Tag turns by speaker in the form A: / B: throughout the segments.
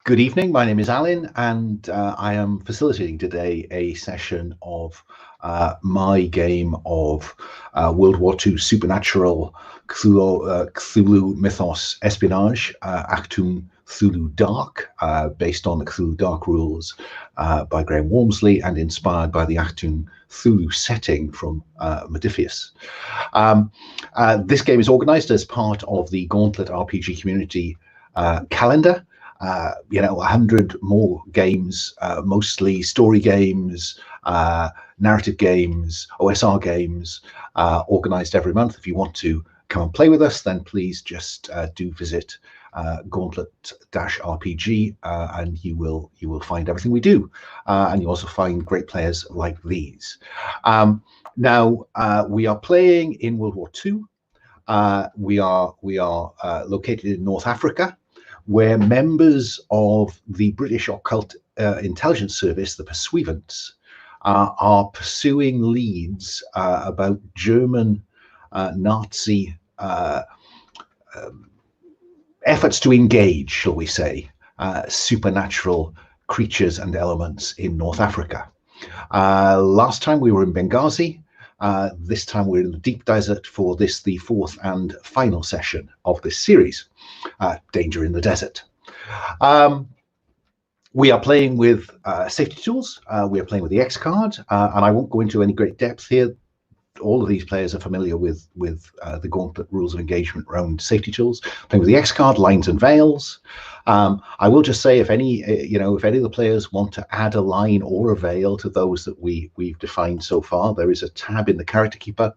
A: Good evening, my name is Alun, and I am facilitating today a session of my game of World War II supernatural Cthulhu mythos espionage, Achtung, Cthulhu Dark, based on the Cthulhu Dark rules by Graham Walmsley and inspired by the Achtung Cthulhu setting from Modiphius. This game is organized as part of the Gauntlet RPG Community calendar. 100 more games, mostly story games, narrative games, OSR games, organized every month. If you want to come and play with us, then please just do visit Gauntlet-RPG, and you will find everything we do, and you also find great players like these. Now we are playing in World War II. We are located in North Africa, where members of the British occult intelligence service, the Pursuivants, are pursuing leads about German Nazi efforts to engage, shall we say, supernatural creatures and elements in North Africa. Last time we were in Benghazi. This time we're in the deep desert for the fourth and final session of this series, Danger in the Desert. We are playing with safety tools. We are playing with the X card, and I won't go into any great depth here. All of these players are familiar with the Gauntlet rules of engagement around safety tools. Playing with the X card, lines and veils. I will just say, if any of the players want to add a line or a veil to those that we've defined so far, there is a tab in the Character Keeper.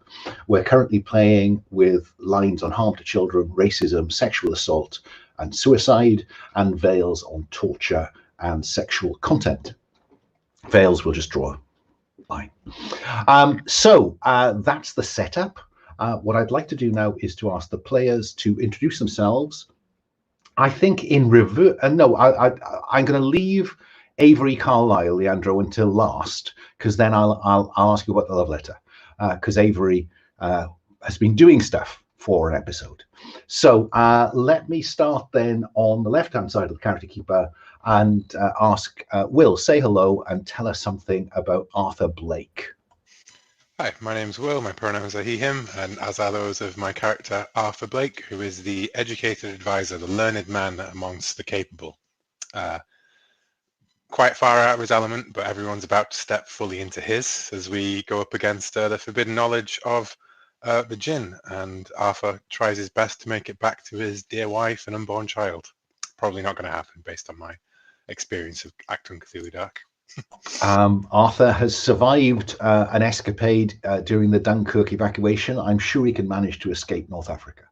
A: We're currently playing with lines on harm to children, racism, sexual assault, and suicide, and veils on torture and sexual content. Veils will just draw line. So that's the setup. What I'd like to do now is to ask the players to introduce themselves. I think in reverse. No, I'm going to leave Avery Carlyle, Leandro, until last, because then I'll ask you about the love letter, because Avery has been doing stuff for an episode. So let me start then on the left-hand side of the Character Keeper and ask Will, say hello and tell us something about Arthur Blake.
B: Hi, my name's Will, my pronouns are he, him, and as are those of my character Arthur Blake, who is the educated advisor, the learned man amongst the capable. Quite far out of his element, but everyone's about to step fully into his as we go up against the forbidden knowledge of the Djinn, and Arthur tries his best to make it back to his dear wife and unborn child. Probably not going to happen based on my experience of Achtung Cthulhu Dark.
A: Arthur has survived an escapade during the Dunkirk evacuation. I'm sure he can manage to escape North Africa.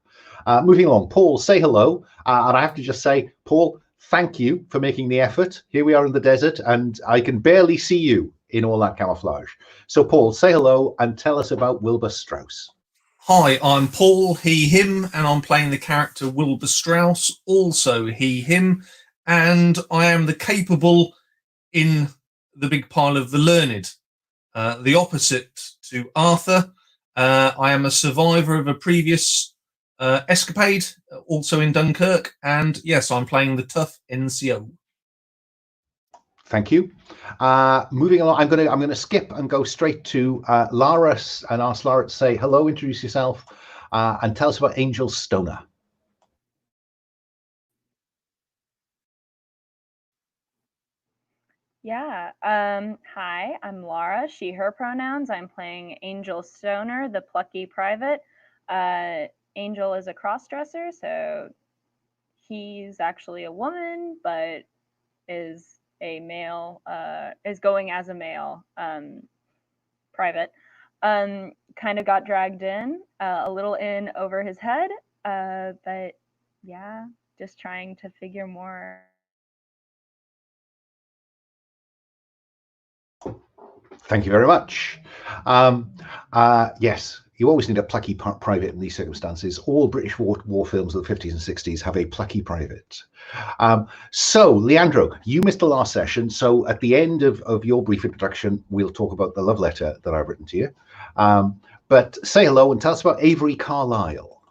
A: Moving along, Paul, say hello. And I have to just say, Paul, thank you for making the effort. Here we are in the desert, and I can barely see you in all that camouflage. So, Paul, say hello and tell us about Wilbur Strauss.
C: Hi, I'm Paul, he, him, and I'm playing the character Wilbur Strauss, also he, him, and I am the capable in the big pile of the learned. The opposite to Arthur. I am a survivor of a previous escapade, also in Dunkirk, and yes, I'm playing the tough NCO.
A: Thank you. Moving along, I'm going to skip and go straight to Lara and ask Lara to say hello, introduce yourself, and tell us about Angel Stoner.
D: Yeah. Hi, I'm Lara, she, her pronouns. I'm playing Angel Stoner, the plucky private. Angel is a cross-dresser, so he's actually a woman, but is a male, is going as a male private. Kind of got dragged in, a little in over his head, but yeah, just trying to figure more.
A: Thank you very much. Yes, you always need a plucky private in these circumstances. All British war films of the 50s and 60s have a plucky private. So, Leandro, you missed the last session. So at the end of your brief introduction, we'll talk about the love letter that I've written to you. But say hello and tell us about Avery Carlyle.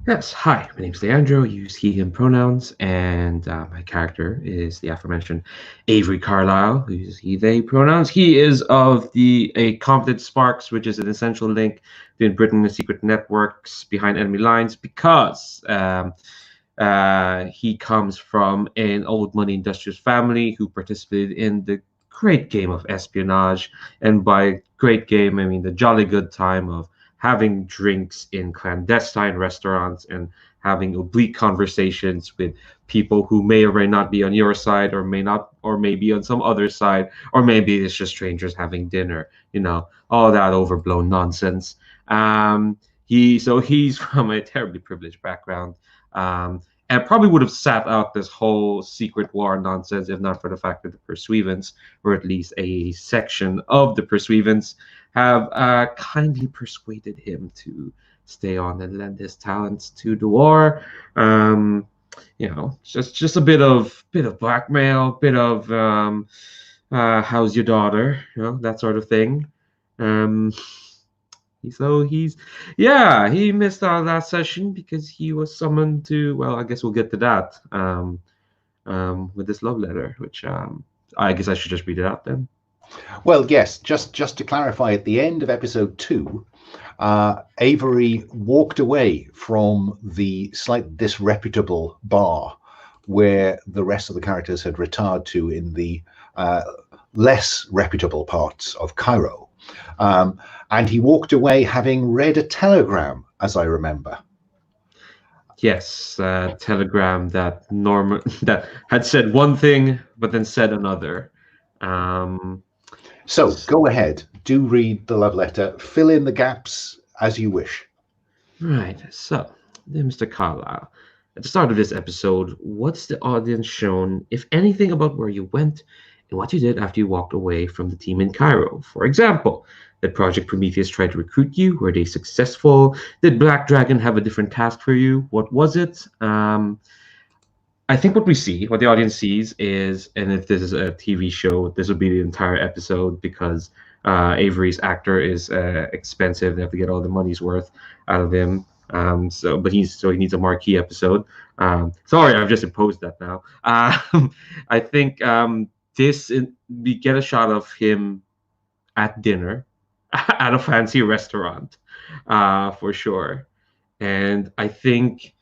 E: Yes, hi, my name's Leandro, use he, him pronouns, and my character is the aforementioned Avery Carlyle, who uses he, they pronouns. He is of a Confident Sparks, which is an essential link between Britain and the secret networks behind enemy lines, because he comes from an old money industrious family who participated in the great game of espionage. And by great game, I mean the jolly good time of having drinks in clandestine restaurants and having oblique conversations with people who may or may not be on your side, or may not, or may be on some other side, or maybe it's just strangers having dinner, all that overblown nonsense. He's from a terribly privileged background, and probably would have sat out this whole secret war nonsense if not for the fact that the Pursuivants, or at least a section of the Pursuivants, have kindly persuaded him to stay on and lend his talents to the war. Just a bit of blackmail, bit of how's your daughter, that sort of thing. He missed our last session because he was summoned to, well, I guess we'll get to that with this love letter, which I guess I should just read it out then.
A: Well, yes, just to clarify, at the end of episode 2, Avery walked away from the slightly disreputable bar where the rest of the characters had retired to in the less reputable parts of Cairo. And he walked away having read a telegram, as I remember.
E: Yes, telegram that that had said one thing but then said another.
A: So go ahead, do read the love letter, fill in the gaps as you wish.
E: Right, so, then Mr. Carlyle, at the start of this episode, what's the audience shown, if anything, about where you went and what you did after you walked away from the team in Cairo? For example, did Projekt Prometheus try to recruit you? Were they successful? Did Black Dragon have a different task for you? What was it? I think what the audience sees is, and if this is a TV show, this would be the entire episode, because Avery's actor is expensive. They have to get all the money's worth out of him. But he needs a marquee episode. Sorry, I've just imposed that now. I think we get a shot of him at dinner at a fancy restaurant, for sure. And I think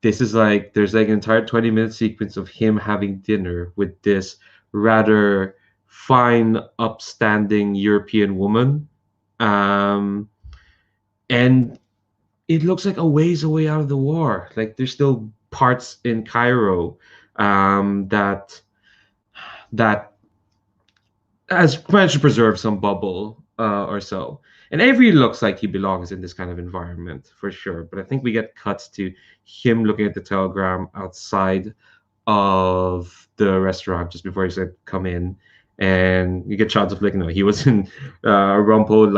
E: this is there's an entire 20-minute sequence of him having dinner with this rather fine, upstanding European woman. And it looks like a ways away out of the war. Like there's still parts in Cairo that has managed to preserve some bubble or so. And Avery looks like he belongs in this kind of environment for sure. But I think we get cuts to him looking at the telegram outside of the restaurant just before he said come in, and you get shots of he was in rumpled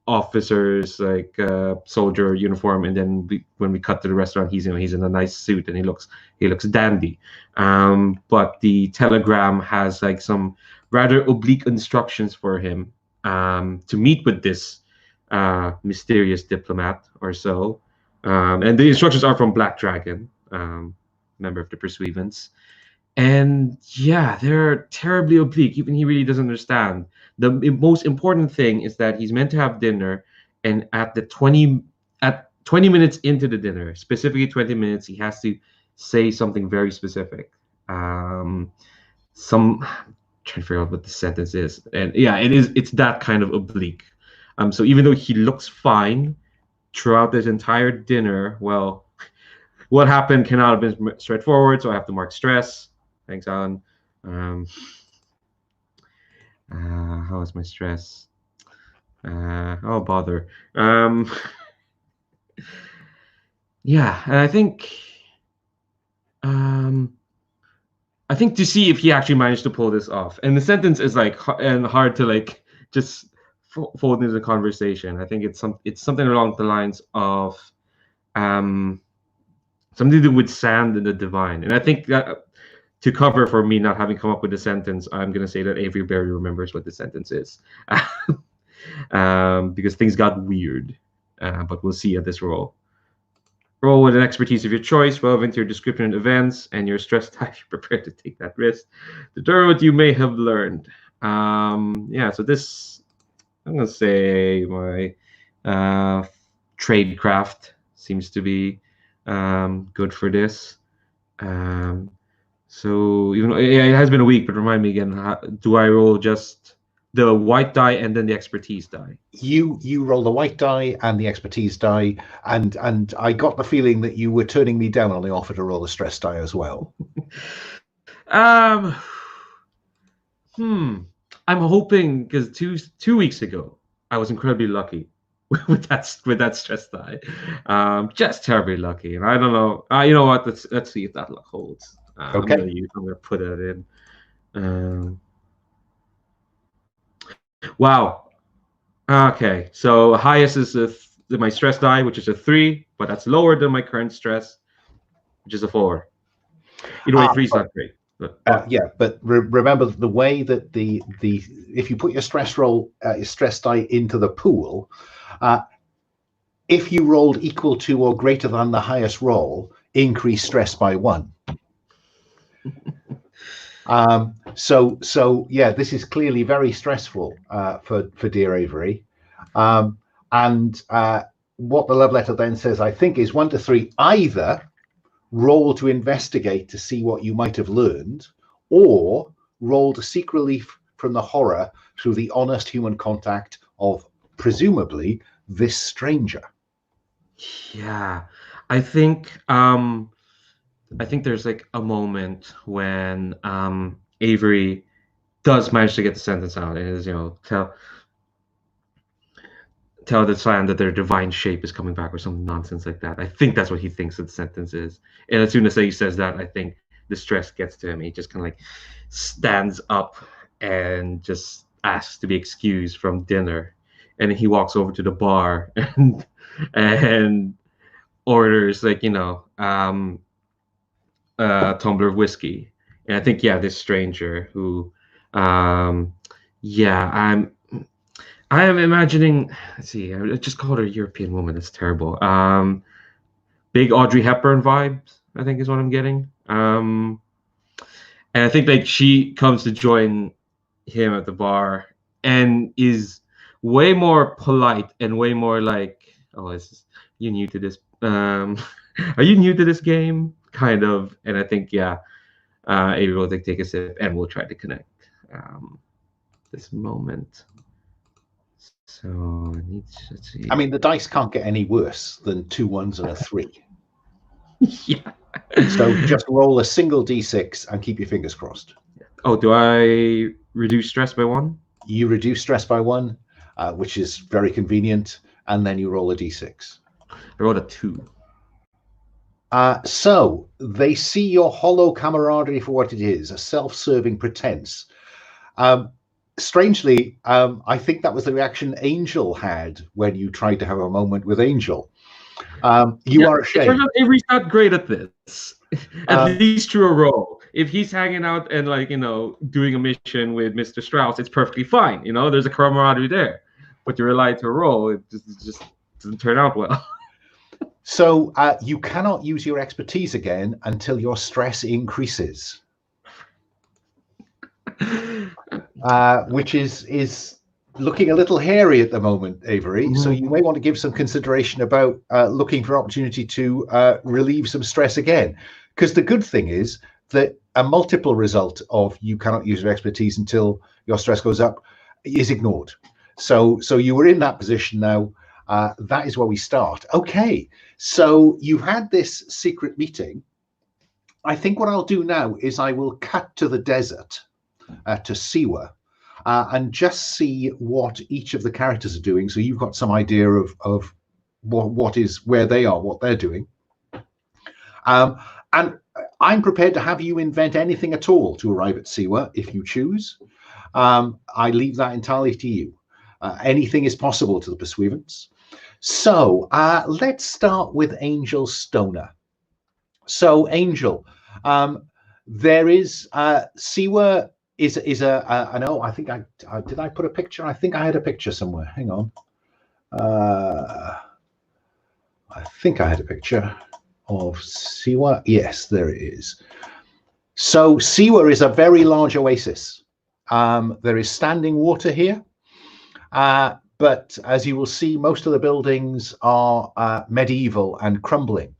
E: officer's soldier uniform, and then when we cut to the restaurant, he's in a nice suit and he looks dandy. But the telegram has some rather oblique instructions for him to meet with this mysterious diplomat or so. And the instructions are from Black Dragon, member of the Pursuivants. And yeah, they're terribly oblique. Even he really doesn't understand. The most important thing is that he's meant to have dinner, and at 20 minutes into the dinner, specifically 20 minutes, he has to say something very specific. I'm trying to figure out what the sentence is. And yeah, it's that kind of oblique. So even though he looks fine throughout this entire dinner, well, what happened cannot have been straightforward, so I have to mark stress. Thanks, Alan. How is my stress? Oh, bother. Yeah, and I think to see if he actually managed to pull this off. And the sentence is hard to just fold into the conversation. I think it's something along the lines of something to do with sand and the divine. And I think that to cover for me not having come up with the sentence, I'm going to say that Avery barely remembers what the sentence is. Because things got weird. But we'll see at this roll. Roll with an expertise of your choice, relevant to your description of events, and your stress type. You're prepared to take that risk. Determine what you may have learned. Yeah, so this, I'm going to say my tradecraft seems to be good for this. So even it has been a week, but remind me again, do I roll just the white die and then the expertise die?
A: You roll the white die and the expertise die, and I got the feeling that you were turning me down on the offer to roll the stress die as well.
E: I'm hoping, because two weeks ago I was incredibly lucky with that stress die, just terribly lucky, and I don't know. You know what? Let's see if that luck holds.
A: Okay.
E: I'm gonna put it in. Wow. Okay, so highest is my stress die, which is a 3, but that's lower than my current stress, which is a 4. Either way, 3 is not great.
A: Yeah, but remember the way that the if you put your stress die into the pool, if you rolled equal to or greater than the highest roll, increase stress by 1. So yeah, this is clearly very stressful for dear Avery. And what the love letter then says, I think, is 1 to 3, either roll to investigate to see what you might have learned, or roll to seek relief from the horror through the honest human contact of presumably this stranger.
E: Yeah, I think there's like a moment when Avery does manage to get the sentence out, and is, tell the scion that their divine shape is coming back, or some nonsense like that. I think that's what he thinks that the sentence is. And as soon as he says that, I think the stress gets to him. He just kind of like stands up and just asks to be excused from dinner. And he walks over to the bar and orders like, a tumbler of whiskey. And I think, this stranger who, I am imagining, let's see, I just called her a European woman. That's terrible. Big Audrey Hepburn vibes, I think, is what I'm getting. And I think like she comes to join him at the bar and is way more polite and way more like, are you new to this? Are you new to this game? Kind of. And I think, Avery will take a sip and we'll try to connect this moment. So let's see.
A: I mean, the dice can't get any worse than 2 1s and a 3.
E: Yeah.
A: So just roll a single d6 and keep your fingers crossed.
E: Oh, do I reduce stress by 1?
A: You reduce stress by 1, which is very convenient, and then you roll a d6.
E: I rolled a 2.
A: So they see your hollow camaraderie for what it is, a self-serving pretense. Strangely, I think that was the reaction Angel had when you tried to have a moment with Angel. You are ashamed.
E: Avery's not great at this. At least through a role. If he's hanging out and doing a mission with Mr. Strauss, it's perfectly fine. There's a camaraderie there. But you rely to a role, it just doesn't turn out well.
A: So you cannot use your expertise again until your stress increases. Which is looking a little hairy at the moment, Avery. So you may want to give some consideration about looking for opportunity to relieve some stress again. Because the good thing is that a multiple result of you cannot use your expertise until your stress goes up is ignored. So you were in that position now. That is where we start. Okay, so you had this secret meeting. I think what I'll do now is I will cut to the desert, to Siwa, and just see what each of the characters are doing. So you've got some idea of where they are, what they're doing. And I'm prepared to have you invent anything at all to arrive at Siwa if you choose. I leave that entirely to you. Anything is possible to the pursuivants. So let's start with Angel Stoner. So Angel, there is Siwa is I know, I think I did I put a picture? I think I had a picture somewhere. Hang on. I I think I had a picture of Siwa. Yes, there it is. So Siwa is a very large oasis. There is standing water here, but as you will see, most of the buildings are medieval and crumbling.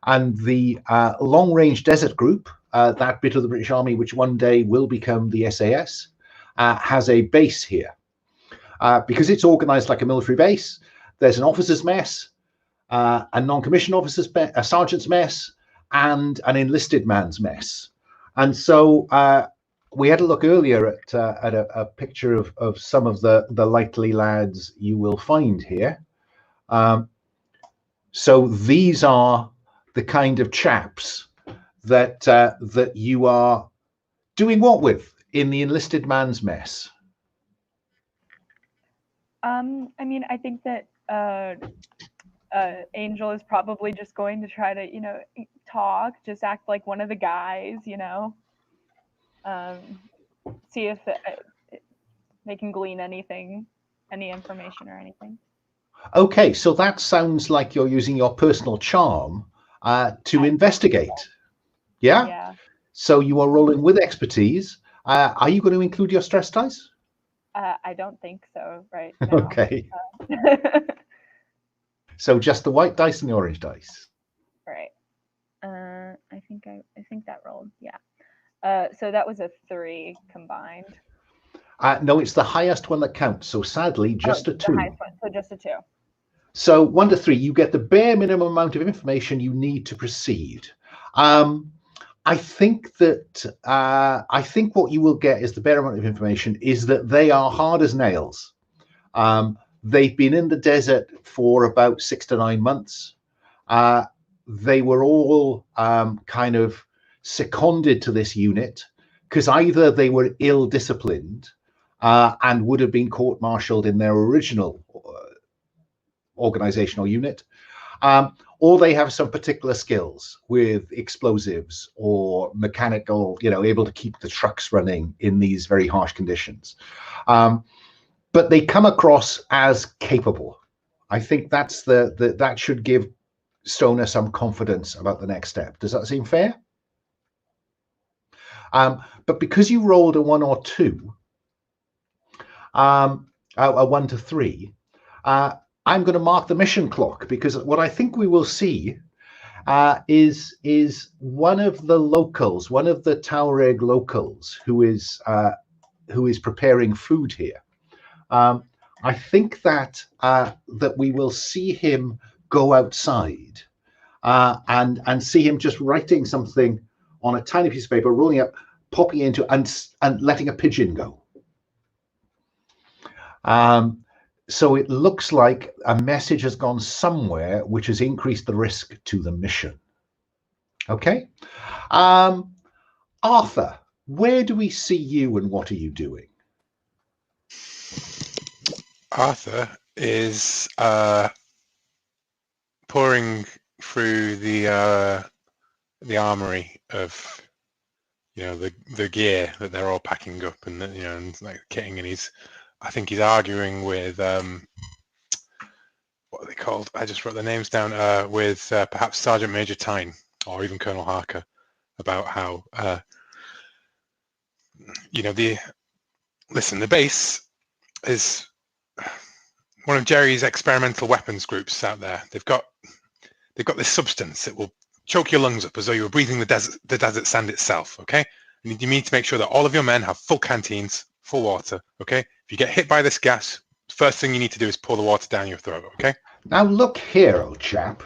A: And the long-range desert group, that bit of the British Army which one day will become the SAS, has a base here. Because it's organized like a military base, there's an officer's mess, a non-commissioned officer's a sergeant's mess, and an enlisted man's mess. And so we had a look earlier at a picture of some of the likely lads you will find here. So these are the kind of chaps that that you are doing what with in the enlisted man's mess.
D: I mean, I think that Angel is probably just going to try to, talk, just act like one of the guys, see if they can glean anything, any information or anything.
A: Okay, so that sounds like you're using your personal charm to investigate. Yeah?
D: Yeah.
A: So you are rolling with expertise. Are you going to include your stress dice?
D: I don't think so right now.
A: Okay. So just the white dice and the orange dice.
D: Right. I think that rolled. Yeah. So that was a 3 combined.
A: No, it's the highest one that counts. So sadly, just a 2.
D: The highest one, so just a 2.
A: So 1 to 3, you get the bare minimum amount of information you need to proceed. I think what you will get is the bare amount of information is that they are hard as nails. They've been in the desert for about 6 to 9 months. They were all kind of seconded to this unit because either they were ill-disciplined and would have been court-martialed in their original organizational unit, or they have some particular skills with explosives or mechanical, able to keep the trucks running in these very harsh conditions. But they come across as capable. I think that's that should give Stoner some confidence about the next step. Does that seem fair? But because you rolled a 1 or 2, a 1 to 3, I'm going to mark the mission clock, because what I think we will see is one of the locals, one of the Tuareg locals who is preparing food here. I think that that we will see him go outside and see him just writing something on a tiny piece of paper, rolling up, popping into and letting a pigeon go. So it looks like a message has gone somewhere which has increased the risk to the mission. Okay. Arthur, where do we see you and what are you doing?
B: Arthur is pouring through the armory of the gear that they're all packing up, and and like kitting, and I think he's arguing with what are they called? I just wrote their names down, with perhaps Sergeant Major Tyne or even Colonel Harker about how the base is one of Jerry's experimental weapons groups out there. They've got this substance that will choke your lungs up as though you were breathing the desert sand itself. Okay, and you need to make sure that all of your men have full canteens, full water. Okay, if you get hit by this gas, first thing you need to do is pour the water down your throat. Okay.
A: Now look here, old chap,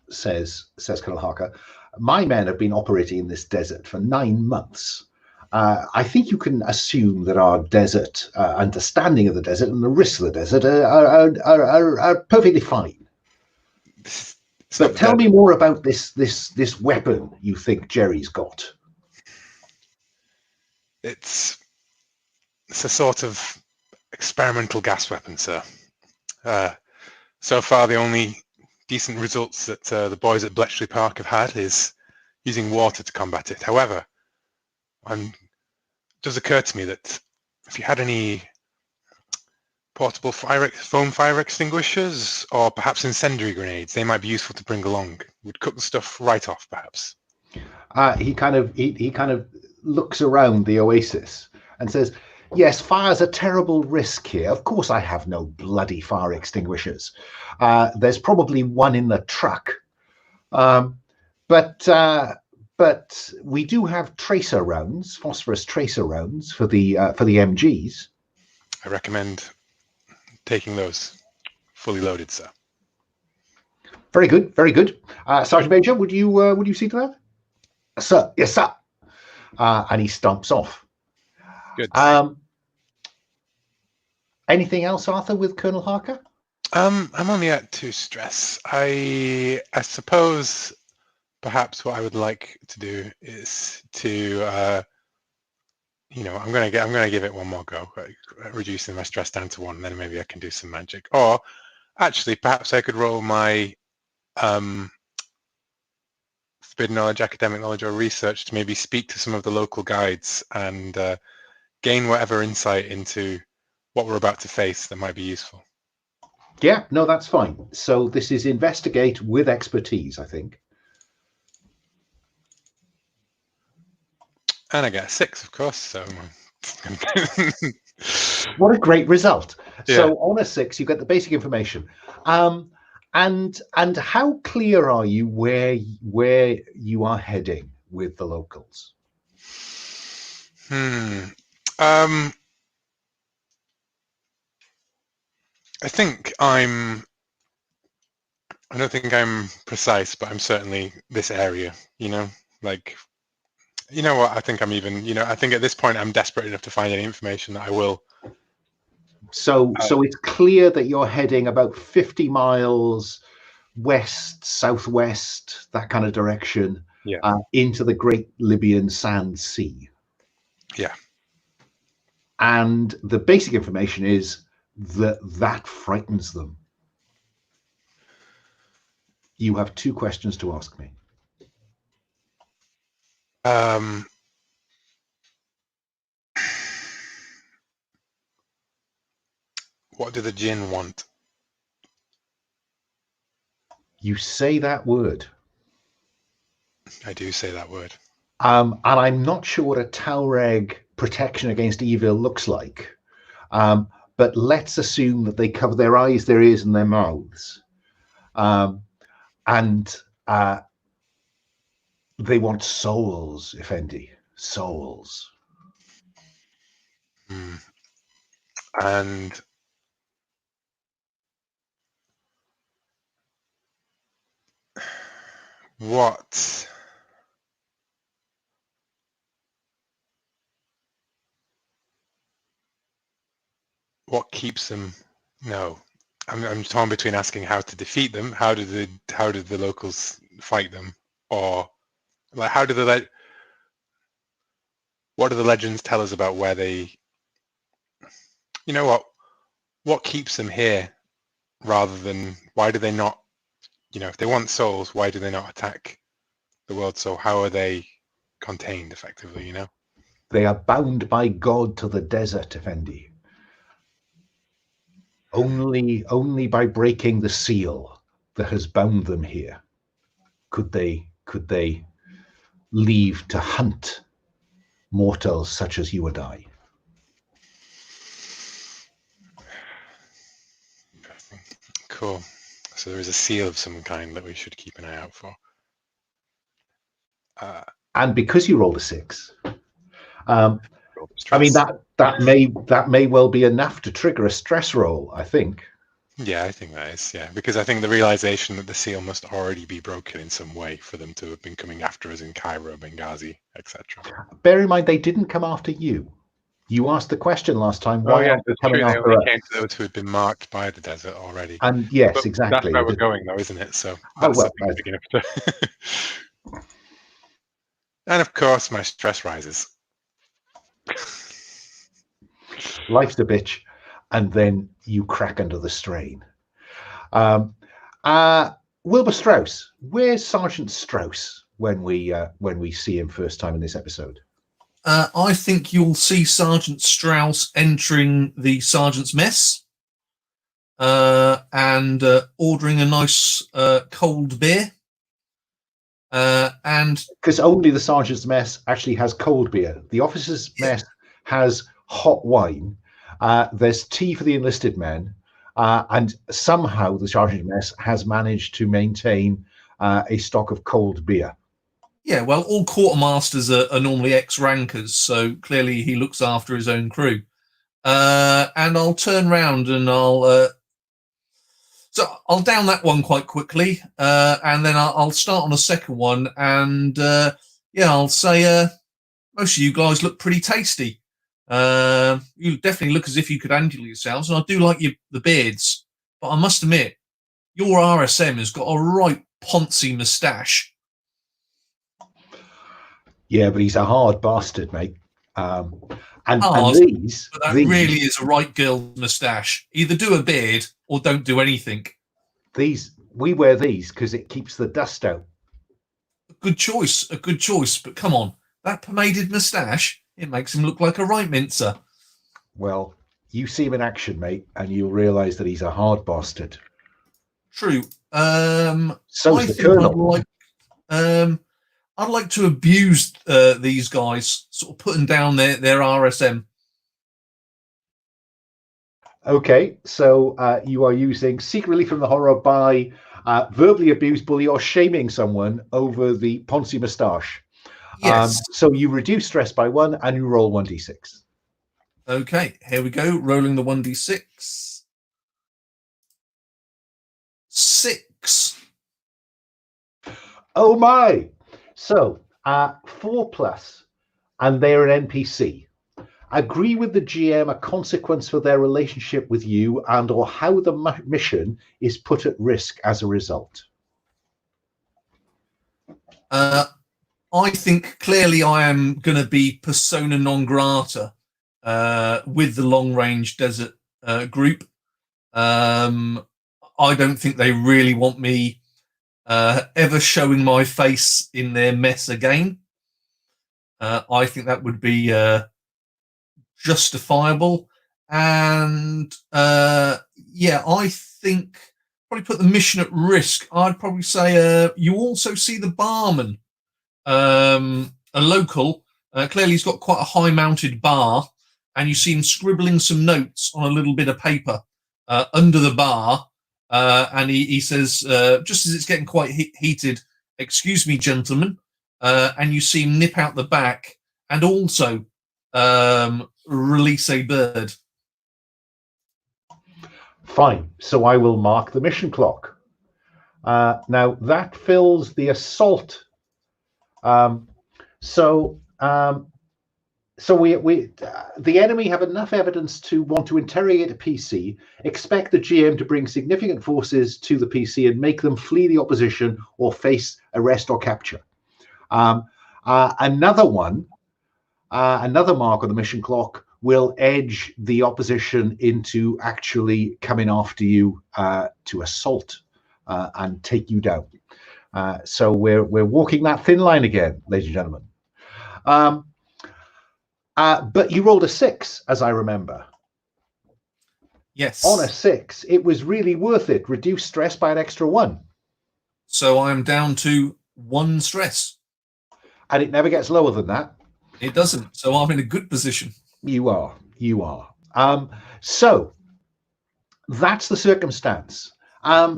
A: says Colonel Harker. My men have been operating in this desert for 9 months. I think you can assume that our desert understanding of the desert and the risks of the desert are perfectly fine. But tell me more about this weapon you think Jerry's got.
B: It's a sort of experimental gas weapon, sir. So far, the only decent results that the boys at Bletchley Park have had is using water to combat it. However, it does occur to me that if you had any portable foam fire extinguishers, or perhaps incendiary grenades. They might be useful to bring along. Would cook the stuff right off, perhaps.
A: He kind of looks around the oasis and says, "Yes, fire's a terrible risk here. Of course, I have no bloody fire extinguishers. There's probably one in the truck, but we do have tracer rounds, phosphorus tracer rounds for the MGs.
B: I recommend taking those fully loaded, sir."
A: Very good, very good. Sergeant Major, would you see to that? Sir, yes, sir. And he stomps off.
B: Good.
A: Anything else, Arthur, with Colonel Harker?
B: I'm only at 2 stress. I suppose perhaps what I would like to do is to I'm gonna give it one more go, reducing my stress down to 1, and then maybe I can do some magic. Or actually, perhaps I could roll my forbidden knowledge, academic knowledge, or research to maybe speak to some of the local guides and gain whatever insight into what we're about to face that might be useful.
A: Yeah, no, that's fine. So this is investigate with expertise, I think.
B: And I get a 6, of course. So
A: what a great result.
B: Yeah.
A: So on a 6, you get the basic information. And how clear are you where you are heading with the locals?
B: I don't think I'm precise, but I'm certainly this area, like, you know what, I think I'm even, I think at this point I'm desperate enough to find any information that I will.
A: So it's clear that you're heading about 50 miles west, southwest, that kind of direction, into the Great Libyan Sand Sea.
B: Yeah.
A: And the basic information is that frightens them. You have 2 questions to ask me.
B: What do the Djinn want?
A: You say that word.
B: I do say that word.
A: And I'm not sure what a Taureg protection against evil looks like. But let's assume that they cover their eyes, their ears, and their mouths. And they want souls, Effendi. Souls.
B: And what keeps them? No, I'm torn between asking how to defeat them. How did the locals fight them, or like what do the legends tell us about where they? What keeps them here, rather than why do they not? If they want souls, why do they not attack the world? So how are they contained effectively?
A: They are bound by God to the desert, Effendi. Only by breaking the seal that has bound them here could they leave to hunt mortals such as you and I.
B: Interesting. Cool. So there is a seal of some kind that we should keep an eye out for.
A: And because you rolled a 6, I mean that may well be enough to trigger a stress roll, I think.
B: Yeah, I think that is. Yeah, because I think the realization that the seal must already be broken in some way for them to have been coming after us in Cairo, Benghazi, etc.
A: Bear in mind, they didn't come after you. You asked the question last time. Why aren't they coming after us?
B: They only came to those who had been marked by the desert already.
A: And yes, exactly.
B: That's where we're going, though, isn't it? So that's big enough to... And of course, my stress rises.
A: Life's a bitch, and then you crack under the strain. Wilbur Strauss, where's Sergeant Strauss when we see him first time in this episode?
C: I think you'll see Sergeant Strauss entering the sergeant's mess. and ordering a nice cold beer. And
A: because only the sergeant's mess actually has cold beer. The officers' mess has hot wine. There's tea for the enlisted men, and somehow the sergeant's mess has managed to maintain a stock of cold beer.
C: Yeah, well, all quartermasters are normally ex-rankers, so clearly he looks after his own crew. And I'll turn round and I'll down that one quite quickly, and then I'll start on a second one, and I'll say most of you guys look pretty tasty. You definitely look as if you could handle yourselves, and I do like the beards, but I must admit, your RSM has got a right poncy moustache.
A: Yeah, but he's a hard bastard, mate. And these,
C: but that really is a right girl's moustache. Either do a beard or don't do anything.
A: We wear these because it keeps the dust out.
C: A good choice. But come on, that pomaded moustache, it makes him look like a right mincer.
A: Well, you see him in action, mate, and you'll realise that he's a hard bastard.
C: True.
A: So's the colonel.
C: I'd like to abuse these guys, sort of putting down their RSM.
A: Okay, so you are using Seek Relief from the Horror by verbally abuse, bully, or shaming someone over the Ponzi moustache.
C: Yes.
A: So you reduce stress by 1 and you roll 1d6.
C: Okay, here we go. Rolling the 1d6. 6.
A: Oh my! So 4+, and they're an NPC. Agree with the GM a consequence for their relationship with you and or how the mission is put at risk as a result.
C: I think clearly I am going to be persona non grata with the long range desert group. I don't think they really want me ever showing my face in their mess again. I think that would be justifiable, and I think probably put the mission at risk. I'd probably say you also see the barman, a local. Clearly he's got quite a high mounted bar, and you see him scribbling some notes on a little bit of paper under the bar, and he says, just as it's getting quite heated, "Excuse me, gentlemen," and you see him nip out the back and also release a bird.
A: Fine. So I will mark the mission clock. Now that fills the assault. So the enemy have enough evidence to want to interrogate a PC, expect the GM to bring significant forces to the PC and make them flee the opposition or face arrest or capture. Another mark on the mission clock will edge the opposition into actually coming after you to assault and take you down. So we're walking that thin line again, ladies and gentlemen. But you rolled a 6, as I remember.
C: Yes.
A: On a 6, it was really worth it. Reduce stress by an extra 1.
C: So I'm down to 1 stress.
A: And it never gets lower than that.
C: It doesn't. So I'm in a good position.
A: You are. So that's the circumstance.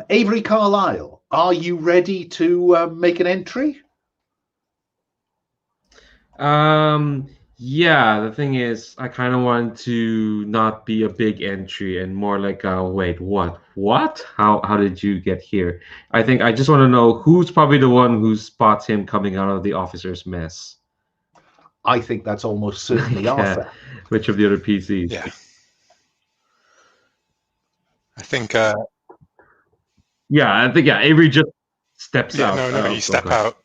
A: Avery Carlyle, are you ready to make an entry?
E: Yeah, the thing is, I kind of want to not be a big entry and more like, wait, what? How did you get here? I think I just want to know who's probably the one who spots him coming out of the officer's mess.
A: I think that's almost certainly Arthur.
E: Which of the other PCs?
B: Yeah. I think
E: Avery just steps out.
B: No, you step out,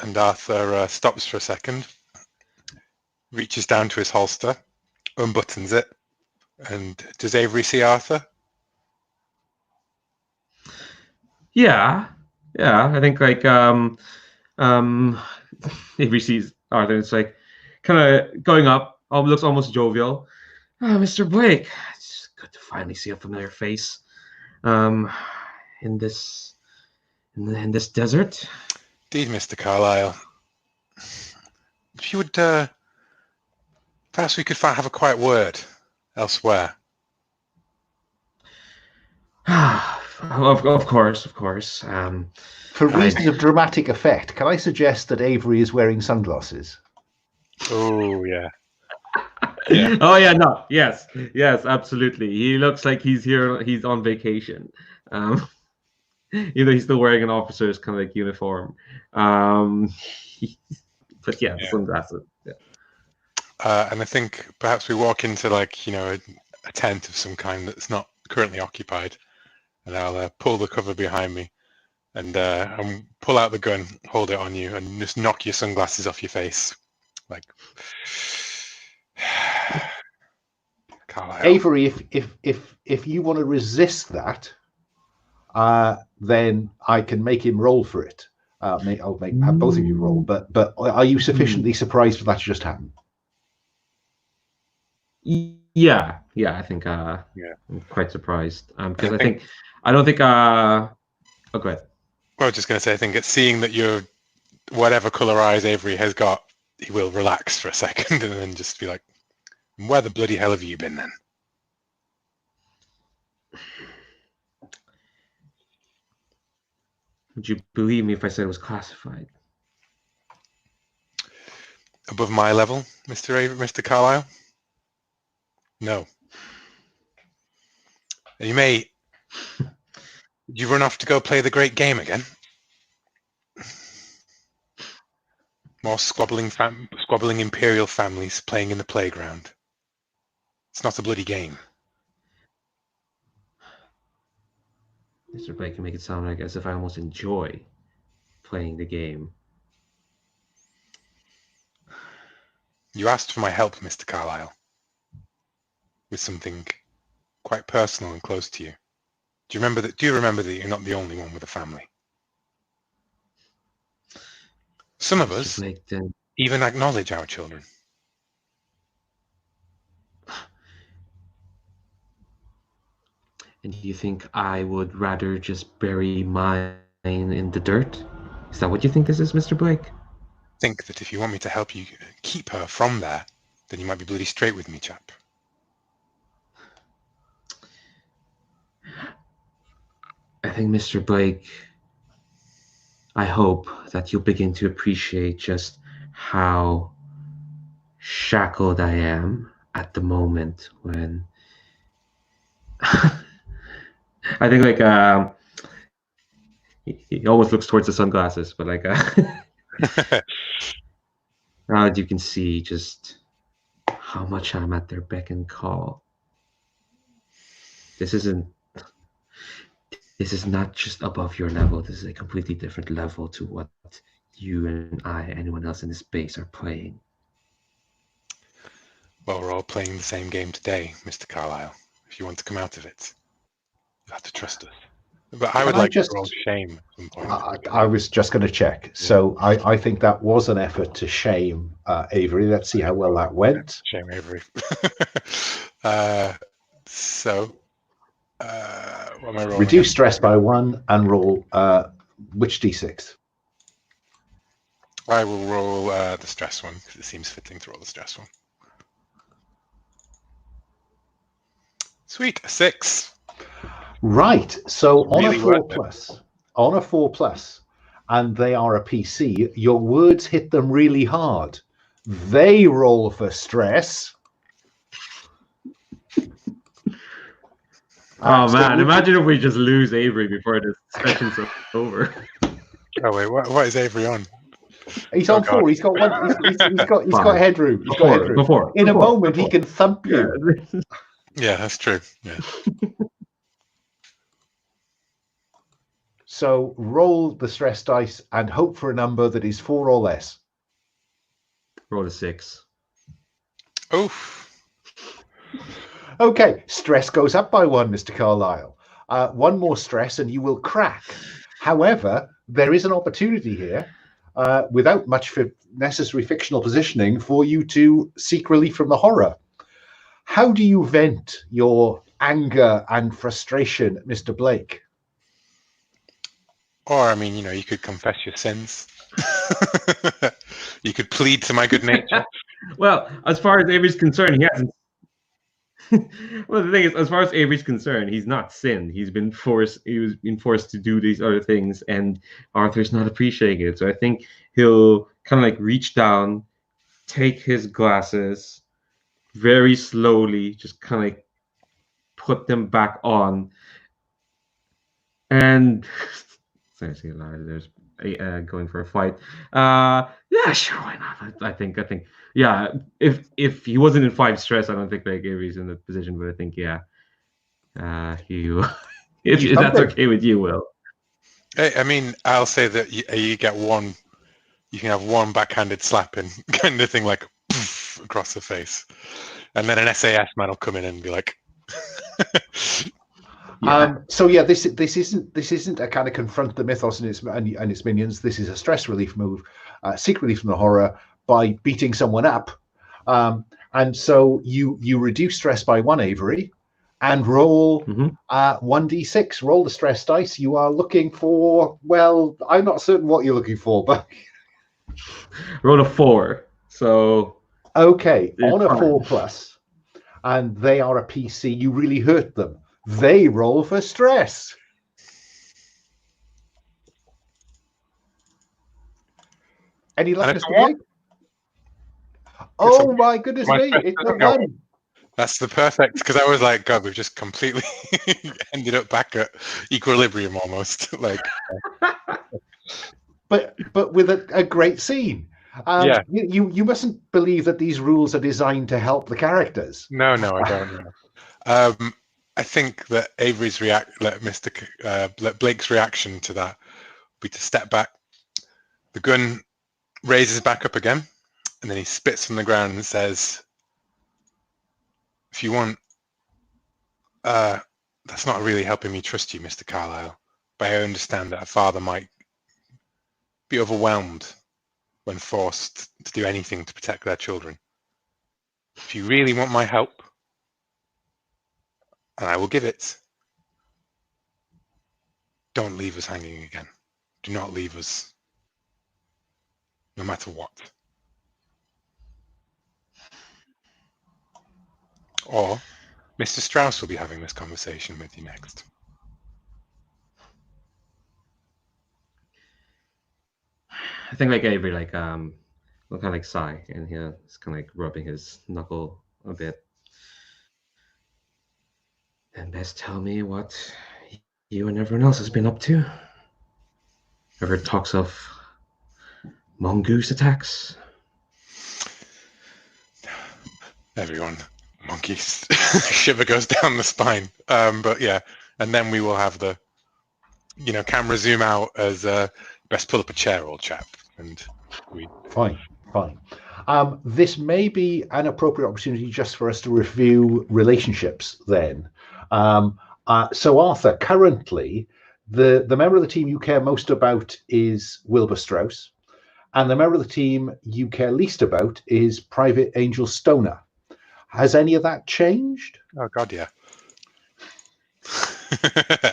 B: and Arthur stops for a second, reaches down to his holster, unbuttons it, and does Avery see Arthur?
E: Yeah. I think Avery sees Arthur. It's like kind of going up. Looks almost jovial. Mr. Blake, it's good to finally see a familiar face. in this in this desert.
B: Indeed, Mr. Carlyle. If you would, perhaps we could have a quiet word elsewhere.
E: Of course.
A: For reasons of dramatic effect, can I suggest that Avery is wearing sunglasses?
B: Oh, yeah.
E: Oh yeah, no, yes, absolutely. He looks like he's here. He's on vacation. Even though he's still wearing an officer's kind of like uniform. But yeah, sunglasses. Yeah.
B: And I think perhaps we walk into like, a tent of some kind that's not currently occupied, and I'll pull the cover behind me and pull out the gun, hold it on you, and just knock your sunglasses off your face, like. Carlyle.
A: Avery, if you want to resist that, then I can make him roll for it. I'll have both of you roll. But are you sufficiently surprised for that to just happen?
E: Yeah. I think I'm quite surprised because I don't think. Oh, go ahead.
B: I was just going to say, I think it's seeing that you're whatever color eyes Avery has got, he will relax for a second and then just be like, "Where the bloody hell have you been then?"
E: Would you believe me if I said it was classified?
B: Above my level, Mr. Carlyle? No. You may. You run off to go play the great game again? More squabbling imperial families playing in the playground. It's not a bloody game.
E: Mr. Blake can make it sound like as if I almost enjoy playing the game.
B: You asked for my help, Mr. Carlyle, with something quite personal and close to you. Do you remember that you're not the only one with a family? Some of us even acknowledge our children.
E: And do you think I would rather just bury mine in the dirt? Is that what you think this is, Mr. Blake?
B: I think that if you want me to help you keep her from there, then you might be bloody straight with me, chap.
E: I think, Mr. Blake, I hope that you'll begin to appreciate just how shackled I am at the moment when I think like he almost looks towards the sunglasses, but like now you can see just how much I'm at their beck and call. This is not just above your level. This is a completely different level to what you and anyone else in this base are playing.
B: Well, we're all playing the same game today, Mr. Carlyle. If you want to come out of it, you have to trust us. But I would like to roll shame at some point.
A: I was just going to check. So I think that was an effort to shame Avery. Let's see how well that went.
B: Shame Avery. What am I rolling?
A: Reduce stress by 1 and roll which d6?
B: I will roll the stress one because it seems fitting to roll the stress one. Sweet, a 6.
A: Right. So on
B: Really
A: a 4 plus, and they are a PC, your words hit them really hard. They roll for stress.
E: Oh man, imagine if we just lose Avery before this session's over.
B: Oh wait, what is Avery on?
A: He's on 4. He's got one. He's got headroom. He's got headroom. In a moment, he can thump you.
B: Yeah, that's true. Yeah.
A: So roll the stress dice and hope for a number that is 4 or less.
E: Roll a 6.
B: Oof.
A: Okay, stress goes up by 1, Mr. Carlyle. 1 more stress and you will crack. However, there is an opportunity here, without much necessary fictional positioning, for you to seek relief from the horror. How do you vent your anger and frustration at Mr. Blake.
B: Or, I mean, you could confess your sins. You could plead to my good nature.
E: Well, as far as Avery's concerned, he hasn't. Well, the thing is, as far as Avery's concerned, he's not sinned. He was being forced to do these other things, and Arthur's not appreciating it. So I think he'll kind of like reach down, take his glasses, very slowly, just kind of like put them back on, and seriously, there's going for a fight. Yeah, sure, why not? I think, yeah. If he wasn't in 5 stress, I don't think like Avery's in the position. But I think, yeah, you, if that's okay with you, Will.
B: I mean, I'll say that you get one. You can have one backhanded slapping kind of thing, like poof, across the face, and then an SAS man will come in and be like.
A: Yeah. So yeah, this isn't a kind of confront the mythos and its minions. This is a stress relief move, seek relief from the horror by beating someone up, and so you reduce stress by 1, Avery, and roll 1d6. Roll the stress dice. You are looking for. Well, I'm not certain what you're looking for, but
E: roll a 4. So
A: okay, on a 4+, and they are a PC. You really hurt them. They roll for stress. Any luck, Mr. Blake? Oh my goodness me! It's a 1.
B: That's the perfect, because I was like, God, we've just completely ended up back at equilibrium almost. Like,
A: but with a great scene.
B: Yeah.
A: You mustn't believe that these rules are designed to help the characters.
B: No, I don't know. I think that Avery's Blake's reaction to that would be to step back. The gun raises back up again, and then he spits from the ground and says, "If you want, that's not really helping me trust you, Mr. Carlyle. But I understand that a father might be overwhelmed when forced to do anything to protect their children. If you really want my help, and I will give it, don't leave us hanging again. Do not leave us, no matter what. Or Mr. Strauss will be having this conversation with you next."
E: I think like Avery will kind of like sigh, and he's kind of like rubbing his knuckle a bit. And best tell me what you and everyone else has been up to. Ever talks of mongoose attacks?
B: Everyone, monkeys. Shiver goes down the spine. But yeah, and then we will have the, camera zoom out as best pull up a chair, old chap, and we.
A: Fine. This may be an appropriate opportunity just for us to review relationships then. So Arthur, currently, the member of the team you care most about is Wilbur Strauss, and the member of the team you care least about is Private Angel Stoner. Has any of that changed?
B: Oh God, yeah.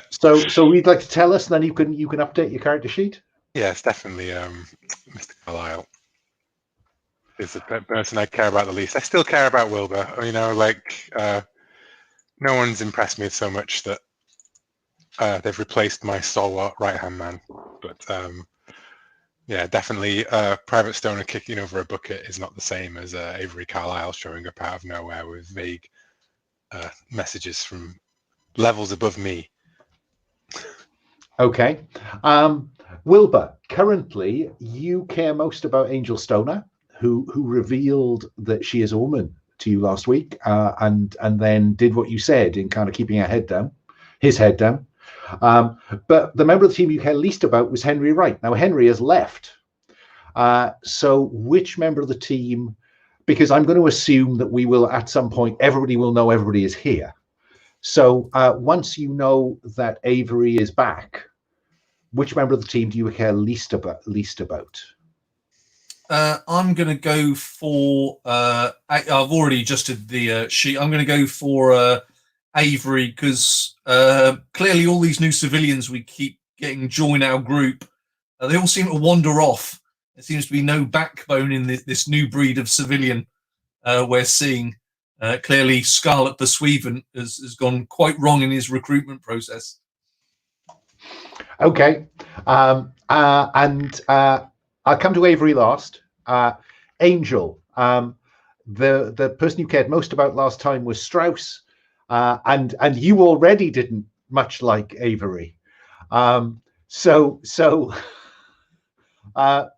A: So we'd like to tell us, and then you can update your character sheet.
B: Yes, definitely. Mr. Carlyle is the person I care about the least. I still care about Wilbur. No one's impressed me so much that they've replaced my stalwart right-hand man. But yeah, definitely Private Stoner kicking over a bucket is not the same as Avery Carlyle showing up out of nowhere with vague messages from levels above me.
A: Okay. Wilbur, currently you care most about Angel Stoner, who revealed that she is a woman to you last week, and then did what you said in kind of keeping his head down. But the member of the team you care least about was Henry Wright. Now Henry has left. So which member of the team, because I'm going to assume that we will at some point, everybody will know everybody is here. So once you know that Avery is back, which member of the team do you care least about?
C: I'm going to go for. I've already adjusted the sheet. I'm going to go for Avery, because clearly all these new civilians we keep getting join our group, they all seem to wander off. There seems to be no backbone in this new breed of civilian we're seeing. Clearly, Scarlet Pursuivant has gone quite wrong in his recruitment process.
A: Okay, and I'll come to Avery last. Angel, the person you cared most about last time was Strauss, and you already didn't much like Avery.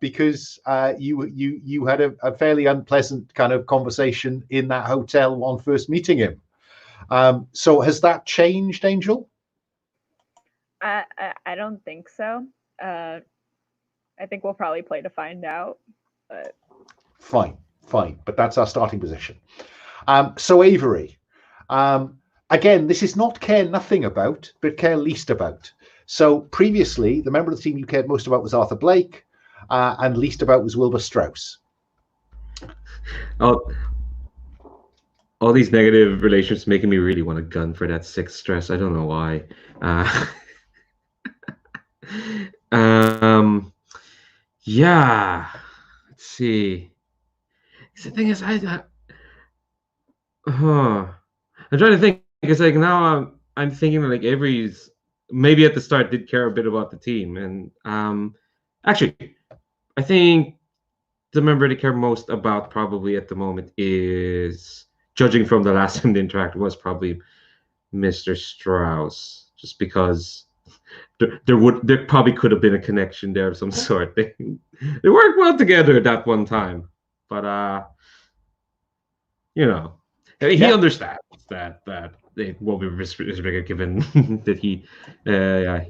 A: Because you had a fairly unpleasant kind of conversation in that hotel on first meeting him. So has that changed, Angel?
D: I don't think so. I think we'll probably play to find out. But
A: Fine. But that's our starting position. So Avery, again, this is not care nothing about, but care least about. So previously, the member of the team you cared most about was Arthur Blake. And least about was Wilbur Strauss.
E: All these negative relationships making me really want a gun for that 6 stress. I don't know why. Yeah. Let's see. The thing is, I'm trying to think. Because like now I'm thinking like Avery's maybe at the start did care a bit about the team, and actually. I think the member to care most about probably at the moment is, judging from the last time they interacted, was probably Mr. Strauss, just because there probably could have been a connection there of some sort. They worked well together at that one time, but he understands that it won't be respected given that he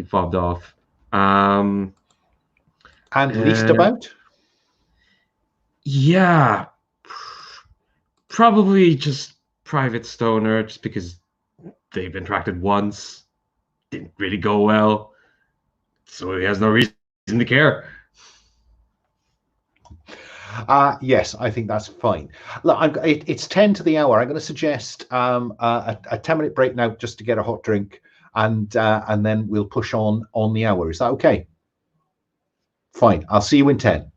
E: fobbed off.
A: And least about?
E: Yeah, probably just Private Stoner, just because they've interacted once, didn't really go well, so he has no reason to care.
A: Yes, I think that's fine. Look, it's 10 to the hour. I'm going to suggest a 10-minute break now just to get a hot drink, and then we'll push on the hour. Is that okay? Fine. I'll see you in 10.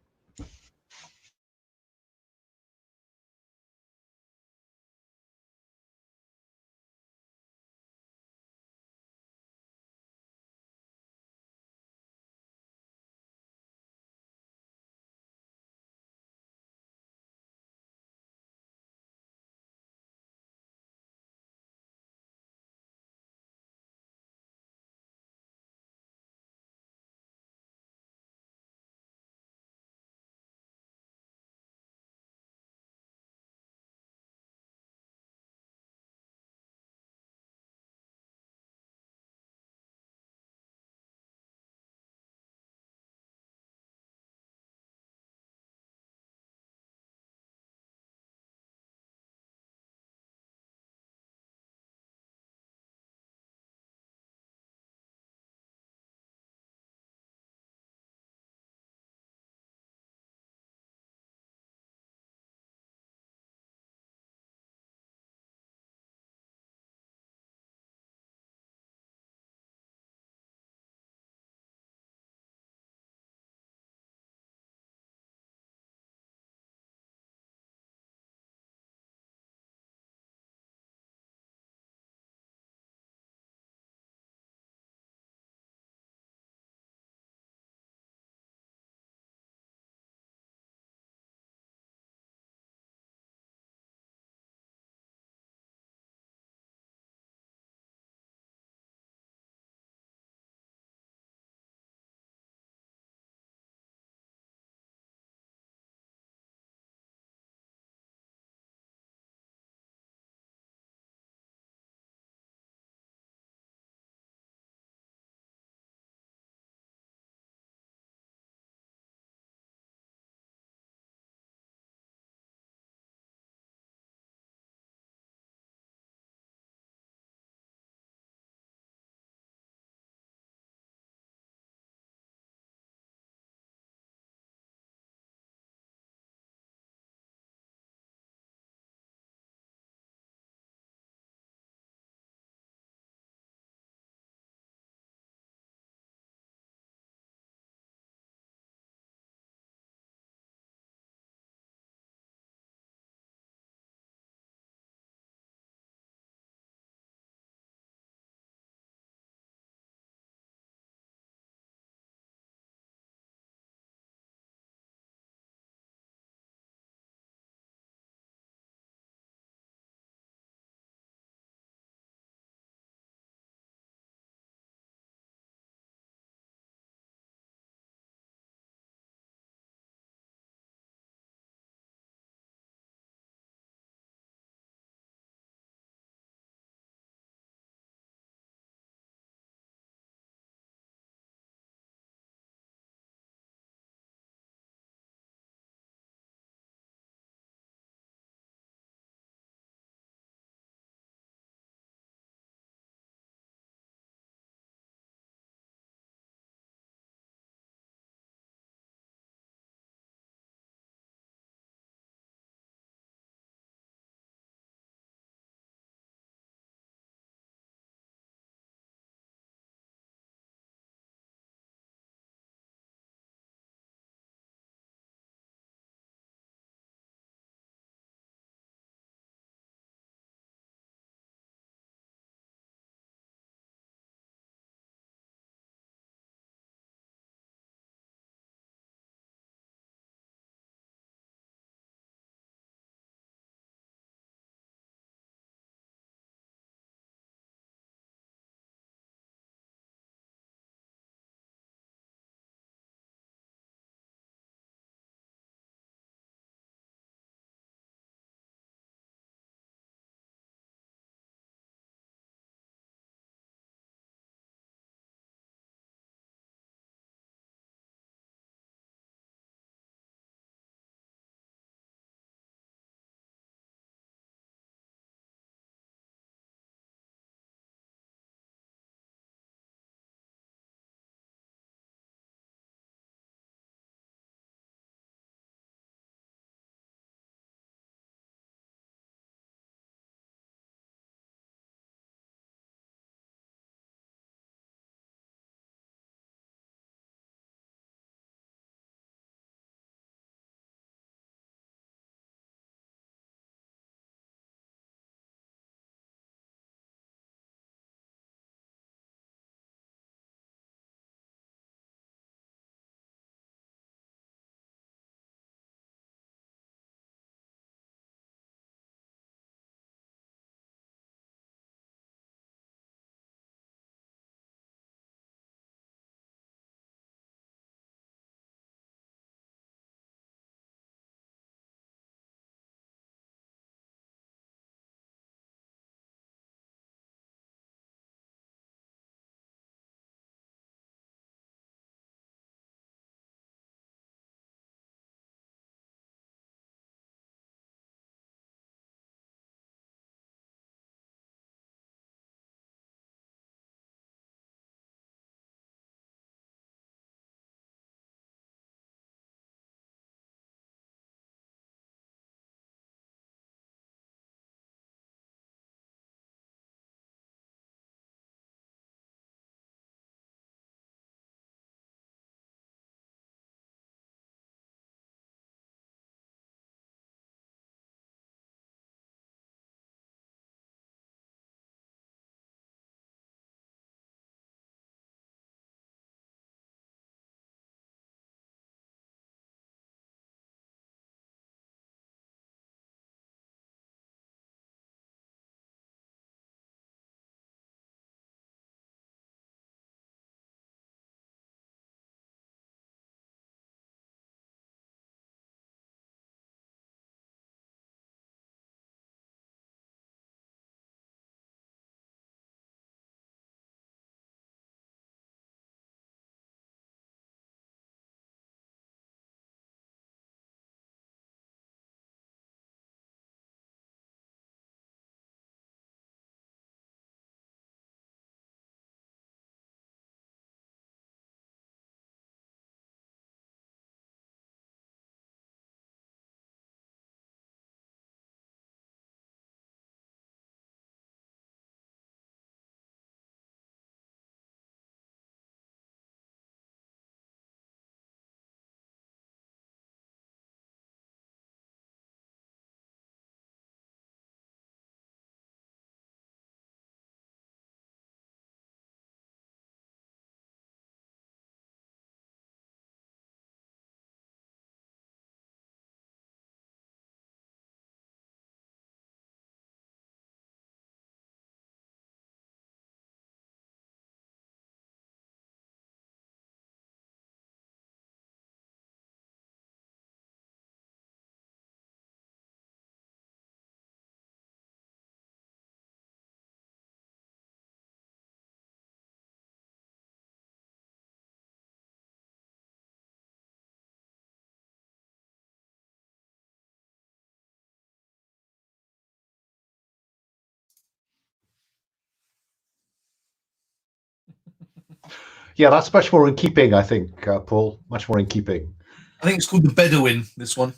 A: Yeah, that's much more in keeping, I think, Paul. Much more in keeping.
C: I think it's called the Bedouin, this one.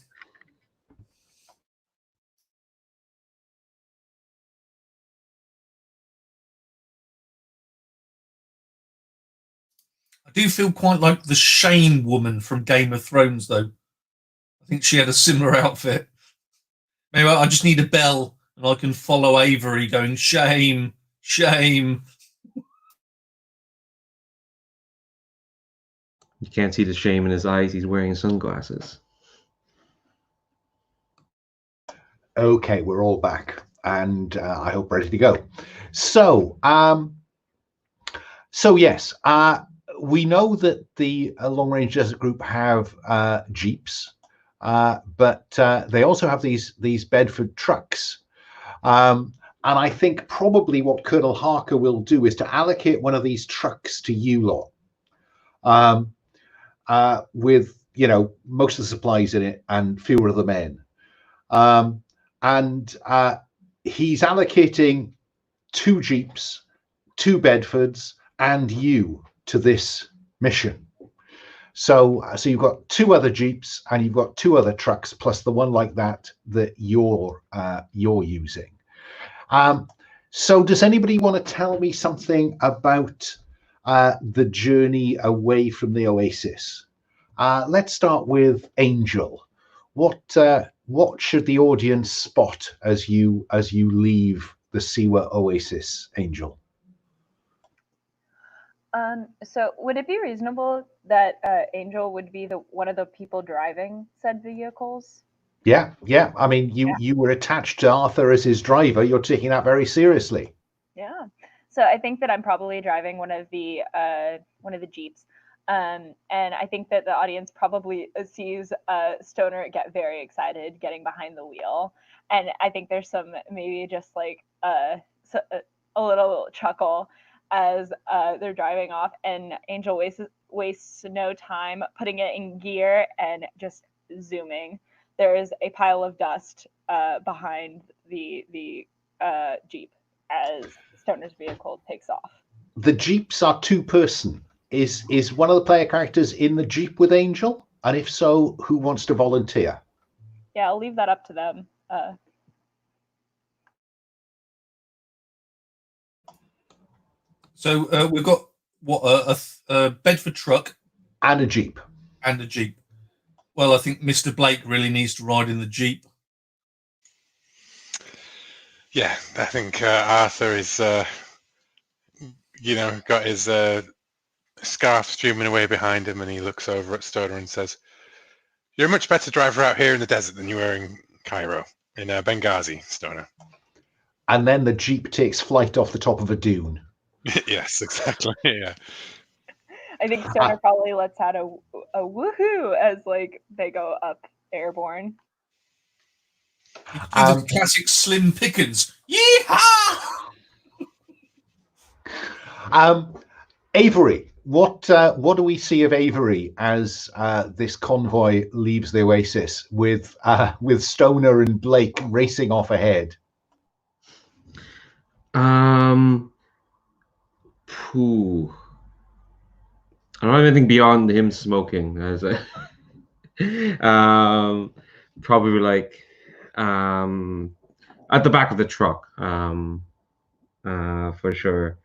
C: I do feel quite like the Shane woman from Game of Thrones, though. I think she had a similar outfit. Maybe I just need a bell and I can follow Avery going, shame, shame.
E: You can't see the shame in his eyes. He's wearing sunglasses.
A: Okay, we're all back, and I hope ready to go. So, yes, we know that the Long Range Desert Group have jeeps, but they also have these Bedford trucks. And I think probably what Colonel Harker will do is to allocate one of these trucks to you lot, with most of the supplies in it and fewer of the men. And he's allocating 2 jeeps, 2 Bedfords, and you to this mission. So you've got 2 other jeeps and you've got 2 other trucks plus the one like that you're using. So does anybody want to tell me something about the journey away from the Oasis? Let's start with Angel. What should the audience spot as you leave the Siwa Oasis, Angel?
D: So would it be reasonable that Angel would be one of the people driving said vehicles?
A: Yeah. I mean, you were attached to Arthur as his driver. You're taking that very seriously.
D: Yeah. So I think that I'm probably driving one of the jeeps. And I think that the audience probably sees Stoner get very excited getting behind the wheel. And I think there's some maybe just like a little chuckle as they're driving off, and Angel wastes no time putting it in gear and just zooming. There is a pile of dust behind the Jeep as Stoner's vehicle takes off.
A: The Jeeps are 2-person. Is one of the player characters in the Jeep with Angel? And if so, who wants to volunteer?
D: Yeah, I'll leave that up to them.
C: So we've got a Bedford truck
A: and a Jeep.
C: And a Jeep. Well, I think Mr. Blake really needs to ride in the Jeep.
B: Yeah, I think Arthur is, got his scarf streaming away behind him, and he looks over at Stoner and says, "You're a much better driver out here in the desert than you were in Cairo, in Benghazi, Stoner."
A: And then the Jeep takes flight off the top of a dune.
B: Yes, exactly. Yeah.
D: I think Stoner probably lets out a woohoo as like they go up airborne.
C: The classic Slim Pickens. Yeehaw!
A: Avery, what do we see of Avery as this convoy leaves the Oasis with Stoner and Blake racing off ahead?
E: I don't have anything beyond him smoking. As probably like at the back of the truck, for sure.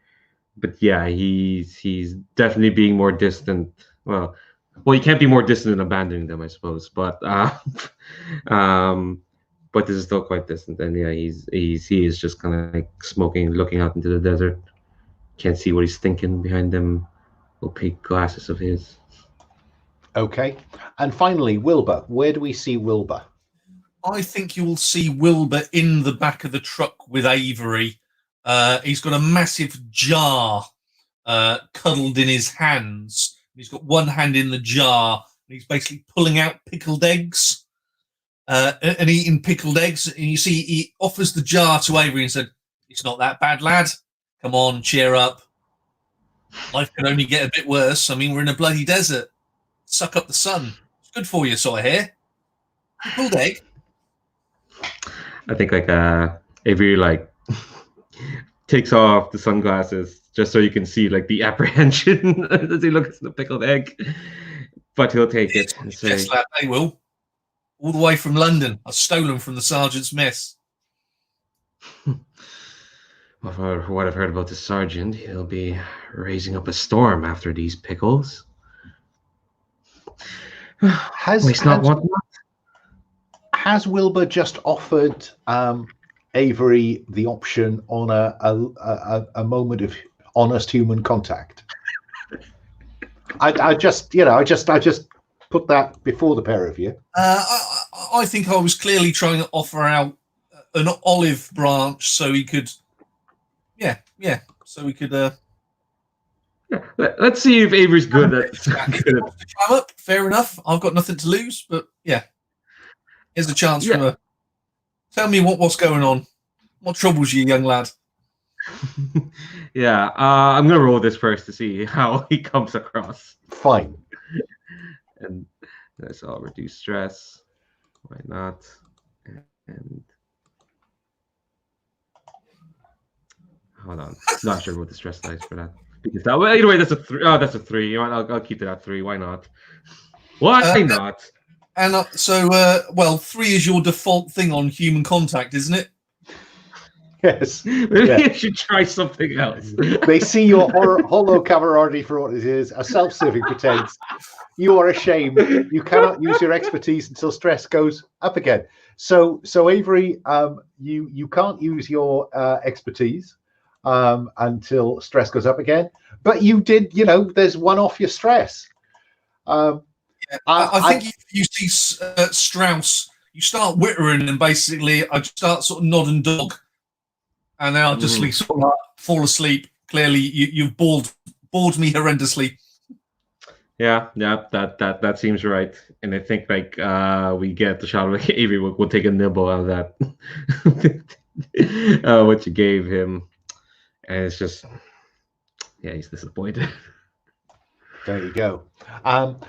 E: But yeah, he's definitely being more distant. Well, you can't be more distant than abandoning them, I suppose. But but this is still quite distant. And yeah, he is just kind of like smoking, looking out into the desert. Can't see what he's thinking behind them opaque glasses of his.
A: Okay. And finally, Wilbur. Where do we see Wilbur?
C: I think you will see Wilbur in the back of the truck with Avery. He's got a massive jar cuddled in his hands. He's got one hand in the jar, and he's basically pulling out pickled eggs and eating pickled eggs. And you see he offers the jar to Avery and said, "It's not that bad, lad. Come on, cheer up. Life can only get a bit worse. I mean, we're in a bloody desert. Suck up the sun. It's good for you, so I hear. Pickled egg."
E: I think like Avery like takes off the sunglasses, just so you can see like the apprehension as he looks at the pickled egg. But he'll take it and say,
C: Yes, lad, they will. All the way from London. I've stolen from the sergeant's mess.
E: well, for what I've heard about the sergeant, he'll be raising up a storm after these pickles.
A: Has Wilbur just offered Avery the option on a moment of honest human contact? I just put that before the pair of you.
C: I think I was clearly trying to offer out an olive branch so he could, so we could.
E: Let's see if Avery's good at.
C: Climb up, fair enough. I've got nothing to lose, but yeah, here's a chance from her. Tell me what's going on. What troubles you, young lad?
E: Yeah, I'm gonna roll this first to see how he comes across.
A: Fine.
E: And that's all. Reduce stress. Why not? And hold on. Not sure what the stress dice for that. Because that either way, that's a 3. Oh, that's a 3. You know what? I'll keep it at 3. Why not? Why not?
C: And well, 3 is your default thing on human contact, isn't it?
A: Yes.
E: Maybe you should try something else.
A: They see your hollow camaraderie for what it is, a self-serving pretense. You are ashamed. You cannot use your expertise until stress goes up again. So Avery, you can't use your expertise until stress goes up again. But you did, there's one off your stress.
C: I think if you see Strauss, you start whittering and basically I start sort of nodding dog. And then I'll just sort of fall asleep. Clearly, you've bored me horrendously.
E: Yeah, that seems right. And I think we get the shot of Avery will take a nibble out of that. What you gave him, and it's just, he's disappointed.
A: There you go. And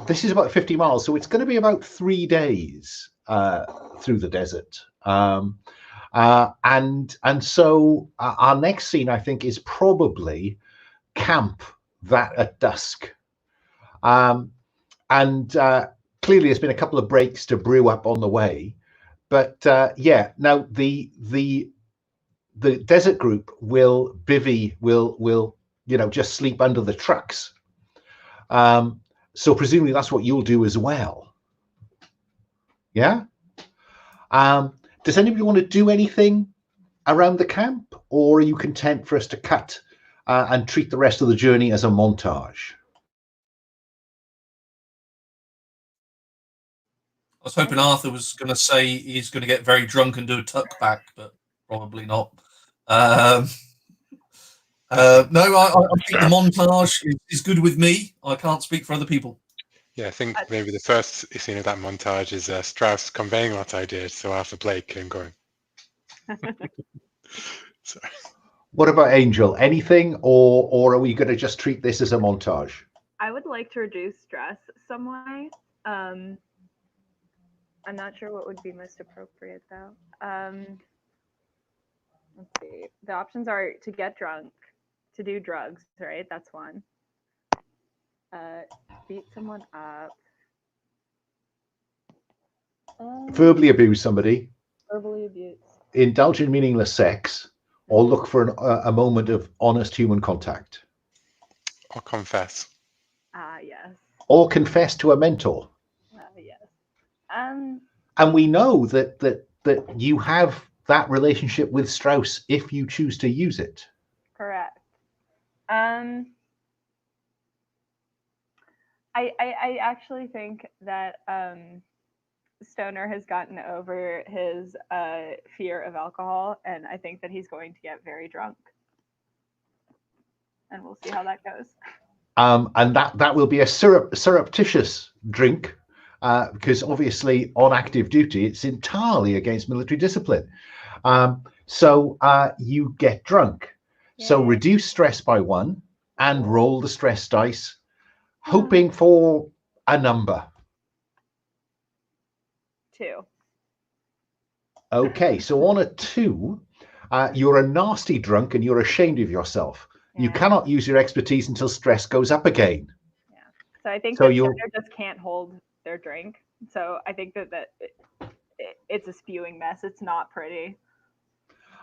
A: this is about 50 miles, so it's going to be about 3 days through the desert. And so our next scene, I think, is probably camp that at dusk. And clearly there's been a couple of breaks to brew up on the way. But now the desert group will just sleep under the trucks. So presumably that's what you'll do as well. Yeah? Does anybody want to do anything around the camp, or are you content for us to cut and treat the rest of the journey as a montage?
C: I was hoping Arthur was going to say he's going to get very drunk and do a tuck back, but probably not. No, I think the montage is good with me. I can't speak for other people.
B: Yeah, I think maybe the first scene of that montage is Strauss conveying what I did, so Arthur Blake and going. Sorry.
A: What about Angel? Anything, or are we going to just treat this as a montage?
D: I would like to reduce stress some way. I'm not sure what would be most appropriate though. Let's see. The options are to get drunk, to do drugs, right? That's one. Beat someone up.
A: Verbally abuse somebody.
D: Verbally abuse.
A: Indulge in meaningless sex, or look for a moment of honest human contact.
B: Or confess.
D: Yes.
A: Or confess to a mentor.
D: Yes.
A: And we know that you have that relationship with Strauss if you choose to use it.
D: Correct. I actually think that Stoner has gotten over his fear of alcohol, and I think that he's going to get very drunk. And we'll see how that goes.
A: And that will be a surreptitious drink, because obviously on active duty, it's entirely against military discipline. So you get drunk. Yay. So reduce stress by 1 and roll the stress dice, hoping for a number.
D: 2.
A: Okay, so on a 2, You're a nasty drunk and you're ashamed of yourself.
D: Yeah.
A: You cannot use your expertise until stress goes up again.
D: Yeah. So I think
A: So
D: that
A: you'll-
D: Stoner just can't hold their drink. So I think that it's a spewing mess. It's not pretty.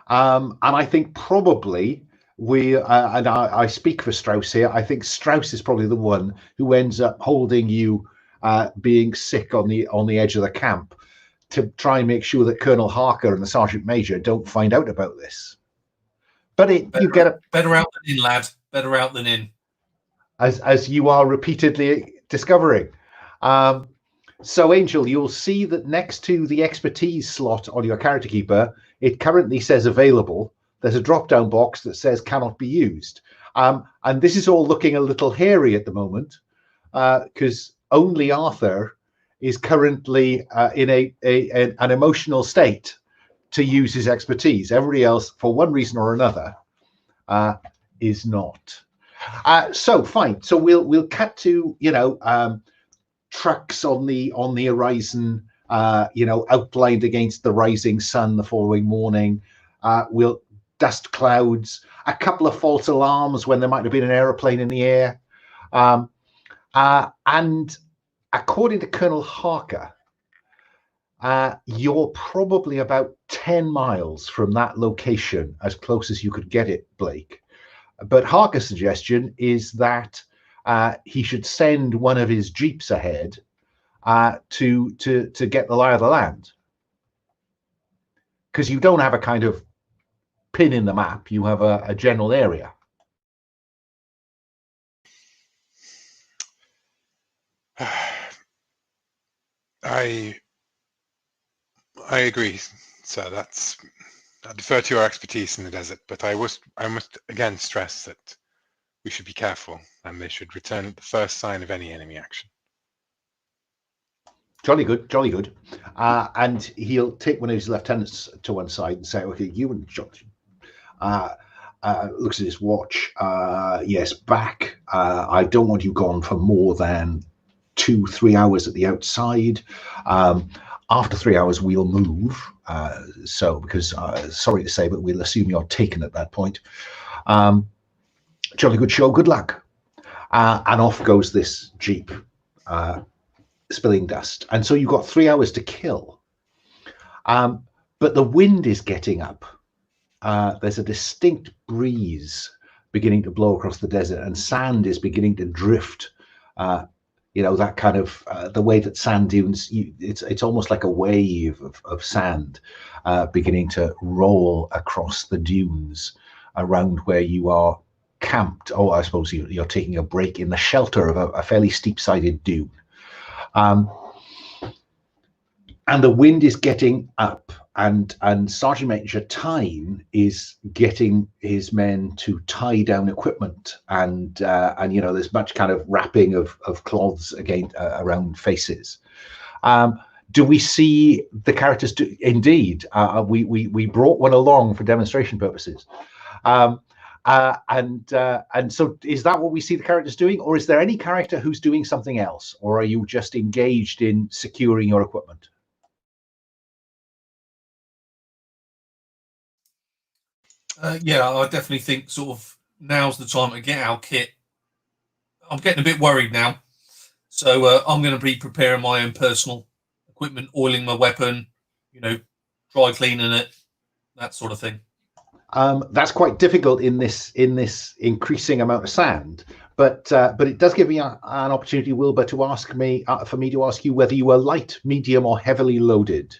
A: And I think probably and I speak for Strauss here, I think Strauss is probably the one who ends up holding you being sick on the edge of the camp to try and make sure that Colonel Harker and the Sergeant Major don't find out about this. But you get a
C: better out than in, lad. Better out than in.
A: As you are repeatedly discovering. So, Angel, you'll see that next to the expertise slot on your character keeper, it currently says available. There's a drop-down box that says cannot be used. And this is all looking a little hairy at the moment because only Arthur is currently in an emotional state to use his expertise. Everybody else, for one reason or another, is not. So fine. So we'll cut to trucks on the horizon, outlined against the rising sun the following morning. We'll dust clouds, a couple of false alarms when there might have been an aeroplane in the air, and according to Colonel Harker, you're probably about 10 miles from that location, as close as you could get it, Blake. But Harker's suggestion is that he should send one of his jeeps ahead to get the lie of the land, because you don't have a kind of pin in the map; you have a general area.
B: I agree. So I defer to your expertise in the desert, but I must again stress that we should be careful, and they should return at the first sign of any enemy action.
A: Jolly good, jolly good. And he'll take one of his lieutenants to one side and say, "Okay, you and John." Looks at his watch. Yes, back. I don't want you gone for more than 2-3 hours at the outside. After 3 hours, we'll move. So, because sorry to say, but we'll assume you're taken at that point. Jolly good show. Good luck. And off goes this jeep, spilling dust. And so you've got 3 hours to kill. But the wind is getting up. There's a distinct breeze beginning to blow across the desert, and sand is beginning to drift. That kind of the way that sand dunes, it's almost like a wave of sand beginning to roll across the dunes around where you are camped. Oh, I suppose you're taking a break in the shelter of a fairly steep-sided dune. And the wind is getting up, and Sergeant Major Tyne is getting his men to tie down equipment, and there's much kind of wrapping of cloths around faces. Do we see the characters do? Indeed, we brought one along for demonstration purposes. And so is that what we see the characters doing, or is there any character who's doing something else, or are you just engaged in securing your equipment?
C: Yeah, I definitely think sort of now's the time to get our kit. I'm getting a bit worried now, so I'm going to be preparing my own personal equipment, oiling my weapon, dry cleaning it, that sort of thing.
A: That's quite difficult in this increasing amount of sand, but it does give me an opportunity, Wilbur, to ask me to ask you whether you are light, medium, or heavily loaded.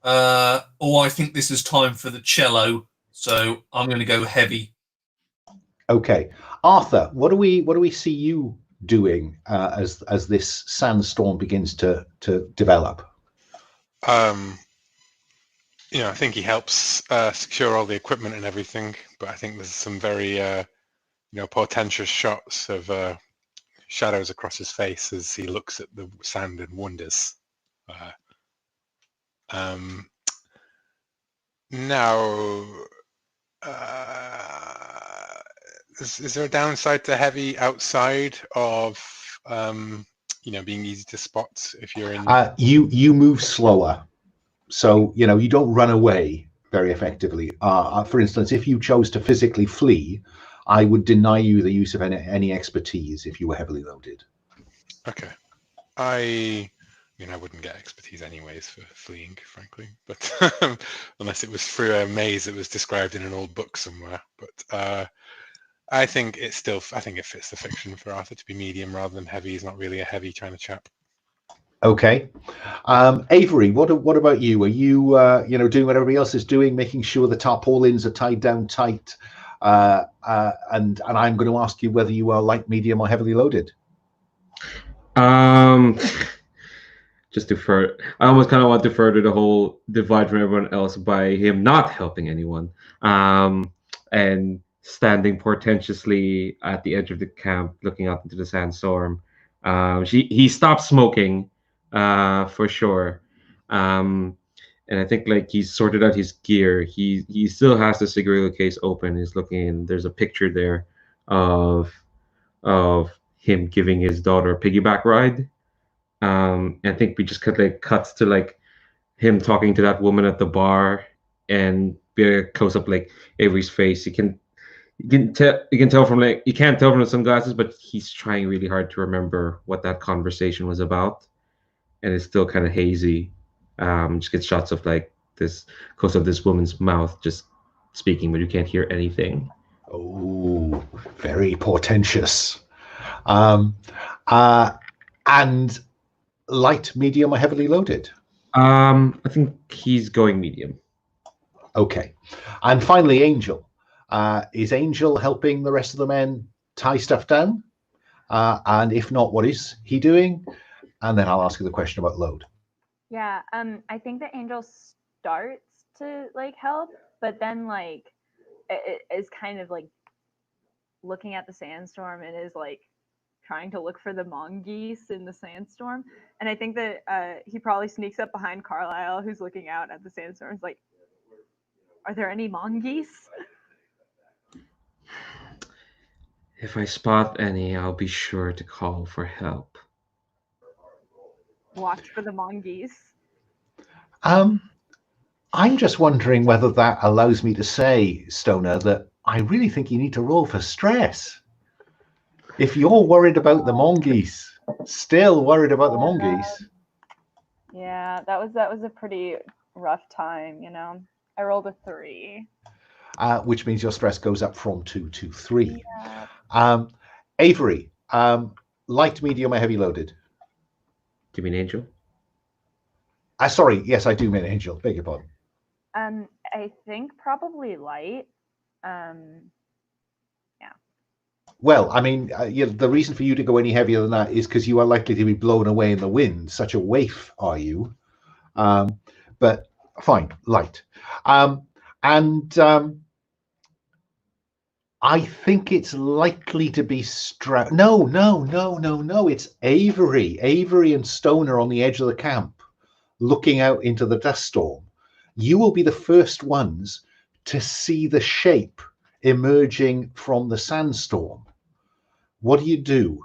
C: I think this is time for the cello, so I'm going to go heavy.
A: Okay, Arthur, what do we see you doing as this sandstorm begins to develop?
B: I think he helps secure all the equipment and everything, but I think there's some very, portentous shots of shadows across his face as he looks at the sand and wonders. Now, is there a downside to heavy outside of, being easy to spot if you're in?
A: You move slower. So, you don't run away, very effectively. For instance, if you chose to physically flee, I would deny you the use of any expertise if you were heavily loaded.
B: Okay. I mean, I wouldn't get expertise anyways for fleeing, frankly, but unless it was through a maze that was described in an old book somewhere. But I think it fits the fiction for Arthur to be medium rather than heavy. He's not really a heavy kind of chap.
A: Okay. Avery, what about you? Are you doing what everybody else is doing, making sure the tarpaulins are tied down tight? And I'm going to ask you whether you are light, medium, or heavily loaded.
E: Just to I almost kind of want to further the whole divide from everyone else by him not helping anyone, and standing portentously at the edge of the camp, looking out into the sandstorm. He stopped smoking, for sure, and I think like he's sorted out his gear. He still has the cigarette case open. He's looking. There's a picture there of him giving his daughter a piggyback ride. I think we just cuts to like him talking to that woman at the bar, and be a close up like Avery's face. You can tell from like, you can't tell from the sunglasses, but he's trying really hard to remember what that conversation was about, and it's still kind of hazy. Just get shots of like this close of this woman's mouth just speaking, but you can't hear anything.
A: Oh, very portentous. And light, medium, or heavily loaded?
E: I think he's going medium.
A: Okay. And finally, Angel. Is Angel helping the rest of the men tie stuff down? And if not, what is he doing? And then I'll ask you the question about load.
D: Yeah, I think that Angel starts to like help, but then like it is kind of like looking at the sandstorm and is like trying to look for the mongoose in the sandstorm. And I think that he probably sneaks up behind Carlyle, who's looking out at the sandstorm. Is like, are there any mongoose?
E: If I spot any, I'll be sure to call for help.
D: Watch for the mongoose.
A: I'm just wondering whether that allows me to say, Stoner, that I really think you need to roll for stress. If you're worried about the mongoose, still worried about the mongoose.
D: Yeah, that was a pretty rough time, you know. I rolled a 3.
A: Which means your stress goes up from 2 to 3.
D: Yeah.
A: Avery, light, medium, or heavy loaded?
E: Do you mean Angel?
A: Sorry, yes, I do mean Angel. Beg your pardon.
D: I think probably light. Yeah.
A: Well, I mean, the reason for you to go any heavier than that is because you are likely to be blown away in the wind. Such a waif are you. But fine, light. I think it's likely to be Strauss. No. It's Avery. Avery and Stoner on the edge of the camp, looking out into the dust storm. You will be the first ones to see the shape emerging from the sandstorm. What do you do?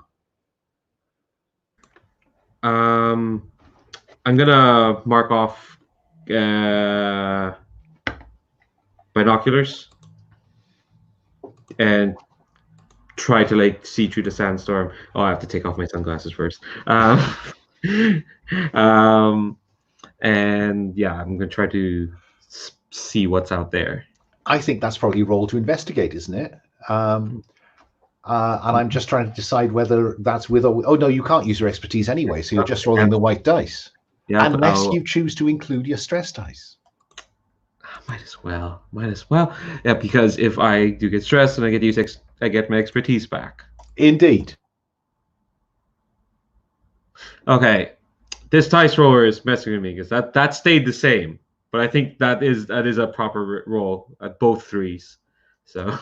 E: I'm gonna mark off binoculars and try to like see through the sandstorm. Oh, I have to take off my sunglasses first. And yeah, I'm gonna try to see what's out there.
A: I think that's probably roll to investigate, isn't it? And I'm just trying to decide whether that's with or... Oh, no, you can't use your expertise anyway, so you're just rolling the white dice.
E: Yeah,
A: unless you choose to include your stress dice.
E: Might as well. Yeah, because if I do get stressed and I get my expertise back.
A: Indeed.
E: Okay, this dice roller is messing with me because that stayed the same, but I think that is a proper roll at both threes. So.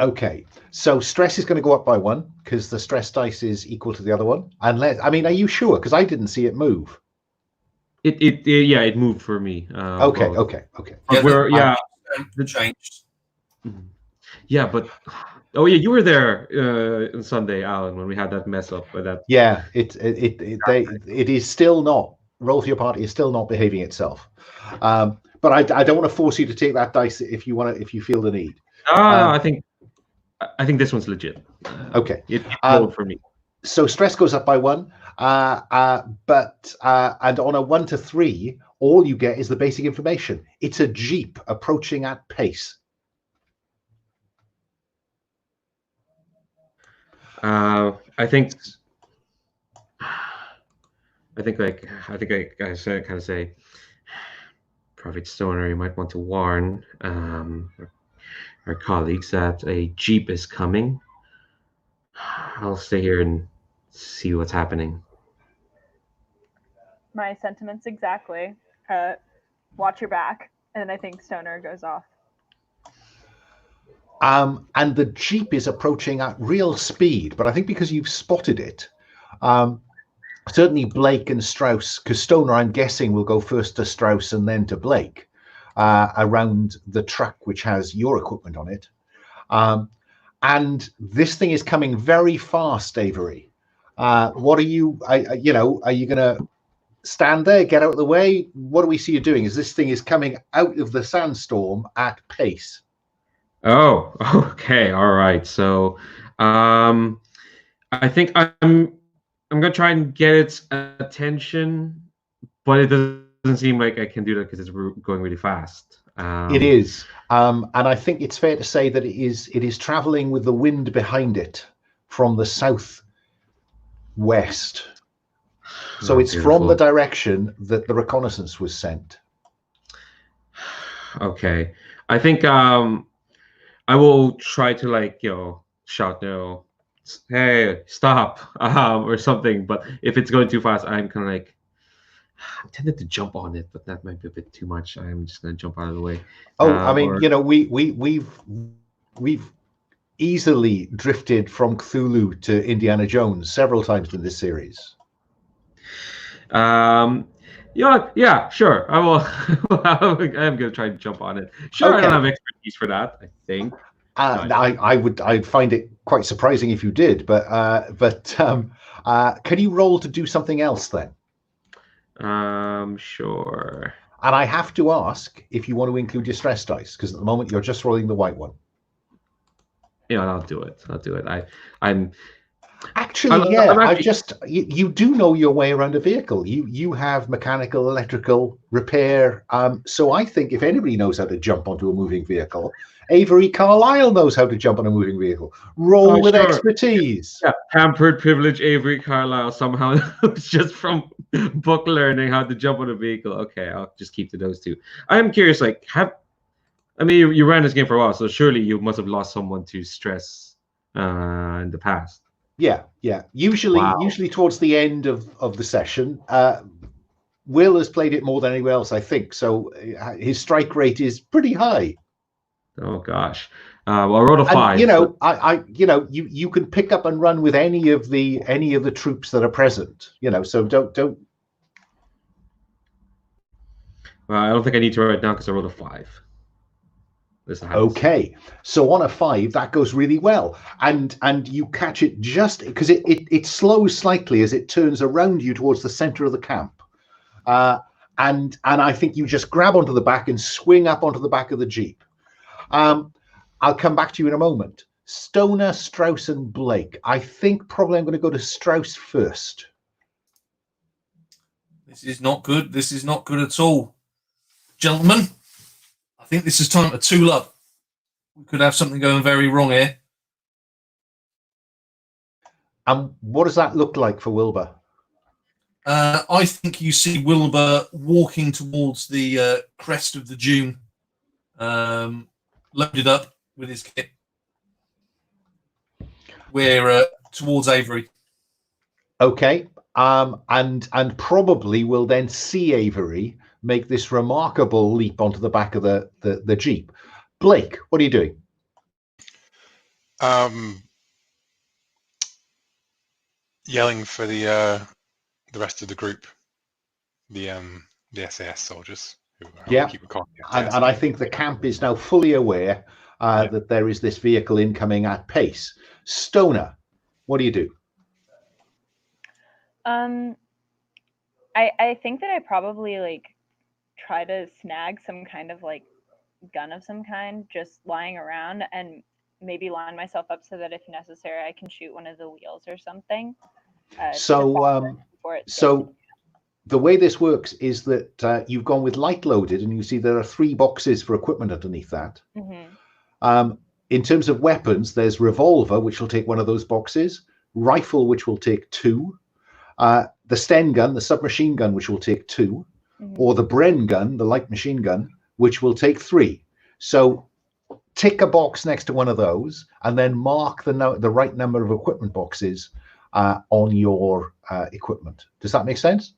A: Okay, so stress is going to go up by 1 because the stress dice is equal to the other one. Unless, I mean, are you sure? Because I didn't see it move.
E: It moved for me.
A: Okay.
E: But
C: The changed.
E: Yeah, but you were there on Sunday, Alan, when we had that mess up with that.
A: Yeah, it is still not. Roll for your party is still not behaving itself. but I don't want to force you to take that dice if you want to, if you feel the need.
E: I think this one's legit.
A: Okay.
E: It's rolled for me.
A: So stress goes up by 1, but and on a 1 to 3, all you get is the basic information. It's a jeep approaching at pace.
E: I think I kind of say, Projekt Stoner, you might want to warn our colleagues that a jeep is coming. I'll stay here and see what's happening.
D: My sentiments exactly. Watch your back. And I think Stoner goes off.
A: And the jeep is approaching at real speed, but I think because you've spotted it, certainly Blake and Strauss, because Stoner, I'm guessing, will go first to Strauss and then to Blake around the truck which has your equipment on it. And this thing is coming very fast, Avery. What are you, are you going to stand there, get out of the way? What do we see you doing? Is this thing is coming out of the sandstorm at pace?
E: Oh, okay, all right. So, I think I'm gonna try and get its attention, but it doesn't seem like I can do that because it's going really fast.
A: It is, and I think it's fair to say that it is traveling with the wind behind it from the southwest. So it's
E: beautiful.
A: from the direction that the reconnaissance was sent.
E: Okay, I think I will try to shout hey, stop, or something. But if it's going too fast, I'm kind of like, I'm tempted to jump on it, but that might be a bit too much. I'm just gonna jump out of the way.
A: Oh, I mean, we've easily drifted from Cthulhu to Indiana Jones several times in this series.
E: Yeah, sure. I will. I'm gonna try and jump on it. Sure, okay. I don't have expertise for that, I think.
A: I'd find it quite surprising if you did, but can you roll to do something else then?
E: Sure.
A: And I have to ask if you want to include your stress dice, because at the moment you're just rolling the white one.
E: Yeah, I'll do it. I'm
A: actually, you do know your way around a vehicle. You have mechanical, electrical, repair. So I think if anybody knows how to jump onto a moving vehicle, Avery Carlyle knows how to jump on a moving vehicle. Roll with expertise.
E: Yeah, pampered, privileged Avery Carlyle somehow knows just from book learning how to jump on a vehicle. Okay, I'll just keep to those two. I'm curious, you ran this game for a while, so surely you must have lost someone to stress in the past.
A: Yeah. Usually towards the end of the session. Will has played it more than anyone else, I think. So his strike rate is pretty high.
E: Oh gosh. Well, I rolled a 5.
A: You can pick up and run with any of the troops that are present. So don't.
E: Well, I don't think I need to write it down because I rolled a 5.
A: Okay, so on a 5 that goes really well, and you catch it just because it slows slightly as it turns around you towards the center of the camp, and I think you just grab onto the back and swing up onto the back of the jeep. I'll come back to you in a moment. Stoner, Strauss, and Blake. I think probably I'm going to go to Strauss first.
C: This is not good. This is not good at all, gentlemen. I think this is time to tool up. We could have something going very wrong here.
A: And what does that look like for Wilbur?
C: I think you see Wilbur walking towards the crest of the dune, loaded up with his kit. We're towards Avery.
A: Okay, and probably will then see Avery make this remarkable leap onto the back of the jeep. Blake, what are you doing?
B: Yelling for the rest of the group, the SAS soldiers.
A: And I think the camp is now fully aware that there is this vehicle incoming at pace. Stoner, what do you do?
D: I think that I probably try to snag some kind of like gun of some kind just lying around, and maybe line myself up so that if necessary I can shoot one of the wheels or something.
A: So the way this works is that you've gone with light loaded, and you see there are 3 boxes for equipment underneath that. In terms of weapons, there's revolver, which will take one of those boxes, rifle, which will take 2, the Sten gun, the submachine gun, which will take 2, or the Bren gun, the light machine gun, which will take 3. So tick a box next to one of those, and then mark the right number of equipment boxes on your equipment. Does that make sense?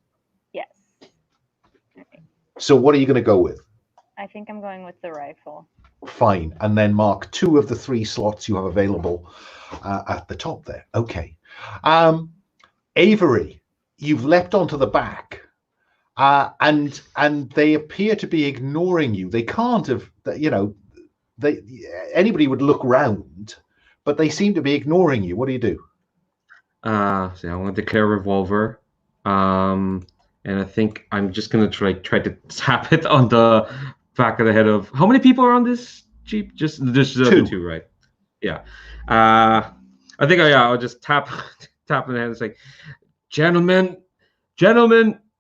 D: Yes. Okay.
A: So what are you going to go with?
D: I think I'm going with the rifle.
A: Fine. And then mark 2 of the 3 slots you have available at the top there. Okay. Avery, you've leapt onto the back, and they appear to be ignoring you. They can't have, anybody would look round, but they seem to be ignoring you. What do you do?
E: So I'm going to declare revolver, and I think I'm just going to try to tap it on the back of the head of. How many people are on this jeep? Just 2, right? Yeah. I think I'll just tap in the head. It's like, gentlemen,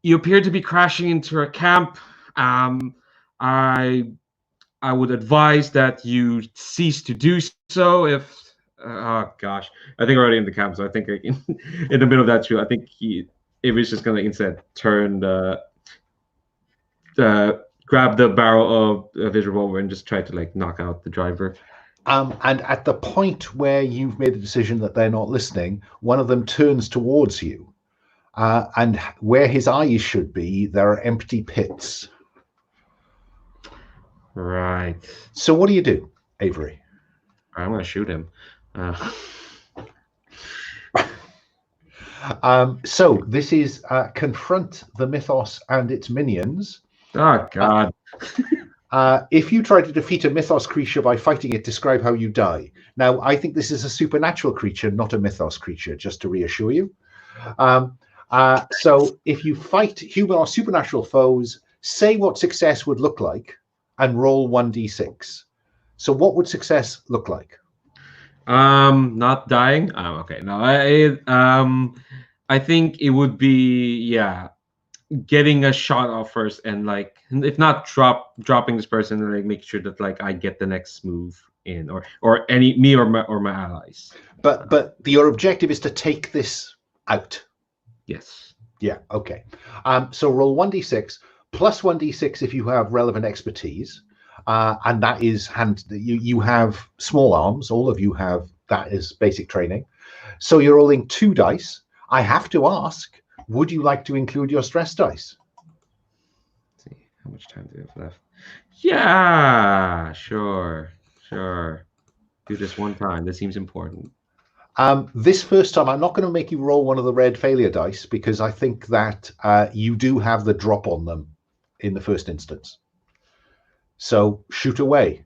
E: you appear to be crashing into a camp. I would advise that you cease to do so. If oh gosh, I think already in the camp, so I think in the middle of that too, I think it was just gonna instead turn grab the barrel of his revolver and just try to like knock out the driver.
A: And at the point where you've made the decision that they're not listening, one of them turns towards you, and where his eyes should be, there are empty pits.
E: Right.
A: So what do you do, Avery?
E: I'm gonna shoot him.
A: So this is confront the mythos and its minions.
E: Oh God.
A: If you try to defeat a mythos creature by fighting it, describe how you die. Now, I think this is a supernatural creature, not a mythos creature, just to reassure you. So if you fight human or supernatural foes, say what success would look like and roll 1d6. So what would success look like?
E: Not dying. Okay. No, I think it would be getting a shot off first, and like if not dropping this person, and like make sure that like I get the next move in, or me or my allies.
A: But your objective is to take this out.
E: Yes.
A: Yeah. Okay. So roll 1d6 plus 1d6 if you have relevant expertise, and that is you have small arms. All of you have that as basic training. So you're rolling 2 dice. I have to ask, would you like to include your stress dice?
E: Let's see, how much time do we have left? Yeah, sure. Do this one time. This seems important.
A: This first time, I'm not going to make you roll one of the red failure dice because I think that you do have the drop on them in the first instance. So shoot away.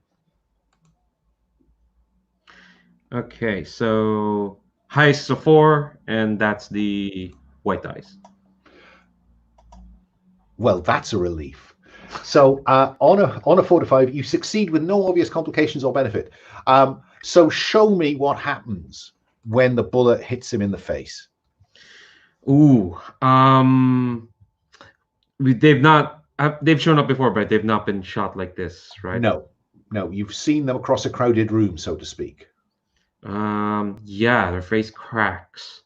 E: Okay, so highest is a 4, and that's the white dice.
A: Well, that's a relief. So on a 4 to 5, you succeed with no obvious complications or benefit. So show me what happens when the bullet hits him in the face.
E: Ooh, they've shown up before, but they've not been shot like this, right?
A: No, you've seen them across a crowded room, so to speak.
E: Yeah, their face cracks.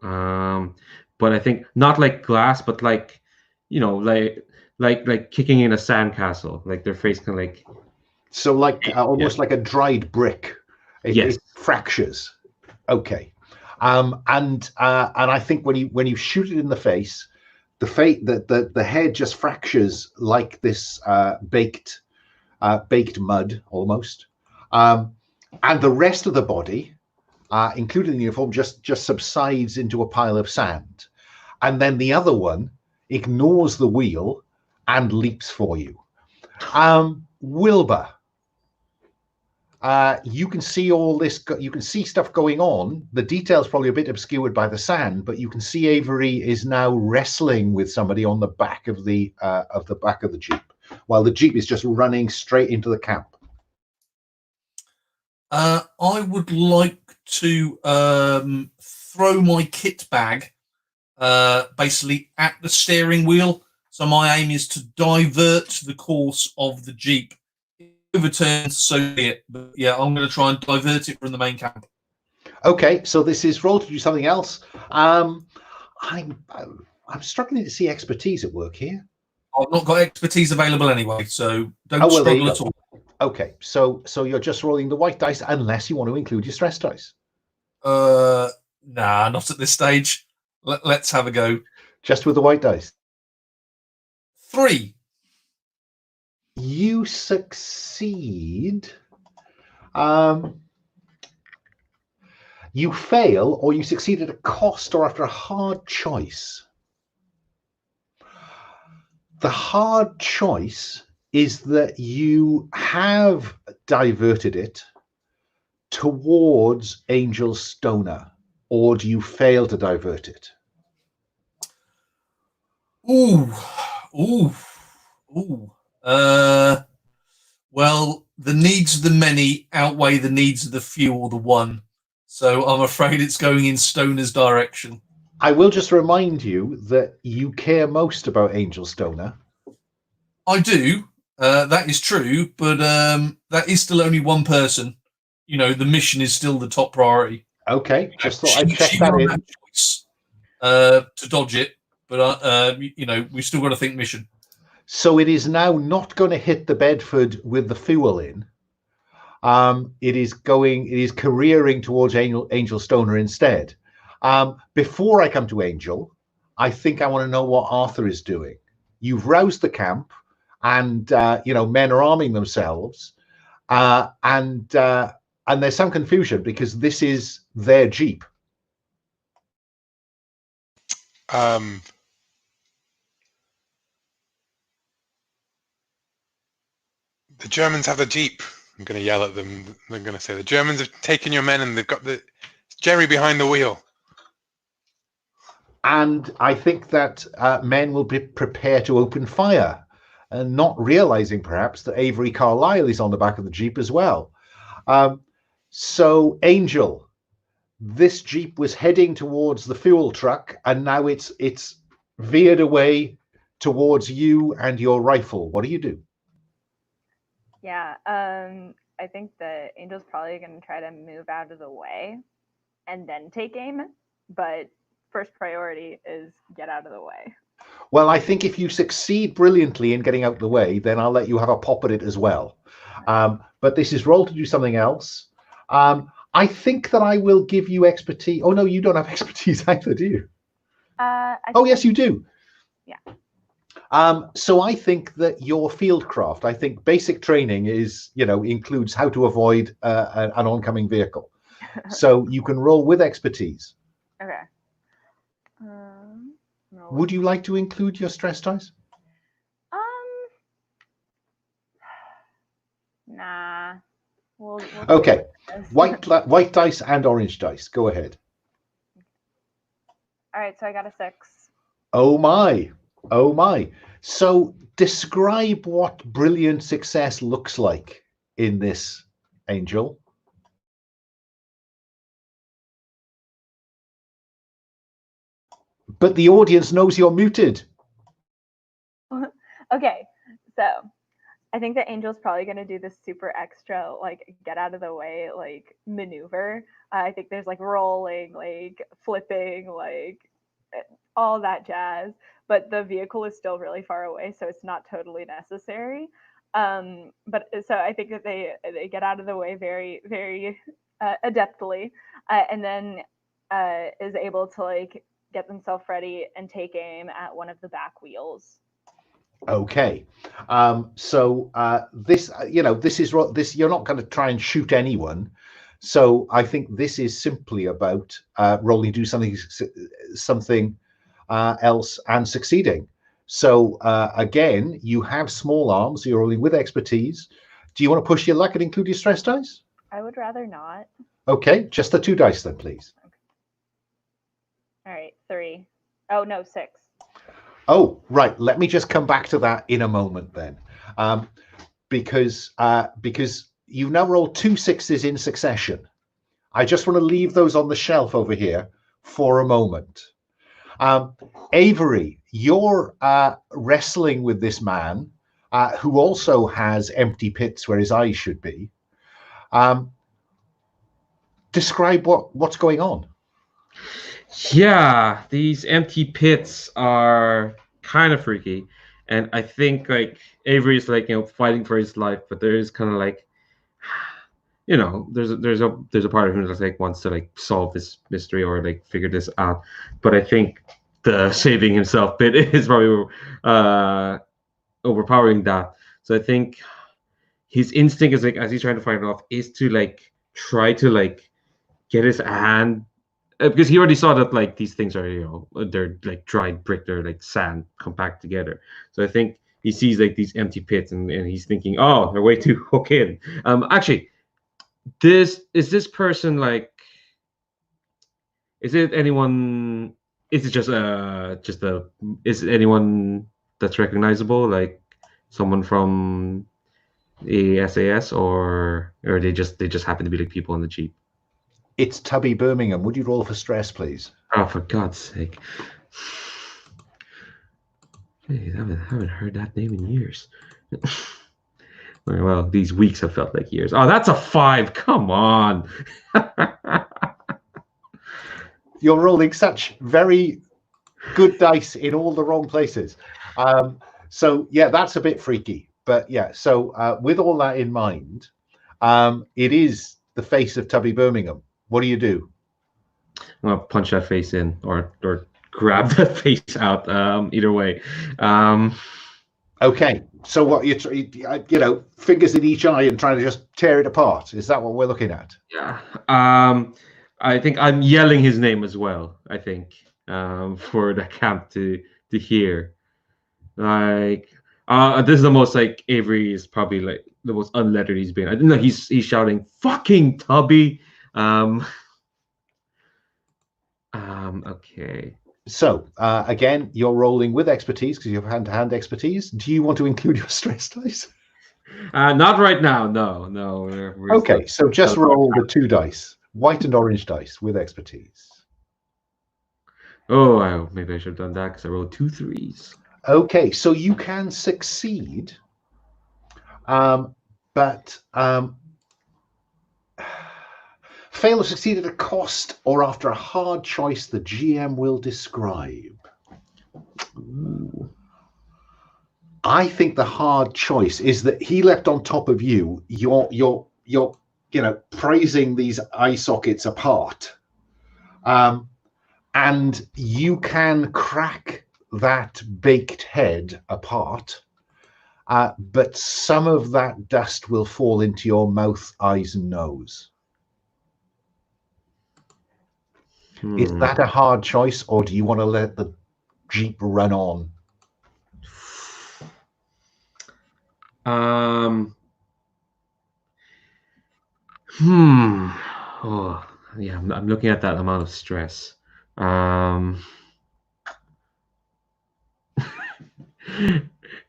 E: But I think not like glass, but like, like kicking in a sandcastle. Like their face kind of like.
A: So like almost like a dried brick. It fractures. Okay. And I think when you shoot it in the face, the head just fractures like this baked mud almost. And the rest of the body, including the uniform, just subsides into a pile of sand. And then the other one ignores the wheel and leaps for you. Wilbur, You can see all this. You can see stuff going on. The details probably a bit obscured by the sand, but you can see Avery is now wrestling with somebody on the back of the jeep, while the jeep is just running straight into the camp.
C: I would like to throw my kit bag basically at the steering wheel. So my aim is to divert the course of the jeep. Overturns, so be it. But yeah, I'm going to try and divert it from the main camp.
A: Okay, so this is roll to do something else. I'm struggling to see expertise at work here.
C: I've not got expertise available anyway, so don't struggle at all.
A: Okay, so you're just rolling the white dice unless you want to include your stress dice.
C: Nah, not at this stage. Let's have a go.
A: Just with the white dice.
C: 3.
A: You succeed. You fail, or you succeed at a cost or after a hard choice. The hard choice is that you have diverted it towards Angel Stoner, or do you fail to divert it?
C: Ooh. Well, the needs of the many outweigh the needs of the few or the one. So I'm afraid it's going in Stoner's direction.
A: I will just remind you that you care most about Angel Stoner.
C: I do. That is true, but that is still only one person. You know, the mission is still the top priority.
A: Okay, just thought I'd check that in.
C: Choice, to dodge it, but you know, we've still got to think mission.
A: So it is now not going to hit the Bedford with the fuel in. It is careering towards Angel Stoner instead. Before I come to Angel, I think I want to know what Arthur is doing. You've roused the camp, and men are arming themselves, and there's some confusion because this is their jeep.
B: The Germans have the jeep. I'm going to yell at them. I'm going to say the Germans have taken your men, and they've got the Jerry behind the wheel.
A: And I think that men will prepare to open fire, and not realizing perhaps that Avery Carlyle is on the back of the jeep as well. So Angel, this jeep was heading towards the fuel truck, and now it's veered away towards you and your rifle. What do you do?
D: Yeah, I think the Angel's probably going to try to move out of the way and then take aim, but first priority is get out of the way.
A: Well, I think if you succeed brilliantly in getting out of the way, then I'll let you have a pop at it as well. But this is roll to do something else. I think that I will give you expertise. Oh, no, you don't have expertise either, do you? Yes, you do.
D: Yeah.
A: So I think that your fieldcraft, I think basic training includes how to avoid an oncoming vehicle. So you can roll with expertise.
D: Okay.
A: Would you like to include your stress dice?
D: Nah. We'll
A: Okay. White dice and orange dice. Go ahead.
D: All right. So I got a 6.
A: Oh my. So describe what brilliant success looks like in this, Angel. But the audience knows you're muted.
D: Okay, so I think the Angel's probably going to do this super extra, like, get out of the way, like, maneuver. I think there's, like, rolling, like, flipping, like, all that jazz. But the vehicle is still really far away, so it's not totally necessary. But so I think that they get out of the way very, very adeptly, and then is able to, like, get themselves ready and take aim at one of the back wheels.
A: Okay. So this you're not going to try and shoot anyone. So I think this is simply about rolling to do something else and succeeding. So again, you have small arms, so you're rolling with expertise. Do you want to push your luck and include your stress dice?
D: I would rather not.
A: Okay, just the 2 dice then, please.
D: All right, 3. Oh, no, 6.
A: Oh, right. Let me just come back to that in a moment then. Because you've now rolled 2 6s in succession. I just want to leave those on the shelf over here for a moment. Avery, you're wrestling with this man who also has empty pits where his eyes should be. Describe what's going on.
E: Yeah, these empty pits are kind of freaky, and I think like Avery is like fighting for his life, but there is kind of like there's a part of him that like wants to like solve this mystery or like figure this out, but I think the saving himself bit is probably overpowering that. So I think his instinct is like as he's trying to fight it off is to like try to like get his hand. Because he already saw that like these things are they're like dried brick, they're like sand compact together. So I think he sees like these empty pits and he's thinking, oh, they're way to hook in. Actually, this person like, is it anyone? Is it is it anyone that's recognizable, like someone from the SAS, or they just happen to be like people on the Jeep?
A: It's Tubby Birmingham. Would you roll for stress, please?
E: Oh, for God's sake. Hey, I haven't heard that name in years. Well, these weeks have felt like years. Oh, that's a 5. Come on.
A: You're rolling such very good dice in all the wrong places. So, yeah, that's a bit freaky. But, yeah, so with all that in mind, it is the face of Tubby Birmingham. What do?
E: I'm gonna punch that face in, or grab that face out. Either way.
A: Okay. So what fingers in each eye and trying to just tear it apart. Is that what we're looking at?
E: Yeah. I think I'm yelling his name as well. I think for the camp to hear. Like this is the most like Avery is probably like the most unlettered he's been. I didn't know he's shouting "fucking Tubby." Okay.
A: So again, you're rolling with expertise because you have hand-to-hand expertise. Do you want to include your stress dice?
E: Not right now. No. We're
A: okay, so just roll the 2 dice, white and orange dice with expertise.
E: Oh, maybe I should have done that because I rolled 2 3s.
A: Okay, so you can succeed, but fail or succeed at a cost or after a hard choice the GM will describe. Ooh. I think the hard choice is that he leapt on top of you. You're praising these eye sockets apart, and you can crack that baked head apart, but some of that dust will fall into your mouth, eyes, and nose. Is that a hard choice, or do you want to let the Jeep run on?
E: Oh, yeah. I'm looking at that amount of stress.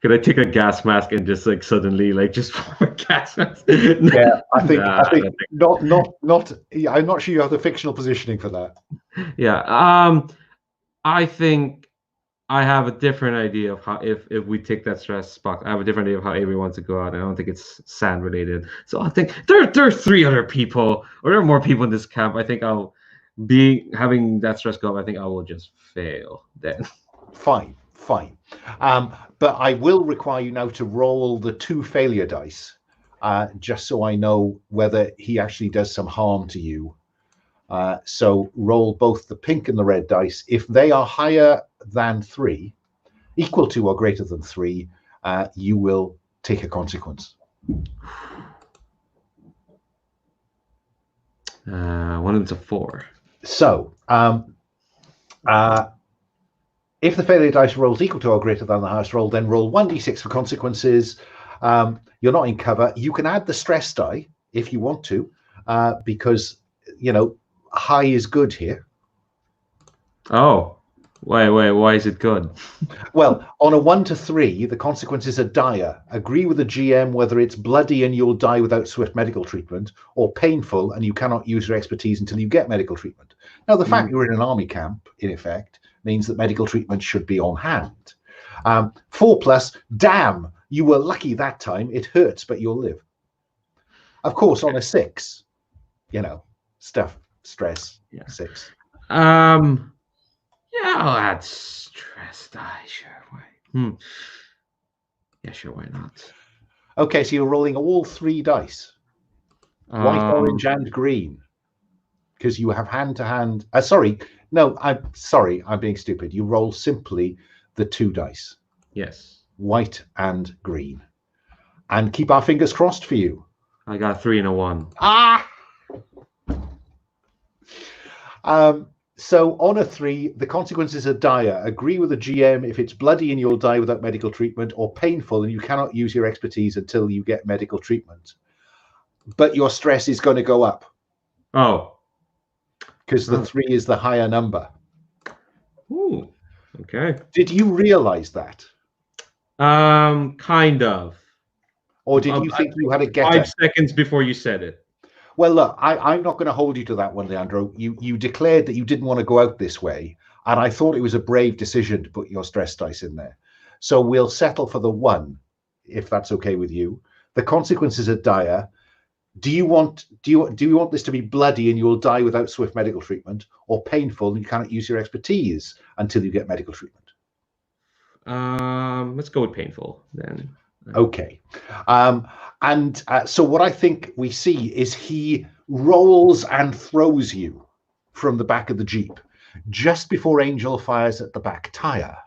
E: Could I take a gas mask and just like suddenly like just form a gas mask?
A: Yeah, I think not. I'm not sure you have the fictional positioning for that.
E: Yeah. I think I have a different idea of how if we take that stress box, I have a different idea of how Avery wants to go out. I don't think it's sand related. So I think there are 3 other people, or there are more people in this camp. I think I'll be having that stress go up. I think I will just fail then.
A: Fine. But I will require you now to roll the 2 failure dice, just so I know whether he actually does some harm to you. So roll both the pink and the red dice. If they are higher than 3, equal to or greater than 3, you will take a consequence.
E: One of them's a 4.
A: So if the failure dice rolls equal to or greater than the highest roll, then roll 1d6 for consequences. You're not in cover. You can add the stress die if you want to. because, high is good here.
E: Oh, why is it good?
A: Well, on a 1 to 3, the consequences are dire. Agree with the GM whether it's bloody and you'll die without swift medical treatment, or painful and you cannot use your expertise until you get medical treatment. Now, the fact you're in an army camp, in effect, means that medical treatment should be on hand. 4+, damn, you were lucky that time. It hurts, but you'll live. Of course, on a 6, stress,
E: Yeah.
A: 6.
E: Yeah, I'll add stress die. Sure, why? Yeah, sure, why not?
A: Okay, so you're rolling all 3 dice. White, orange, and green. Because you have hand-to-hand... I'm being stupid. You roll simply the 2 dice.
E: Yes.
A: White and green. And keep our fingers crossed for you.
E: I got a 3 and a 1.
A: Ah! So on a 3, the consequences are dire. Agree with the GM if it's bloody and you'll die without medical treatment, or painful and you cannot use your expertise until you get medical treatment. But your stress is going to go up.
E: Oh.
A: Because the 3 is the higher number.
E: Ooh. Okay.
A: Did you realize that?
E: Kind of.
A: Or did you think you had a get
E: 5 seconds before you said it?
A: Well, look, I'm not going to hold you to that one, Leandro. You declared that you didn't want to go out this way, and I thought it was a brave decision to put your stress dice in there. So we'll settle for the 1, if that's okay with you. The consequences are dire. Do you want this to be bloody and you will die without swift medical treatment, or painful and you cannot use your expertise until you get medical treatment?
E: Let's go with painful then.
A: Okay. So what I think we see is he rolls and throws you from the back of the Jeep just before Angel fires at the back tire,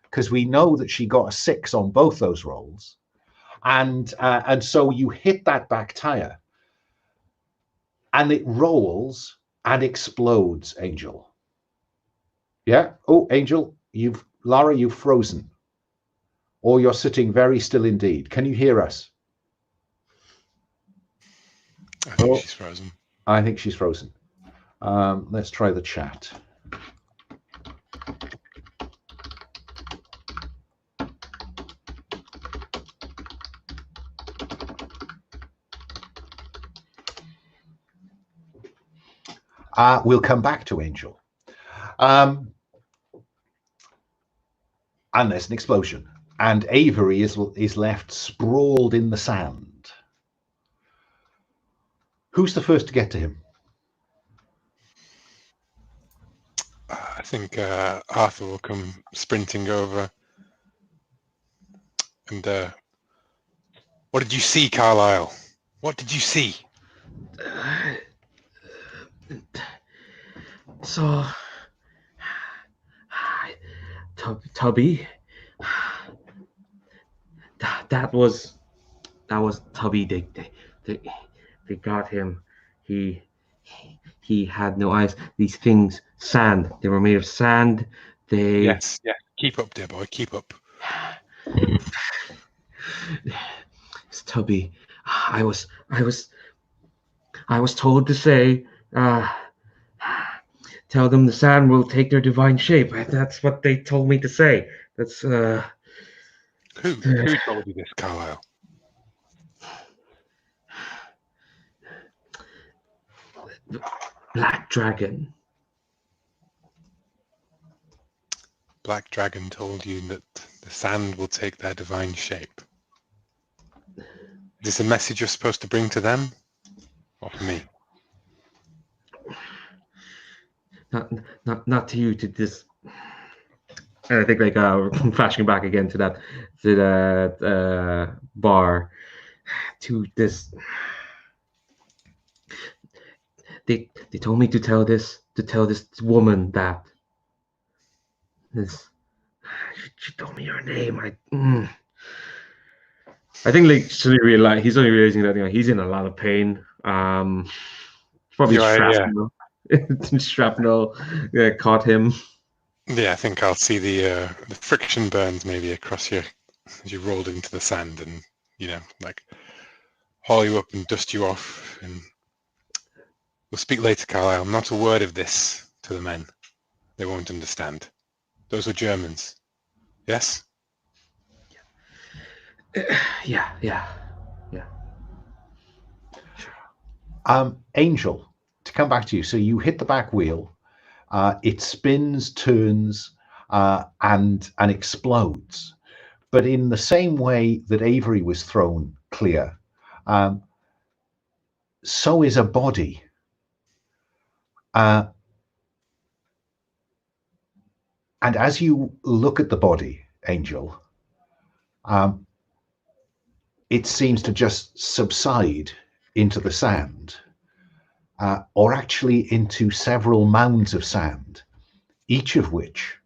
A: because we know that she got a 6 on both those rolls, and so you hit that back tire and it rolls and explodes. Angel. Yeah. Oh, Angel, Lara, you've frozen. Or you're sitting very still indeed. Can you hear us?
B: I think she's frozen.
A: I think she's frozen. Let's try the chat. We'll come back to Angel. And there's an explosion. And Avery is left sprawled in the sand. Who's the first to get to him?
B: I think Arthur will come sprinting over. And what did you see, Carlyle? What did you see?
E: So, Tubby. That was Tubby. They got him. He had no eyes. These things, sand. They were made of sand.
B: Yes. Keep up, dear boy. Keep up.
E: It's Tubby. I was told to say, tell them the sand will take their divine shape. That's what they told me to say. That's
B: Who told you this, Carlyle?
E: Black Dragon.
B: Black Dragon told you that the sand will take their divine shape. Is this a message you're supposed to bring to them? Or for me?
E: Not to you, to this. And I think flashing back again to that bar, to this. They told me to tell this woman that. She told me her name. I think he's only realizing that he's in a lot of pain. Probably shrapnel. Shrapnel caught him.
B: Yeah, I think I'll see the friction burns maybe across you as you rolled into the sand, and haul you up and dust you off, and We'll speak later, Carlyle. Not a word of this to the men. They won't understand. Those were Germans. Yes?
E: Yeah.
A: Angel, to come back to you. So you hit the back wheel. It spins, turns, and explodes. But in the same way that Avery was thrown clear, so is a body. And as you look at the body, Angel, it seems to just subside into the sand, or actually into several mounds of sand, each of which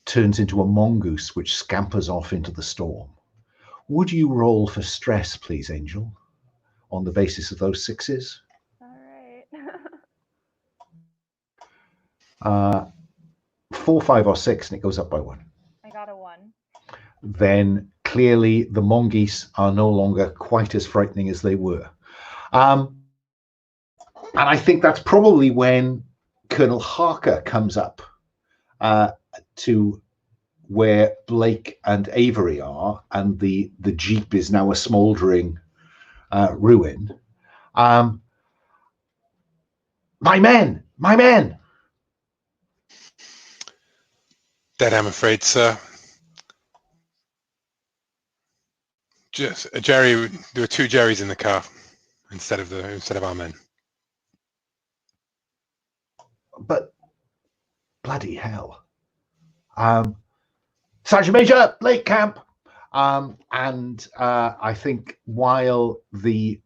A: turns into a mongoose which scampers off into the storm. Would you roll for stress, please, Angel, on the basis of those 6s?
D: All right.
A: 4, 5, or 6, and it goes up by 1.
D: I got a 1.
A: Then clearly the mongoose are no longer quite as frightening as they were. And I think that's probably when Colonel Harker comes up to where Blake and Avery are, and the jeep is now a smouldering ruin. My men!
B: Dead, I'm afraid, sir. Just Jerry. There were 2 Jerrys in the car instead of our men.
A: But bloody hell. Sergeant Major, Blake Camp. And I think while the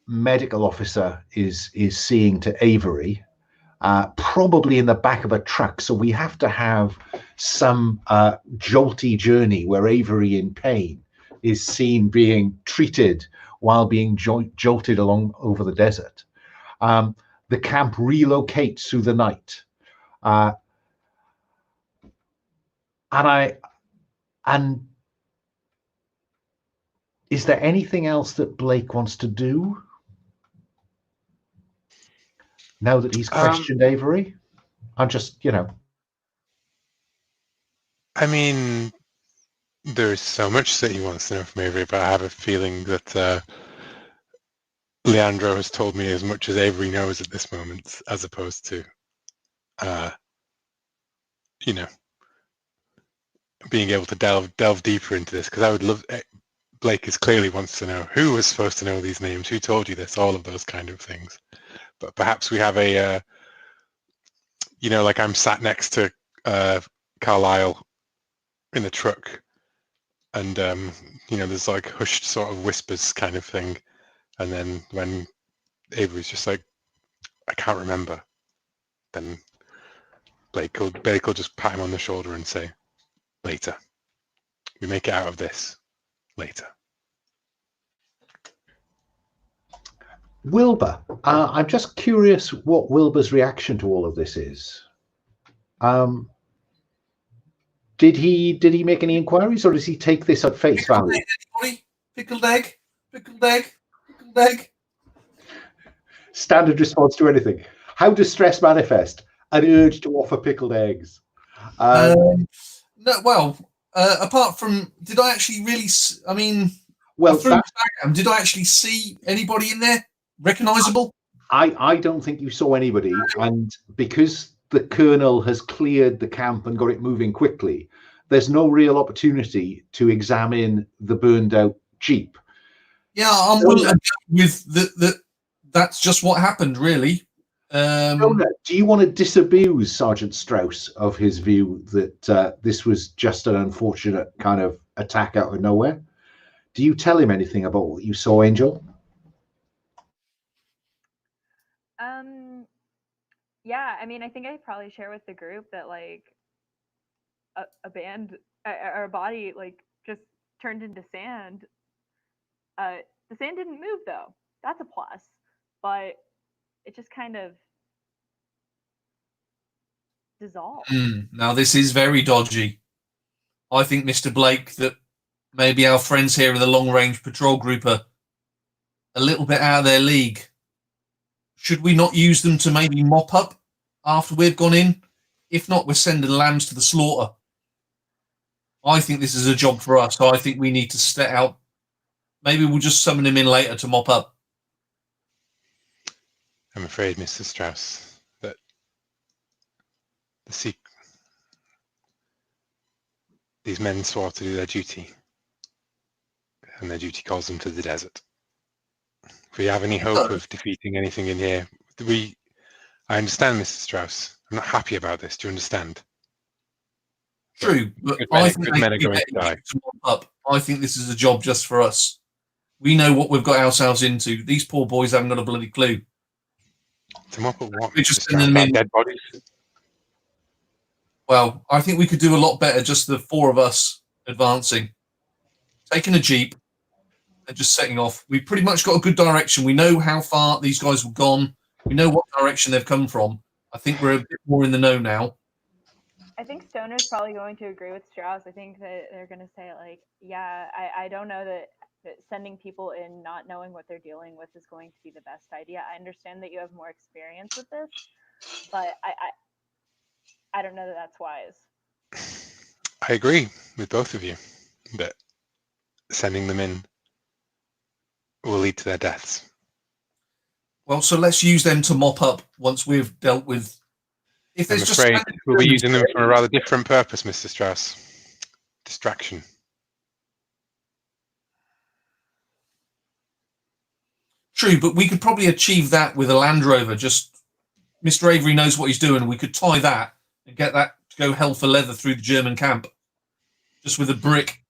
A: medical officer is seeing to Avery, probably in the back of a truck. So we have to have some jolty journey where Avery in pain is seen being treated while being jolted along over the desert. The camp relocates through the night. And is there anything else that Blake wants to do now that he's questioned Avery? I'm just,
B: I mean, there's so much that he wants to know from Avery, but I have a feeling that Leandro has told me as much as Avery knows at this moment, as opposed to, being able to delve deeper into this, because I would love. Blake clearly wants to know who was supposed to know these names, who told you this, all of those kind of things. But perhaps we have a, like I'm sat next to Carlyle in the truck, and there's like hushed sort of whispers kind of thing, and then when Avery's just like, I can't remember, then Blake will just pat him on the shoulder and say, later. We make it out of this later.
A: Wilbur, I'm just curious what Wilbur's reaction to all of this is. Did he make any inquiries, or does he take this at face value?
C: Pickled egg. Pickled egg. Pickled egg.
A: Standard response to anything. How does stress manifest? An urge to offer pickled eggs.
C: No, well, apart from, did I actually really? I mean,
A: well,
C: did I actually see anybody in there recognizable?
A: I don't think you saw anybody, and because the colonel has cleared the camp and got it moving quickly, there's no real opportunity to examine the burned out jeep.
C: Yeah, I'm willing with that. That's just what happened, really.
A: Do you want to disabuse Sergeant Strauss of his view that this was just an unfortunate kind of attack out of nowhere? Do you tell him anything about what you saw, Angel?
D: Yeah, I mean, I think I'd probably share with the group that like a band or a body like just turned into sand. The sand didn't move though. That's a plus, but it just kind of dissolved.
C: Now this is very dodgy. I think, Mr. Blake, that maybe our friends here in the long range patrol group are a little bit out of their league. should we not use them to maybe mop up after we've gone in? If not, we're sending lambs to the slaughter. I think this is a job for us. So I think we need to step out. Maybe we'll just summon him in later to mop up.
B: I'm afraid, Mr. Strauss, that these men swore to do their duty, and their duty calls them to the desert. If we have any hope of defeating anything in here, I understand, Mr. Strauss. I'm not happy about this. Do you understand?
C: True, but I think they should be getting to mop up. I think this is a job just for us. We know what we've got ourselves into. These poor boys haven't got a bloody clue.
B: To mop up what?
C: We're just sending them in.
B: Dead bodies?
C: Well, I think we could do a lot better just the four of us advancing. Taking a jeep and just setting off. We've pretty much got a good direction. We know how far these guys have gone. We know what direction they've come from. I think we're a bit more in the know now.
D: I think Stoner's probably going to agree with Strauss. I think that they're going to say, like, yeah, I don't know that sending people in not knowing what they're dealing with is going to be the best idea. I understand that you have more experience with this, but I don't know that that's wise.
B: I agree with both of you that sending them in will lead to their deaths.
C: Well, so let's use them to mop up once we've dealt with. If
B: I'm afraid we'll be using them for a rather different purpose, Mr. Strauss. Distraction.
C: True, but we could probably achieve that with a Land Rover. Just Mr. Avery knows what he's doing. We could tie that and get that to go hell for leather through the German camp. Just with a brick.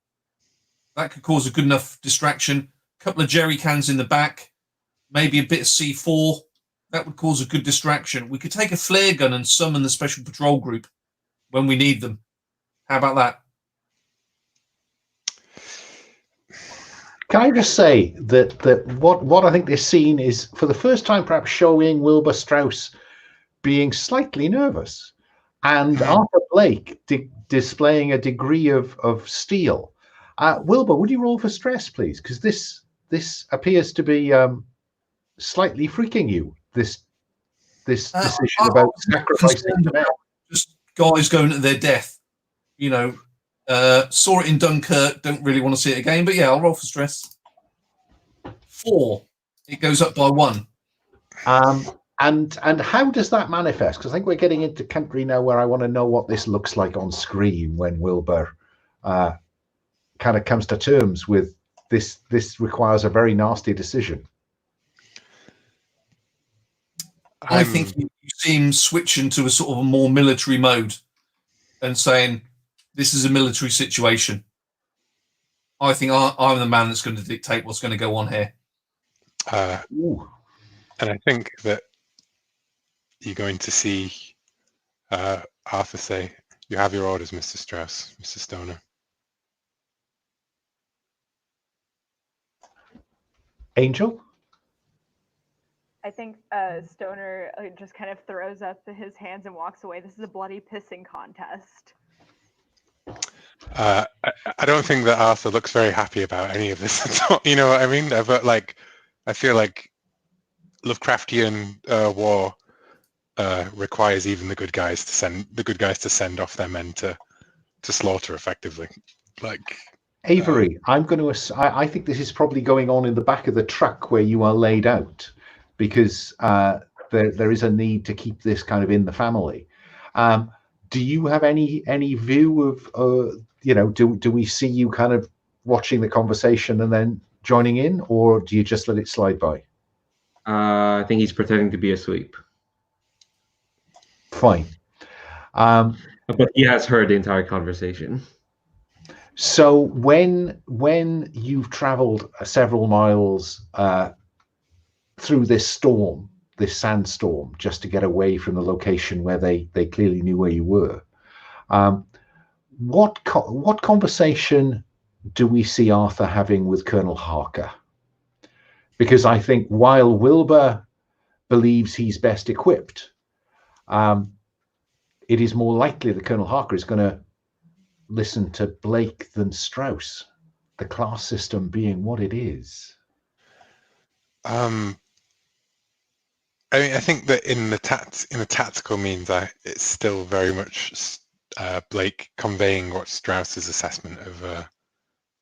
C: That could cause a good enough distraction. A couple of jerry cans in the back. Maybe a bit of C4. That would cause a good distraction. We could take a flare gun and summon the special patrol group when we need them. How about that?
A: Can I just say that what I think this scene is, for the first time, perhaps showing Wilbur Strauss being slightly nervous, and Arthur Blake displaying a degree of steel. Wilbur, would you roll for stress, please? Because this appears to be slightly freaking you. This decision about sacrificing men.
C: Just guys going to their death. You know, saw it in Dunkirk. Don't really want to see it again, but yeah, I'll roll for stress. 4. It goes up by 1.
A: And how does that manifest? Because I think we're getting into country now where I want to know what this looks like on screen when Wilbur kind of comes to terms with this. This requires a very nasty decision.
C: I think you see him switching to a sort of a more military mode and saying, this is a military situation. I think I'm the man that's going to dictate what's going to go on here.
B: And I think that you're going to see Arthur say, you have your orders, Mr. Strauss, Mr. Stoner.
A: Angel?
D: I think Stoner just kind of throws up his hands and walks away. This is a bloody pissing contest.
B: I don't think that Arthur looks very happy about any of this at all. You know what I mean? But like, I feel like Lovecraftian war requires even the good guys to send off their men to slaughter effectively. Like
A: Avery, I'm going to. I think this is probably going on in the back of the truck where you are laid out, because there is a need to keep this kind of in the family. Do you have any view of do we see you kind of watching the conversation and then joining in, or do you just let it slide by?
E: I think he's pretending to be asleep.
A: Fine.
E: But he has heard the entire conversation.
A: So when you've traveled several miles through this storm, this sandstorm, just to get away from the location where they clearly knew where you were, what conversation do we see Arthur having with Colonel Harker? Because I think while Wilbur believes he's best equipped, it is more likely that Colonel Harker is going to listen to Blake than Strauss, the class system being what it is.
B: I mean, I think that in the tactical means, it's still very much Blake conveying what Strauss's assessment of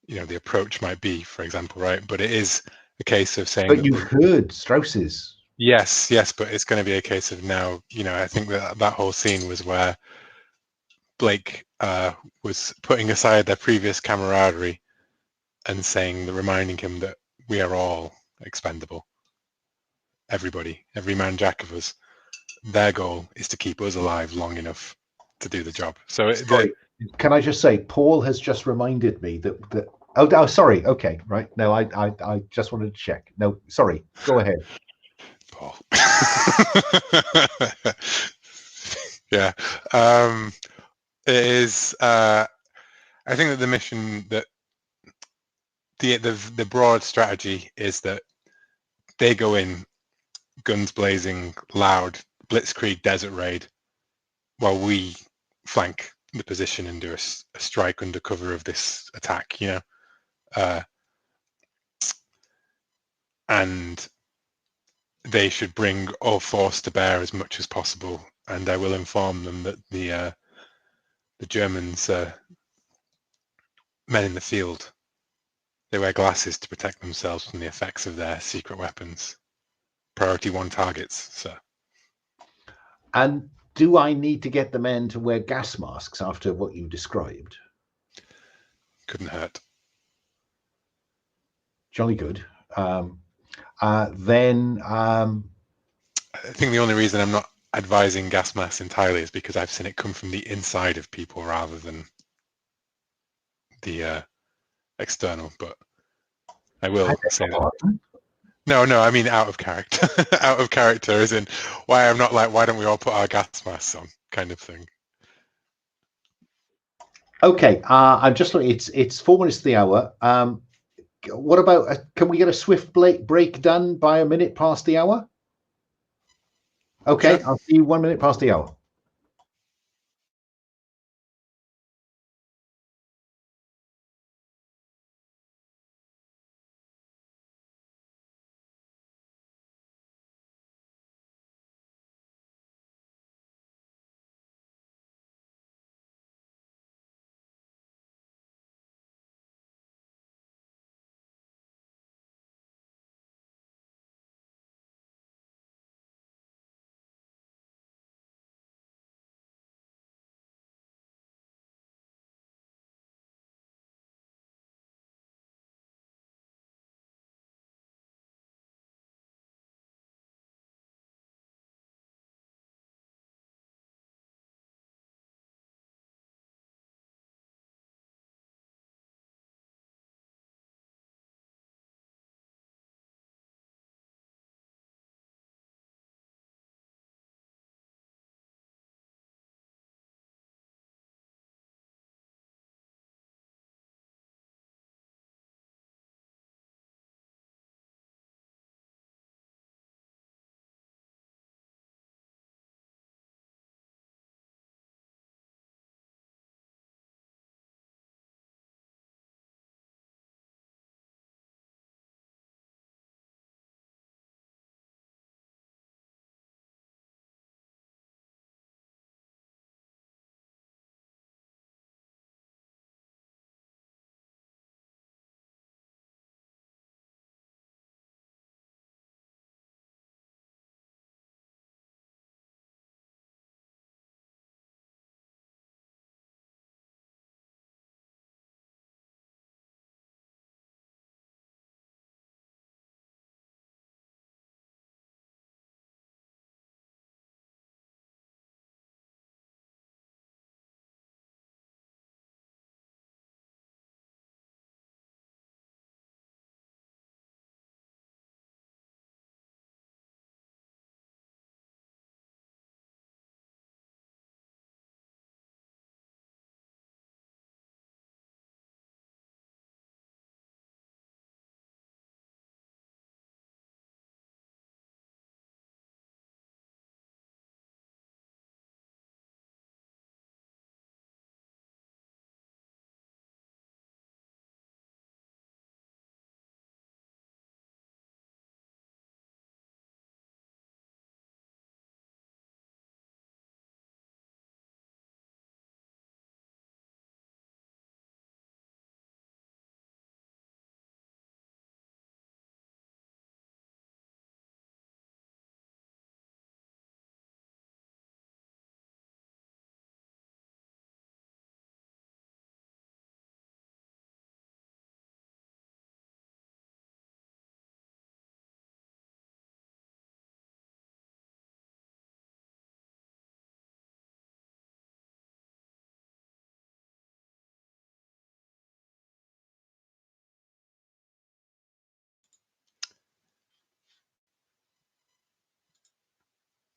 B: the approach might be, for example, right? But it is a case of saying
A: But
B: that
A: you've heard Strauss's.
B: yes, but it's going to be a case of now, I think that whole scene was where Blake was putting aside their previous camaraderie and reminding him that we are all expendable. Everybody, every man jack of us. Their goal is to keep us alive long enough to do the job. So
A: Can I just say, Paul has just reminded me that oh, sorry. Okay, right. No, I just wanted to check. No, sorry. Go ahead.
B: Paul. Yeah. It is. I think that the mission, that the broad strategy is that they go in guns blazing, loud, blitzkrieg desert raid, while we flank the position and do a strike under cover of this attack. And they should bring all force to bear as much as possible. And I will inform them that the Germans, men in the field, they wear glasses to protect themselves from the effects of their secret weapons. Priority 1 targets, sir.
A: And do I need to get the men to wear gas masks after what you described?
B: Couldn't hurt.
A: Jolly good. Then
B: I think the only reason I'm not advising gas masks entirely is because I've seen it come from the inside of people rather than the external. But I will say that. No, I mean out of character. Out of character as in why I'm not like, why don't we all put our gas masks on, kind of thing.
A: Okay, I'm just looking. It's 4 minutes to the hour. What about can we get a swift break done by a minute past the hour? Okay,
B: Sure.
A: I'll see you 1 minute past the hour.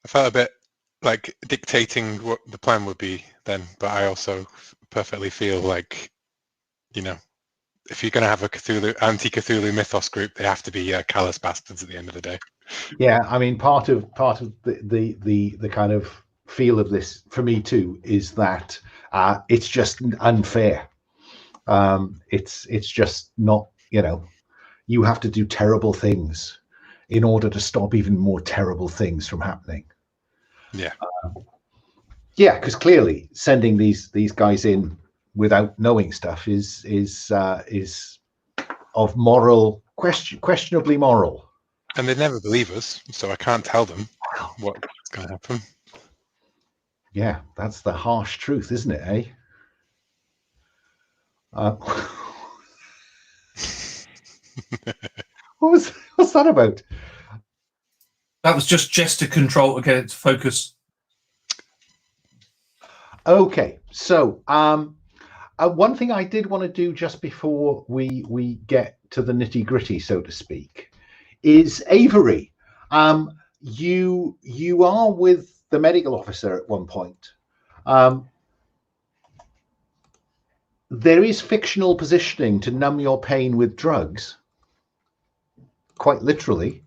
B: I felt a bit like dictating what the plan would be then, but I also perfectly feel like, you know, if you're going to have a Cthulhu, anti-Cthulhu mythos group, they have to be callous bastards at the end of the day.
A: Yeah, I mean, part of the kind of feel of this for me too is that it's just unfair. It's just not, you know, you have to do terrible things in order to stop even more terrible things from happening.
B: Yeah.
A: Yeah, because clearly sending these guys in without knowing stuff is of moral questionably moral.
B: And they never believe us, so I can't tell them what's going to happen.
A: Yeah, that's the harsh truth, isn't it, eh? What's that about?
C: That was just gesture control to get it to focus.
A: Okay, so one thing I did want to do just before we get to the nitty gritty, so to speak, is Avery. You are with the medical officer at one point. There is fictional positioning to numb your pain with drugs, quite literally,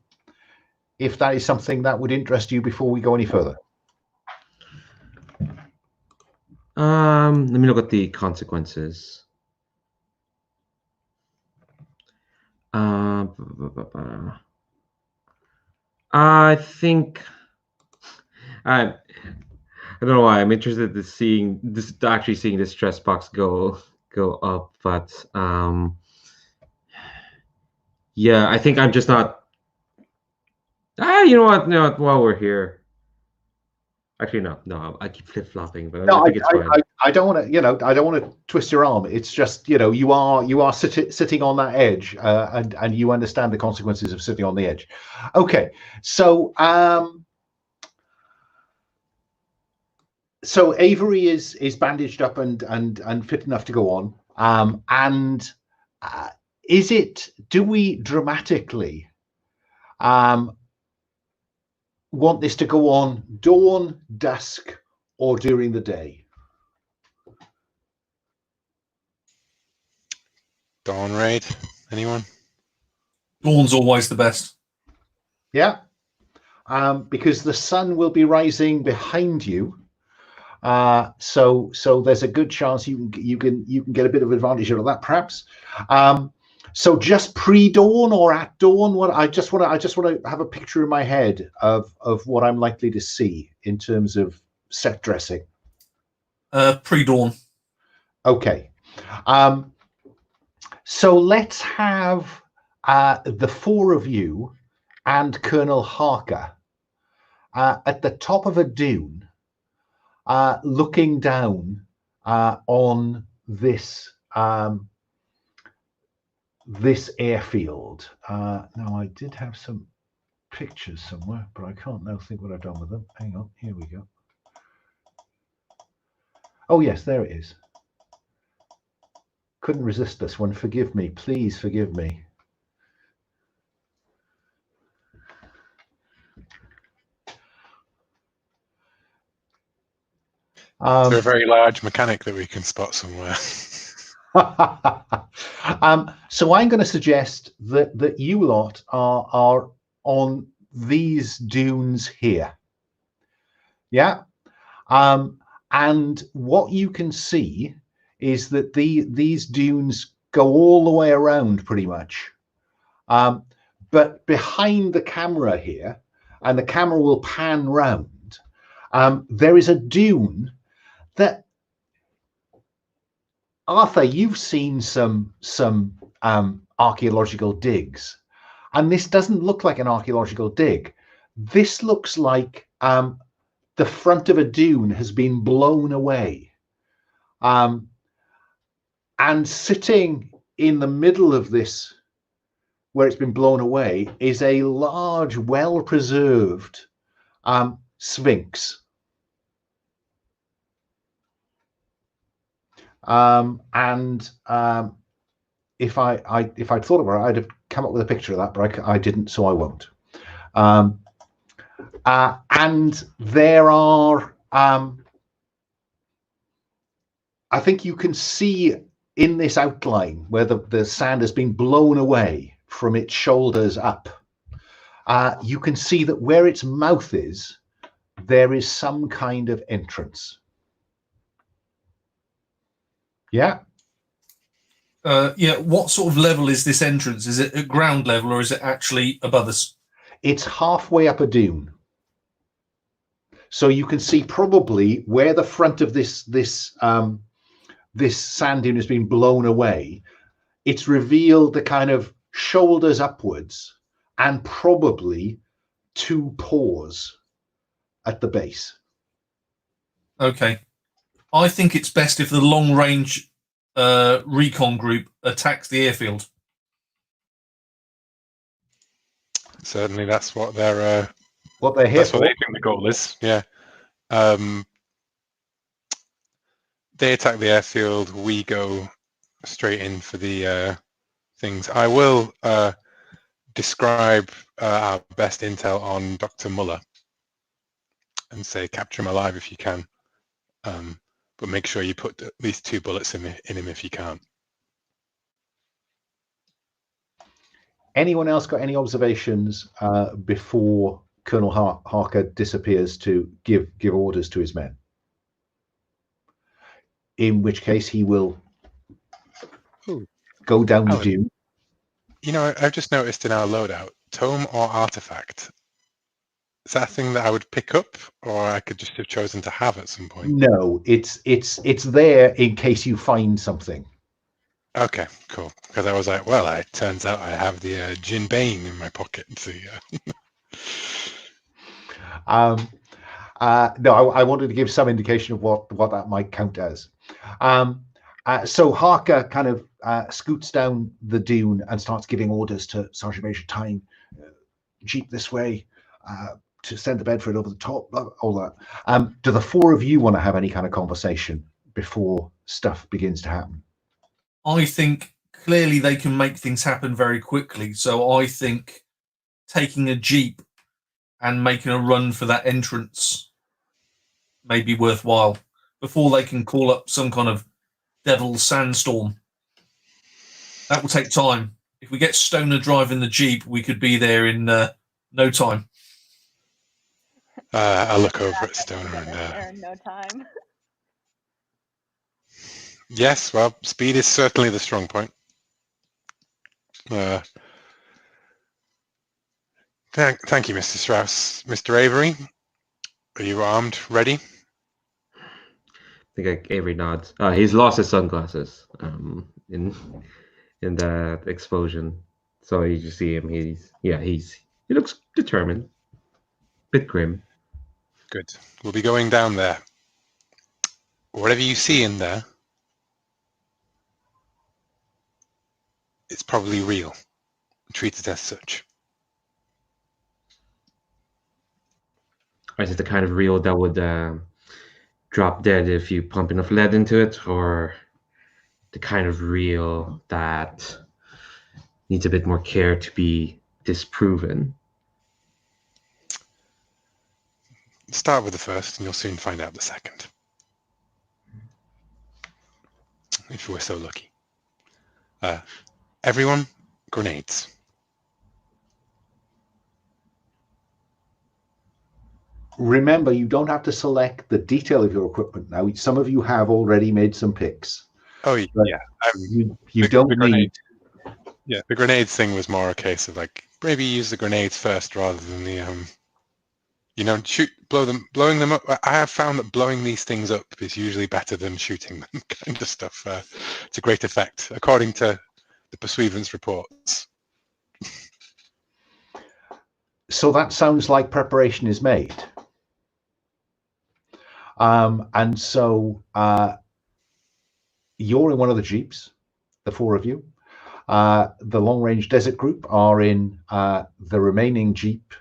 A: if that is something that would interest you before we go any further.
E: Let me look at the consequences. I think I don't know why I'm interested in seeing this, actually seeing this stress box go up, but yeah, I think I'm just not. You know what? No, while we're here. Actually, no. I keep flip flopping, but
A: No,
E: I think it's fine.
A: I don't want to, I don't want to twist your arm. It's just, you are sitting on that edge, and you understand the consequences of sitting on the edge. Okay, so so Avery is bandaged up and fit enough to go on. Do we dramatically want this to go on dawn, dusk, or during the day?
B: Dawn raid, anyone?
C: Dawn's always the best.
A: Yeah, because the sun will be rising behind you, so there's a good chance you can get a bit of advantage out of that, perhaps. So just pre-dawn or at dawn? What I just want to have a picture in my head of what I'm likely to see in terms of set dressing.
C: Pre-dawn.
A: Okay. So let's have the four of you and Colonel Harker at the top of a dune, looking down on this this airfield. Now, I did have some pictures somewhere, but I can't now think what I've done with them. Hang on, here we go. Oh yes, there it is. Couldn't resist this one. Forgive me, please forgive me.
B: Is there a very large mechanic that we can spot somewhere?
A: So I'm going to suggest that you lot are on these dunes here. Yeah. And what you can see is that these dunes go all the way around pretty much. But behind the camera here, and the camera will pan round, there is a dune that, Arthur, you've seen some archaeological digs, and this doesn't look like an archaeological dig. This looks like the front of a dune has been blown away, and sitting in the middle of this, where it's been blown away, is a large, well-preserved sphinx. If I'd thought about it, I'd have come up with a picture of that, but I didn't, so I won't. And there are, I think you can see in this outline where the sand has been blown away from its shoulders up. You can see that where its mouth is, there is some kind of entrance. Yeah.
C: Yeah. What sort of level is this entrance? Is it at ground level or is it actually above us?
A: It's halfway up a dune. So you can see probably where the front of this sand dune has been blown away. It's revealed the kind of shoulders upwards and probably 2 paws at the base.
C: Okay. I think it's best if the long range recon group attacks the airfield.
B: Certainly, that's what they're.
A: What they're here
B: That's
A: for.
B: what they think the goal is. Yeah. They attack the airfield. We go straight in for the things. I will describe our best intel on Dr. Muller and say capture him alive if you can, but make sure you put at least 2 bullets in him if you can't.
A: Anyone else got any observations before Colonel Harker disappears to give orders to his men? In which case he will go down the dune.
B: You know, I've just noticed in our loadout, tome or artifact. Is that a thing that I would pick up, or I could just have chosen to have at some point?
A: No, it's there in case you find something.
B: Okay, cool. Because I was like, well, it turns out I have the Djinn Bane in my pocket. So,
A: no, I wanted to give some indication of what that might count as. So Harker kind of scoots down the dune and starts giving orders to Sergeant Major Tyne, jeep this way, to send the Bedford over the top, all that. Do the 4 of you want to have any kind of conversation before stuff begins to happen?
C: I think clearly they can make things happen very quickly. So I think taking a jeep and making a run for that entrance may be worthwhile before they can call up some kind of devil's sandstorm. That will take time. If we get Stoner driving the jeep, we could be there in no time.
B: I'll look over at Stoner and
D: no time.
B: Yes, well, speed is certainly the strong point. Thank you, Mr. Strauss. Mr. Avery, are you armed, ready?
E: I think Avery nods. He's lost his sunglasses in the explosion, so you just see him. He looks determined, bit grim.
B: Good. We'll be going down there. Whatever you see in there, it's probably real. Treat it as such.
E: Is it the kind of real that would drop dead if you pump enough lead into it, or the kind of real that needs a bit more care to be disproven?
B: Start with the first, and you'll soon find out the second. If we're so lucky. Everyone, grenades.
A: Remember, you don't have to select the detail of your equipment now. Some of you have already made some picks.
B: Oh, yeah.
A: You don't need...
B: Yeah, the grenades thing was more a case of like, maybe use the grenades first rather than the, blowing them up. I have found that blowing these things up is usually better than shooting them, kind of stuff, to great effect, according to the pursuivants reports.
A: So that sounds like preparation is made. And so you're in one of the jeeps, the 4 of you. The long-range desert group are in the remaining jeep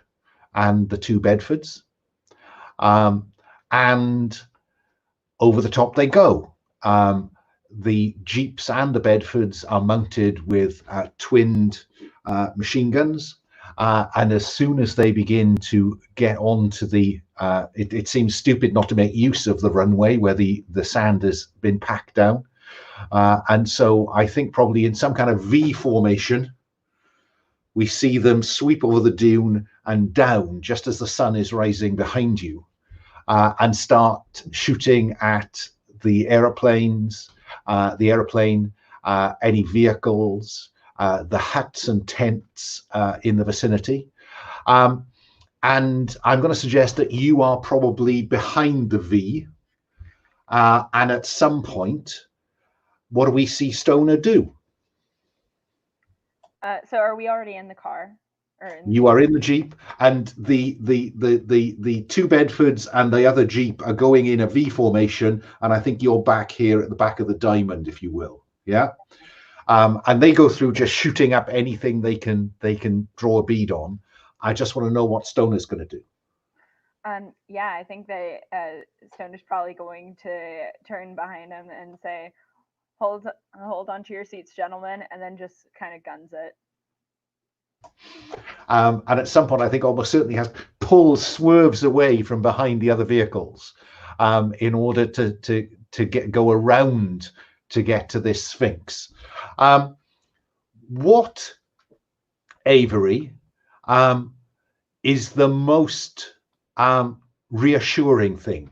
A: and the 2 Bedfords. And over the top they go. The jeeps and the Bedfords are mounted with twinned machine guns. and as soon as they begin to get onto the, it seems stupid not to make use of the runway where the sand has been packed down. And so I think probably in some kind of V formation, we see them sweep over the dune and down just as the sun is rising behind you, and start shooting at the aeroplanes, any vehicles, the huts and tents in the vicinity. And I'm going to suggest that you are probably behind the V. And at some point, what do we see Stoner do?
D: So are we already in the car?
A: You are in the Jeep, and the two Bedfords and the other Jeep are going in a V formation, and I think you're back here at the back of the diamond, if you will. Yeah. And they go through just shooting up anything they can draw a bead on. I just want to know what Stoner's going to do.
D: Yeah, I think that Stoner's probably going to turn behind him and say, hold on to your seats, gentlemen, and then just kind of guns it.
A: And at some point, I think almost certainly swerves away from behind the other vehicles in order to go around to get to this Sphinx. What, Avery, is the most reassuring thing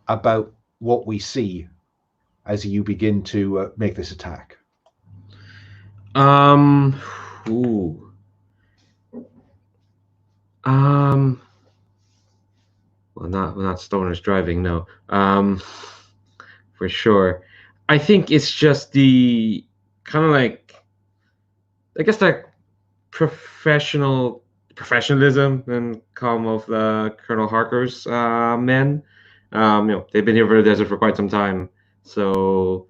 A: about what we see as you begin to make this attack?
E: Well, not Stoner's driving, no. For sure. I think it's just the kind of like, I guess, like professionalism and calm of Colonel Harker's men. They've been here for the desert for quite some time, so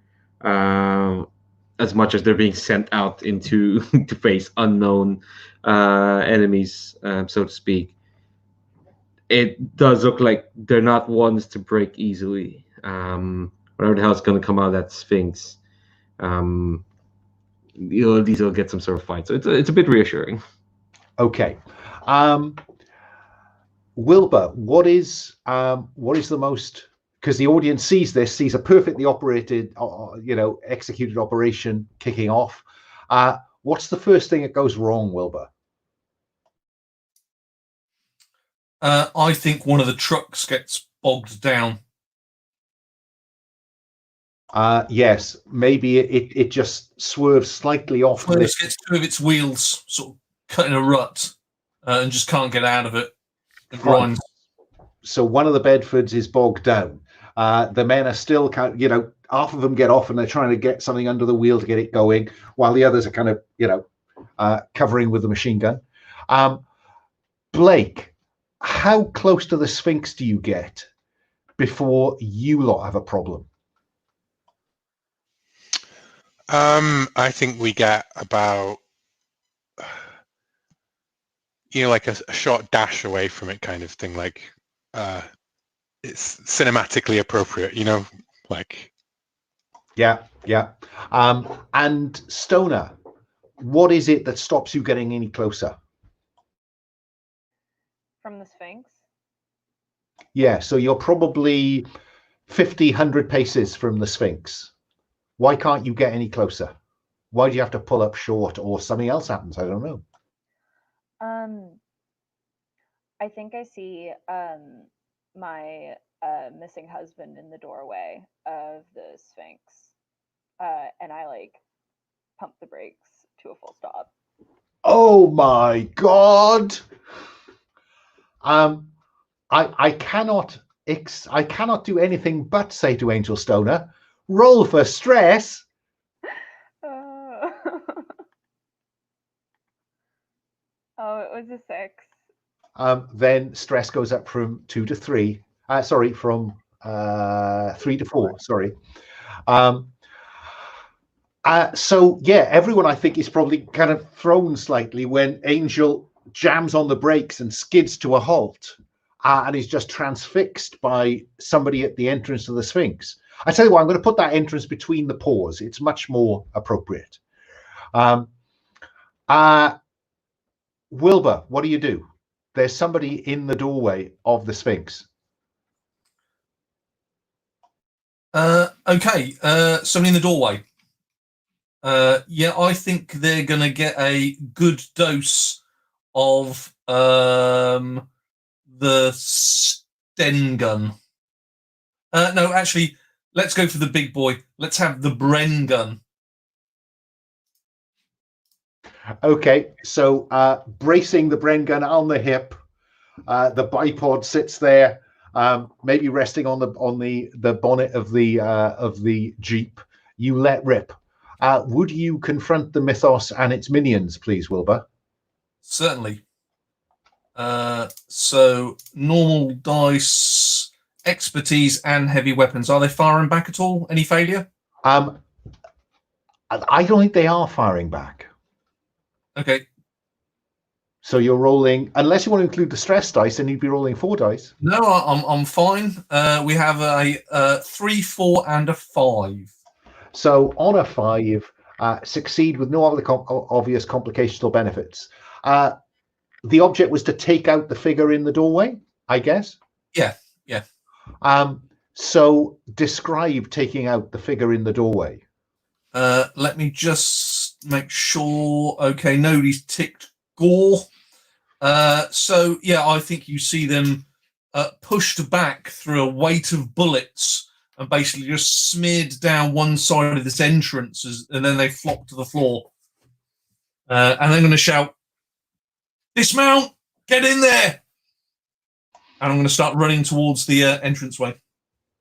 E: as much as they're being sent out into to face unknown enemies, so to speak, it does look like they're not ones to break easily. Whatever the hell is going to come out of that Sphinx, these will get some sort of fight. So it's a bit reassuring.
A: Okay. Wilbur, what is the most, because the audience sees a perfectly operated, executed operation kicking off. What's the first thing that goes wrong, Wilbur?
C: I think one of the trucks gets bogged down.
A: Yes, maybe it just swerves slightly off.
C: It gets two of its wheels sort of cut in a rut and just can't get out of it. And grinds.
A: So one of the Bedfords is bogged down. The men are still half of them get off and they're trying to get something under the wheel to get it going, while the others are kind of, covering with the machine gun. Blake, how close to the Sphinx do you get before you lot have a problem?
B: I think we get about, like a short dash away from it, kind of thing. Like, it's cinematically appropriate, like.
A: Yeah. And Stoner, what is it that stops you getting any closer?
D: From the Sphinx?
A: Yeah, so you're probably 50, 100 paces from the Sphinx. Why can't you get any closer? Why do you have to pull up short, or something else happens? I don't know.
D: I think I see my missing husband in the doorway of the Sphinx, and I pump the brakes to a full stop.
A: Oh my God! I cannot do anything but say to Angel Stoner, roll for stress.
D: Oh, it was a 6.
A: Then stress goes up from 2 to 3. From 3 to 4. Sorry. So yeah, everyone I think is probably kind of thrown slightly when Angel jams on the brakes and skids to a halt, and is just transfixed by somebody at the entrance to the Sphinx. I tell you what, I'm going to put that entrance between the paws. It's much more appropriate. Wilbur, what do? There's somebody in the doorway of the Sphinx.
C: Okay, somebody in the doorway. Yeah, I think they're going to get a good dose of the Sten gun. No, actually, let's go for the big boy. Let's have the Bren gun.
A: Okay, so bracing the Bren gun on the hip, the bipod sits there, maybe resting on the bonnet of the Jeep. You let rip. Would you confront the mythos and its minions, please, Wilbur?
C: Certainly. So normal dice, expertise, and heavy weapons. Are they firing back at all? Any failure?
A: I don't think they are firing back.
C: Okay.
A: So you're rolling, unless you want to include the stress dice, then you'd be rolling 4 dice.
C: No, I'm fine. We have a 3, 4, and a 5.
A: So on a 5, succeed with no other obvious complications or benefits. The object was to take out the figure in the doorway, I guess.
C: Yeah.
A: So describe taking out the figure in the doorway.
C: Let me just make sure. Okay, nobody's ticked gore. So yeah, I think you see them pushed back through a weight of bullets and basically just smeared down one side of this entrance, and then they flop to the floor. And they're going to shout, "Dismount! Get in there!" And I'm going to start running towards the entranceway.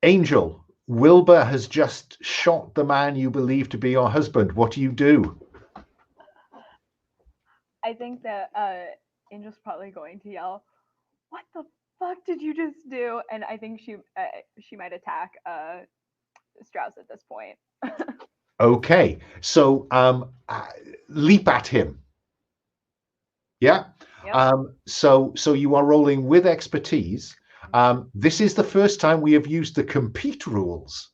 A: Angel, Wilbur has just shot the man you believe to be your husband. What do?
D: I think that Angel's probably going to yell, "What the fuck did you just do?" And I think she might attack Strauss at this point.
A: Okay, so leap at him. Yeah.
D: Yep.
A: So you are rolling with expertise. This is the first time we have used the compete rules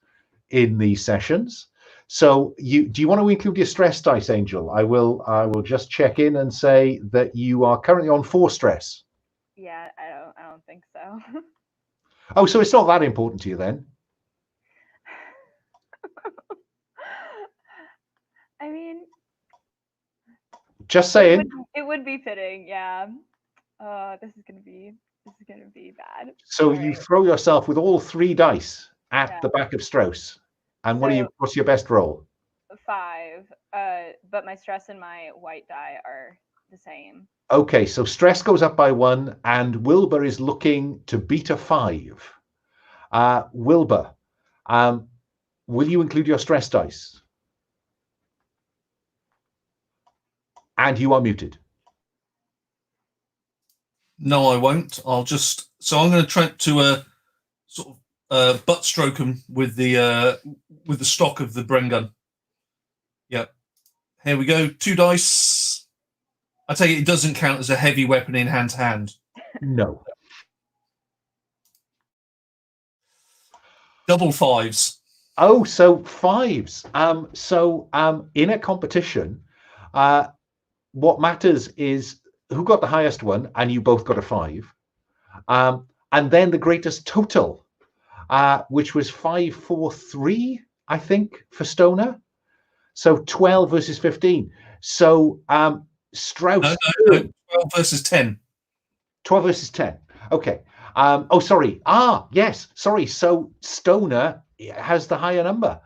A: in these sessions. So do you want to include your stress dice, Angel? I will just check in and say that you are currently on 4 stress.
D: Yeah, I don't think so.
A: Oh, so it's not that important to you then?
D: I mean,
A: just saying.
D: It would be fitting, yeah. This is gonna be bad.
A: So you throw yourself with all 3 dice at the back of Strauss. And what's your best roll?
D: 5. But my stress and my white die are the same.
A: Okay, so stress goes up by 1, and Wilbur is looking to beat a 5. Wilbur, will you include your stress dice? And you are muted.
C: No, I won't. I'm going to try to sort of butt stroke him with the stock of the Bren gun. Yep. Here we go. 2 dice. I take it doesn't count as a heavy weapon in hand to hand.
A: No.
C: Double 5s.
A: Oh, so 5s. In a competition, what matters is who got the highest one, and you both got a 5. And then the greatest total, which was 5, 4, 3, I think, for Stoner. So 12 versus 15. So Strauss.
C: No, 12 versus 10.
A: 12 versus 10. Okay. Sorry. Yes. Sorry. So Stoner has the higher number.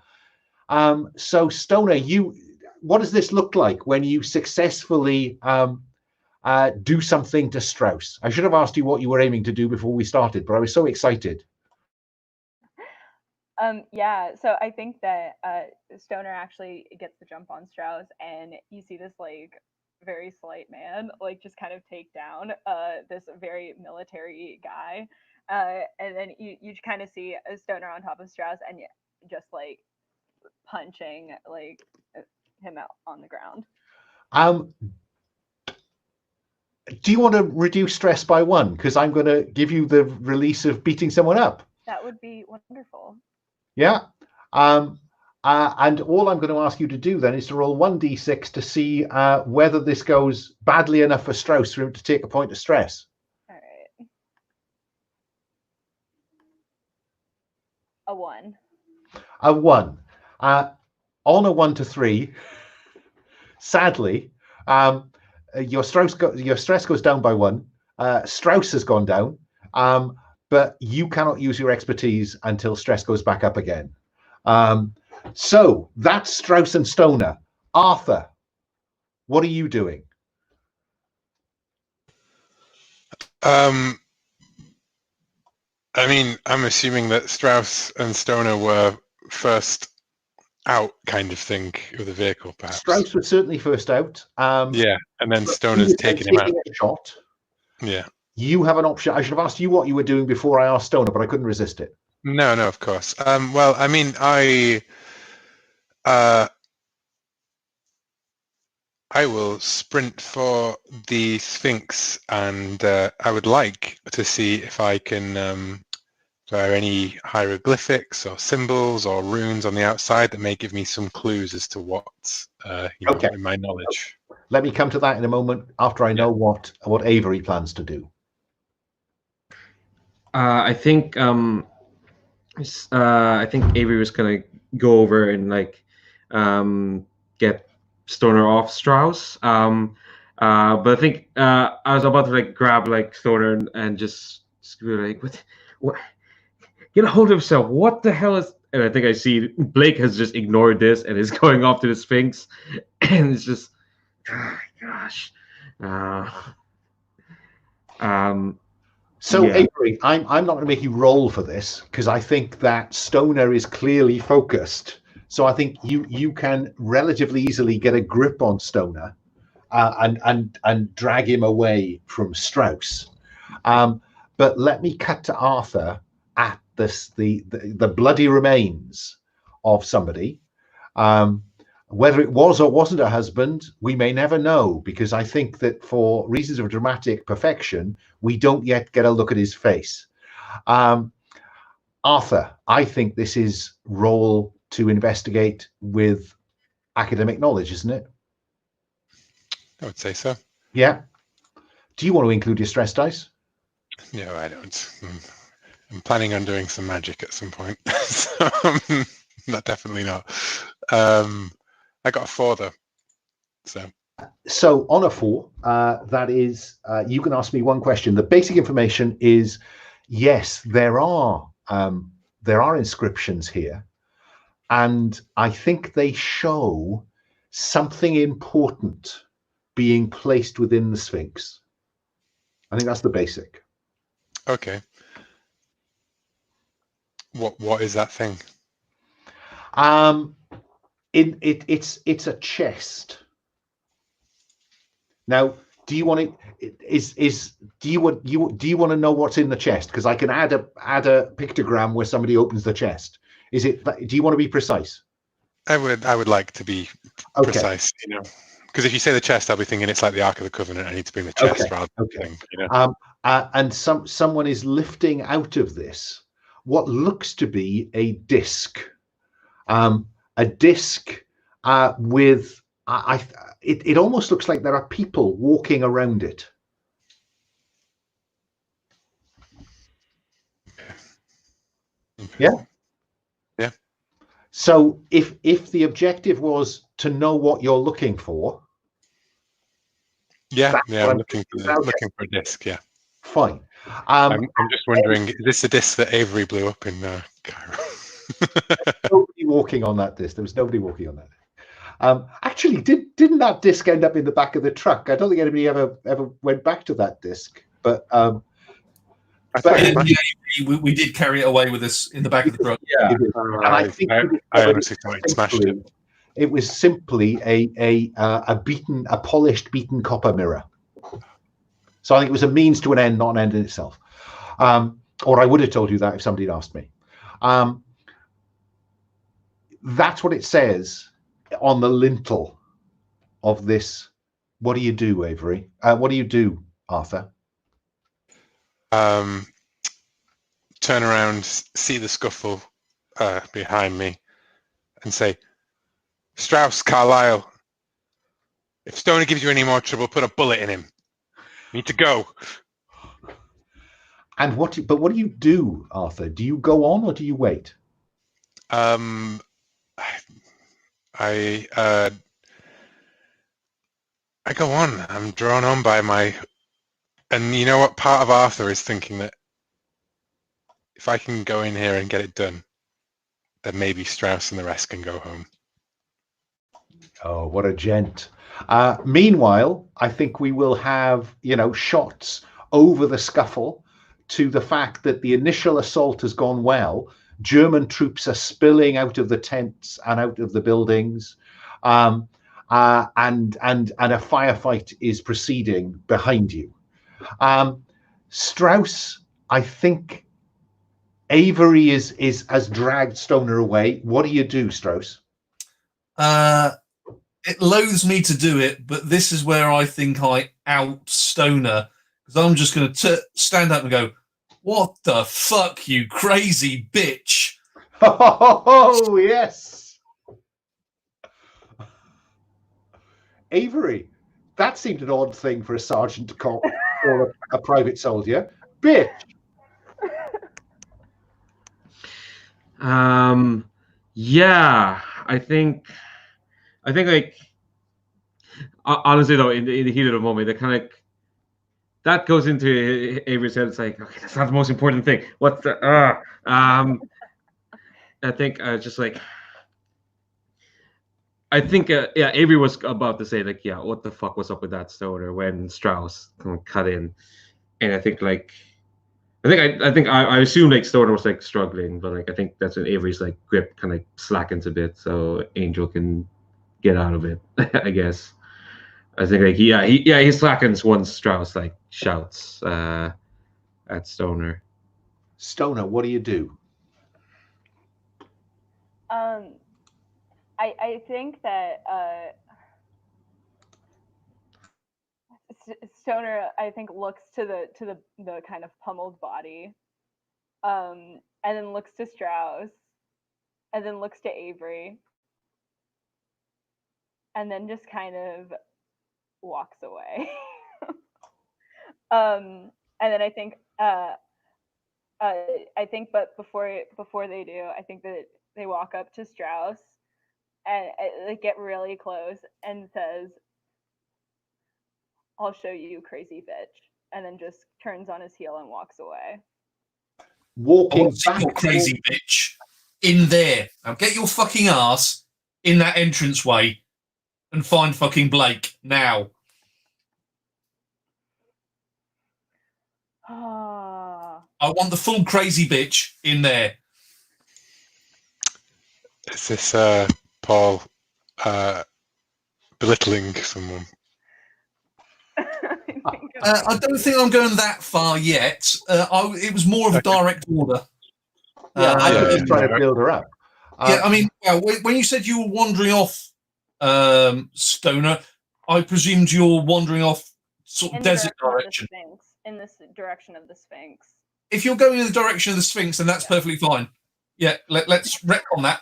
A: So Stoner, what does this look like when you successfully do something to Strauss? I should have asked you what you were aiming to do before we started, but I was so excited.
D: Yeah, so I think that Stoner actually gets the jump on Strauss, and you see this like very slight man like just kind of take down this very military guy, and then you kind of see a Stoner on top of Strauss and just like punching like him out on the ground.
A: Do you want to reduce stress by 1? Because I'm going to give you the release of beating someone up.
D: That would be wonderful.
A: Yeah. And all I'm going to ask you to do then is to roll 1d6 to see whether this goes badly enough for Strauss for him to take a point of stress.
D: All right. A 1.
A: A 1. On a 1 to 3, sadly, your stress goes down by 1. Strauss has gone down, but you cannot use your expertise until stress goes back up again. So that's Strauss and Stoner. Arthur, what are you doing?
B: I mean, I'm assuming that Strauss and Stoner were first out, kind of thing, of the vehicle, perhaps.
A: Strauss was certainly first out.
B: Yeah, and then Stoner's taking him out.
A: A shot.
B: Yeah.
A: You have an option. I should have asked you what you were doing before I asked Stoner, but I couldn't resist it.
B: No, of course. Well, I mean, I will sprint for the Sphinx, and I would like to see if I can there are any hieroglyphics or symbols or runes on the outside that may give me some clues as to what in my knowledge.
A: Let me come to that in a moment after I know what Avery plans to do.
E: I think Avery was gonna go over and get Stoner off Strauss. But I think I was about to grab Stoner and just be what? Get a hold of himself. What the hell is? And I think I see Blake has just ignored this and is going off to the Sphinx, and it's just, gosh.
A: So Avery, I'm not going to make you roll for this because I think that Stoner is clearly focused. So I think you can relatively easily get a grip on Stoner and drag him away from Strauss. But let me cut to Arthur at the bloody remains of somebody. Whether it was or wasn't a husband, we may never know, because I think that for reasons of dramatic perfection, we don't yet get a look at his face. Arthur, I think this is roll to investigate with academic knowledge, isn't it?
B: I would say so.
A: Yeah. Do you want to include your stress dice?
B: No, I don't. I'm planning on doing some magic at some point. So, not definitely not. I got a 4 though. So
A: on a 4, that is, you can ask me one question. The basic information is, yes, there are inscriptions here, and I think they show something important being placed within the Sphinx. I think that's the basic.
B: Okay. What is that thing?
A: It's a chest. Now, do you want to know what's in the chest? Because I can add a pictogram where somebody opens the chest. Do you want to be precise?
B: I would like to be precise, because if you say the chest, I'll be thinking it's like the Ark of the Covenant. I need to bring the chest rather than the thing,
A: and someone is lifting out of this what looks to be a disc. A disc with it almost looks like there are people walking around it. Yeah. So if the objective was to know what you're looking for,
B: I'm looking for a disc. Yeah.
A: Fine.
B: I'm just wondering, is this the disc that Avery blew up in Cairo?
A: Nobody walking on that disc. There was nobody walking on that. Actually, didn't that disc end up in the back of the truck? I don't think anybody ever went back to that disc. But
C: we did carry it away with us in the back of the truck.
A: Yeah, and I think
B: I honestly thought it smashed it.
A: It was simply a polished beaten copper mirror. So I think it was a means to an end, not an end in itself. Or I would have told you that if somebody had asked me. That's what it says on the lintel of this. What do you do, Avery? What do you do, Arthur?
B: Turn around, see the scuffle behind me, and say, Strauss, Carlyle, if Stoner gives you any more trouble, put a bullet in him. Need to go.
A: And what do you do, Arthur? Do you go on or do you wait?
B: I go on. I'm drawn on by my... And you know what? Part of Arthur is thinking that if I can go in here and get it done, then maybe Strauss and the rest can go home.
A: Oh, what a gent. Meanwhile, I think we will have, shots over the scuffle to the fact that the initial assault has gone well. German troops are spilling out of the tents and out of the buildings. And a firefight is proceeding behind you. Strauss, I think Avery has dragged Stoner away. What do you do, Strauss?
C: It loathes me to do it, but this is where I think I out Stoner, because I'm just going to stand up and go, "What the fuck, you crazy bitch!"
A: Oh, yes. Avery, that seemed an odd thing for a sergeant to call or a private soldier. Bitch.
E: Yeah, I think like honestly though, in the heat of the moment, that goes into Avery's head. It's like, okay, that's not the most important thing. What the I think Avery was about to say like, yeah, what the fuck was up with that Stoner when Strauss kind of cut in, and I assume like Stoner was like struggling, but like I think that's when Avery's like grip kind of slackens a bit, so Angel can get out of it. I guess. I think like he slackens once Strauss like shouts at Stoner.
A: Stoner, what do you do?
D: I think that Stoner, I think, looks to the kind of pummeled body, and then looks to Strauss, and then looks to Avery, and then just kind of walks away. And then I think, but before they do, I think that they walk up to Strauss and like get really close and says, "I'll show you, crazy bitch," and then just turns on his heel and walks away.
A: Walking back,
C: your crazy bitch in there. Now get your fucking ass in that entranceway and find fucking Blake now. I want the full crazy bitch in there.
B: Is this Paul belittling someone?
C: I don't think I'm going that far yet. It was more of a direct order.
A: I was just trying to build her up.
C: I mean, when you said you were wandering off, Stoner, I presumed you were wandering off sort of desert direction.
D: In this direction of the Sphinx.
C: If you're going in the direction of the Sphinx, then that's perfectly fine. Yeah, let's wreck on that.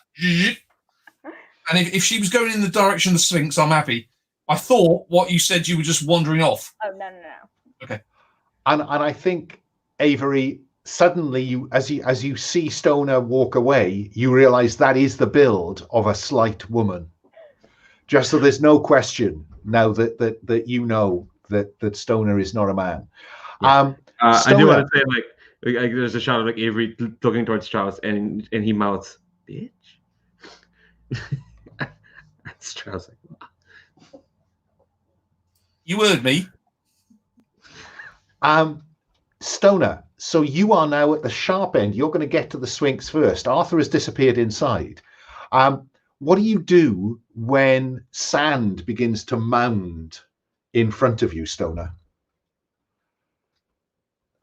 C: And if she was going in the direction of the Sphinx, I'm happy. I thought what you said you were just wandering off.
D: Oh, no.
C: Okay.
A: And I think, Avery, suddenly as you see Stoner walk away, you realise that is the build of a slight woman. Just so there's no question now that you know that Stoner is not a man.
E: Yeah. I do want to say like there's a shot of like Avery looking towards Strauss and he mouths, "Bitch." Strauss like, wow.
C: You heard me.
A: Stoner, so you are now at the sharp end. You're going to get to the Sphinx first. Arthur has disappeared inside. What do you do when sand begins to mound in front of you, Stoner,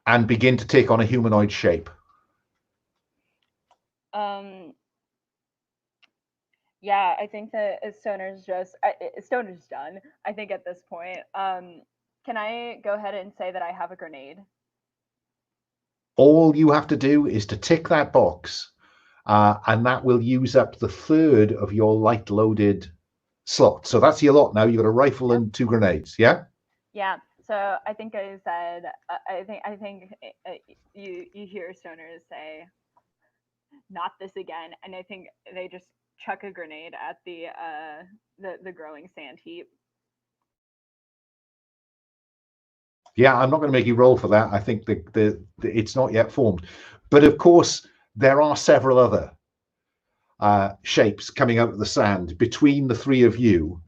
A: and begin to take on a humanoid shape?
D: Yeah, I think that Stoner's done. I think at this point, can I go ahead and say that I have a grenade?
A: All you have to do is to tick that box, and that will use up the third of your light loaded slot. So that's your lot now. You've got a rifle and 2 grenades. Yeah.
D: Yeah. So I think I said I think you hear Stoner say, "Not this again," and I think they just chuck a grenade at the growing sand heap.
A: Yeah, I'm not going to make you roll for that. I think the it's not yet formed, but of course there are several other shapes coming out of the sand between the 3 of you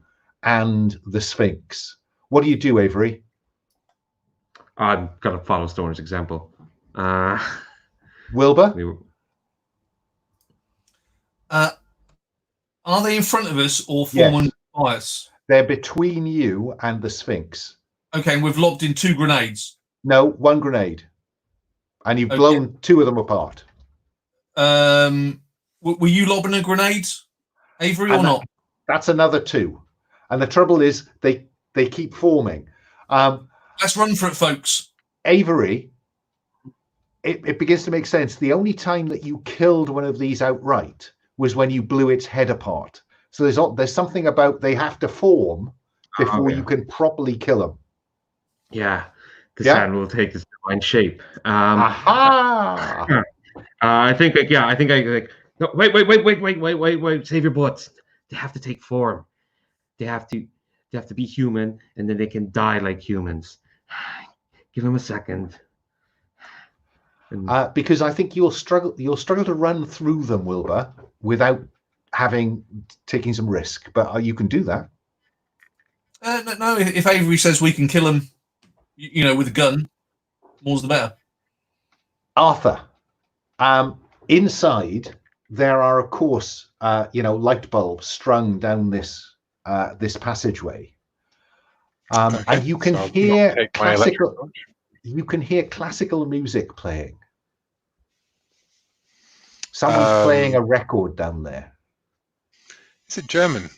A: and the Sphinx. What do you do, Avery?
E: I'm gonna follow Stoner's example.
A: Wilbur?
C: Are they in front of us or forming by us?
A: They're between you and the Sphinx.
C: Okay, and we've lobbed in 2 grenades.
A: No, 1 grenade, and you've blown 2 of them apart.
C: Were you lobbing a grenade, Avery, or not?
A: That's another 2, and the trouble is they keep forming.
C: Let's run for it, folks.
A: Avery, it begins to make sense. The only time that you killed one of these outright was when you blew its head apart. So there's something about they have to form before you can properly kill them.
E: Yeah, the sand will take this divine shape.
A: Aha!
E: I think no, wait, save your butts. They have to take form. They have to be human, and then they can die like humans. Give them a second.
A: Because I think you'll struggle to run through them, Wilbur, without taking some risk. But you can do that.
C: No, if Avery says we can kill him, with a gun, more's the better.
A: Arthur, inside there are, of course, light bulbs strung down this passageway, and you can hear classical music playing. Someone's playing a record down there.
B: Is it German?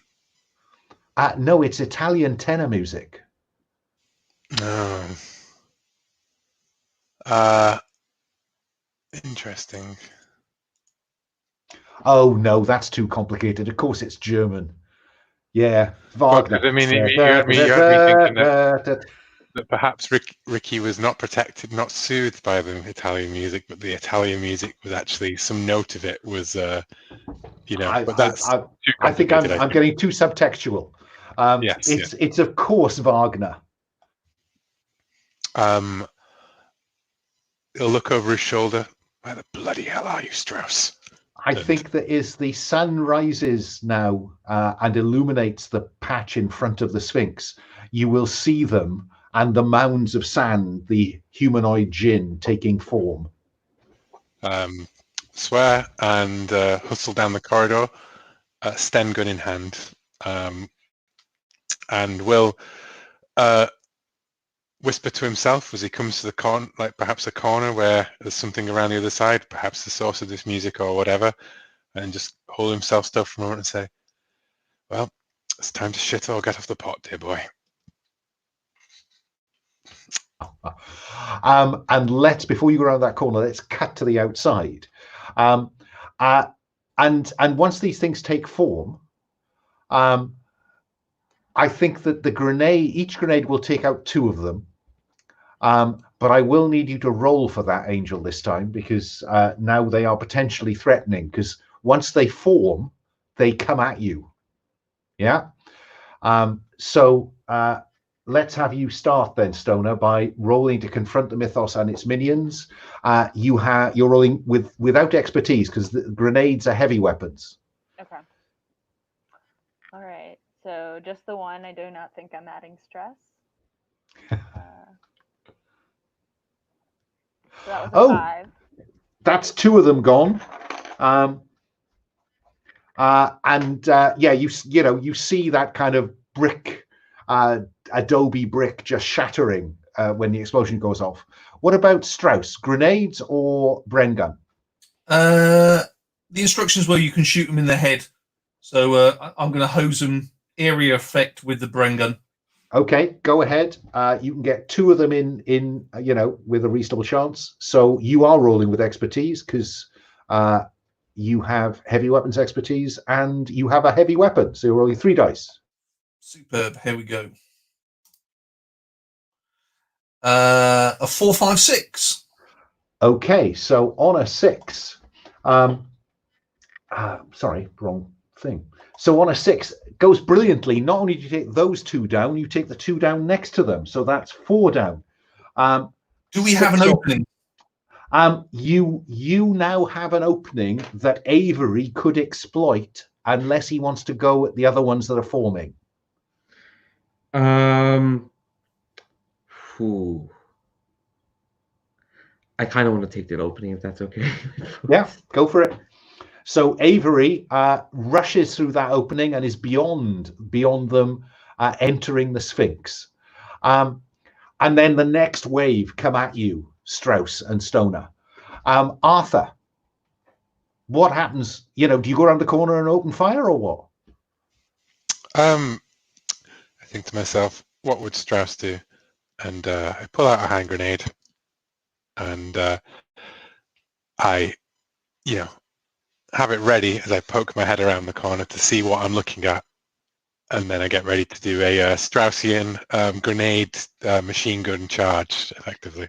A: No, it's Italian tenor music.
B: No. Interesting.
A: Oh no, that's too complicated. Of course, it's German. Yeah, Wagner.
B: I mean, you had me thinking that perhaps Ricky was not protected, not soothed by the Italian music, but the Italian music was actually some note of it was, But that's
A: I think I'm getting too subtextual. It's of course Wagner.
B: He'll look over his shoulder. Where the bloody hell are you, Strauss?
A: I think that as the sun rises now and illuminates the patch in front of the Sphinx, you will see them and the mounds of sand, the humanoid Djinn taking form.
B: Swear and hustle down the corridor, Sten gun in hand, and will whisper to himself as he comes to the corner, like perhaps a corner where there's something around the other side, perhaps the source of this music or whatever, and just hold himself still for a moment and say, well, it's time to shit or get off the pot, dear boy.
A: And before you go around that corner, let's cut to the outside. And once these things take form, I think that each grenade will take out 2 of them. But I will need you to roll for that, Angel, this time, because now they are potentially threatening, because once they form, they come at you. Yeah? So let's have you start then, Stoner, by rolling to confront the mythos and its minions. You're rolling without expertise, because the grenades are heavy weapons.
D: Okay. All right. So just the one. I do not think I'm adding stress. So that was a 5.
A: That's 2 of them gone. You see that kind of brick, adobe brick just shattering when the explosion goes off. What about Strauss? Grenades or Bren gun?
C: The instructions were you can shoot them in the head. So I'm going to hose them area effect with the Bren gun.
A: Okay, go ahead. You can get 2 of them in with a reasonable chance. So you are rolling with expertise because you have heavy weapons expertise, and you have a heavy weapon. So you're rolling 3 dice.
C: Superb. Here we go. A 4, 5, 6.
A: Okay, so on a 6, sorry, wrong thing. So on a 6, goes brilliantly. Not only do you take those 2 down, you take the 2 down next to them. So that's 4 down.
C: Do we have an opening?
A: You now have an opening that Avery could exploit unless he wants to go at the other ones that are forming.
E: I kind of want to take that opening if that's okay.
A: Yeah, go for it. So Avery rushes through that opening and is beyond them entering the Sphinx. And then the next wave come at you, Strauss and Stoner. Arthur, what happens? You know, do you go around the corner and open fire or what?
B: I think to myself, what would Strauss do? And I pull out a hand grenade, and I, have it ready as I poke my head around the corner to see what I'm looking at, and then I get ready to do a Straussian grenade machine gun charge, effectively.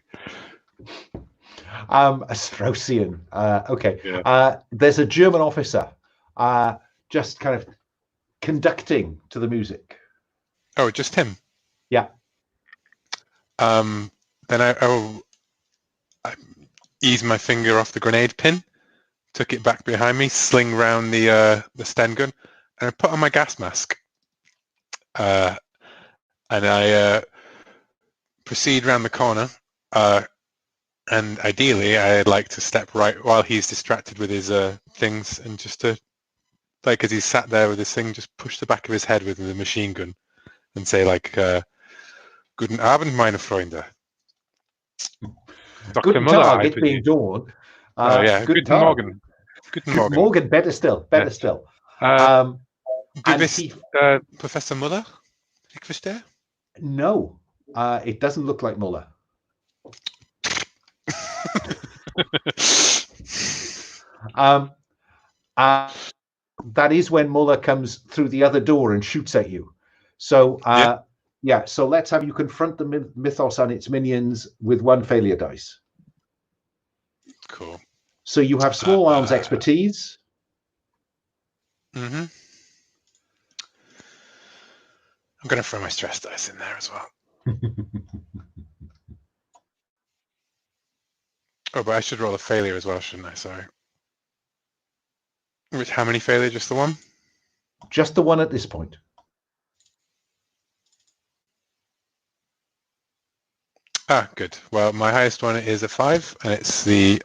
A: A Straussian. Okay.
B: Yeah.
A: There's a German officer just kind of conducting to the music.
B: Oh, just him?
A: Yeah.
B: Then I ease my finger off the grenade pin, took it back behind me, sling round the Sten gun, and I put on my gas mask. And I proceed round the corner. And ideally, I'd like to step right while he's distracted with his things, and just to, like, as he's sat there with his thing, just push the back of his head with the machine gun and say, like, Guten Abend, meine Freunde. Dr.
A: Guten
B: Muller,
A: Tag, it's being dawn.
B: Oh, yeah.
A: Guten
B: Guten
A: Tag.
B: Morgen. Guten Morgen.
A: Morgen, better still.
B: Du bist Professor Muller? Ich verstehe?
A: No, it doesn't look like Muller. That is when Muller comes through the other door and shoots at you. So so let's have you confront the mythos and its minions with 1 failure dice.
B: Cool.
A: So you have small arms expertise.
B: Mm-hmm. I'm going to throw my stress dice in there as well. Oh, but I should roll a failure as well, shouldn't I? Sorry. How many failure? Just the 1?
A: Just the 1 at this point.
B: Ah, good. Well, my highest one is a 5, and it's the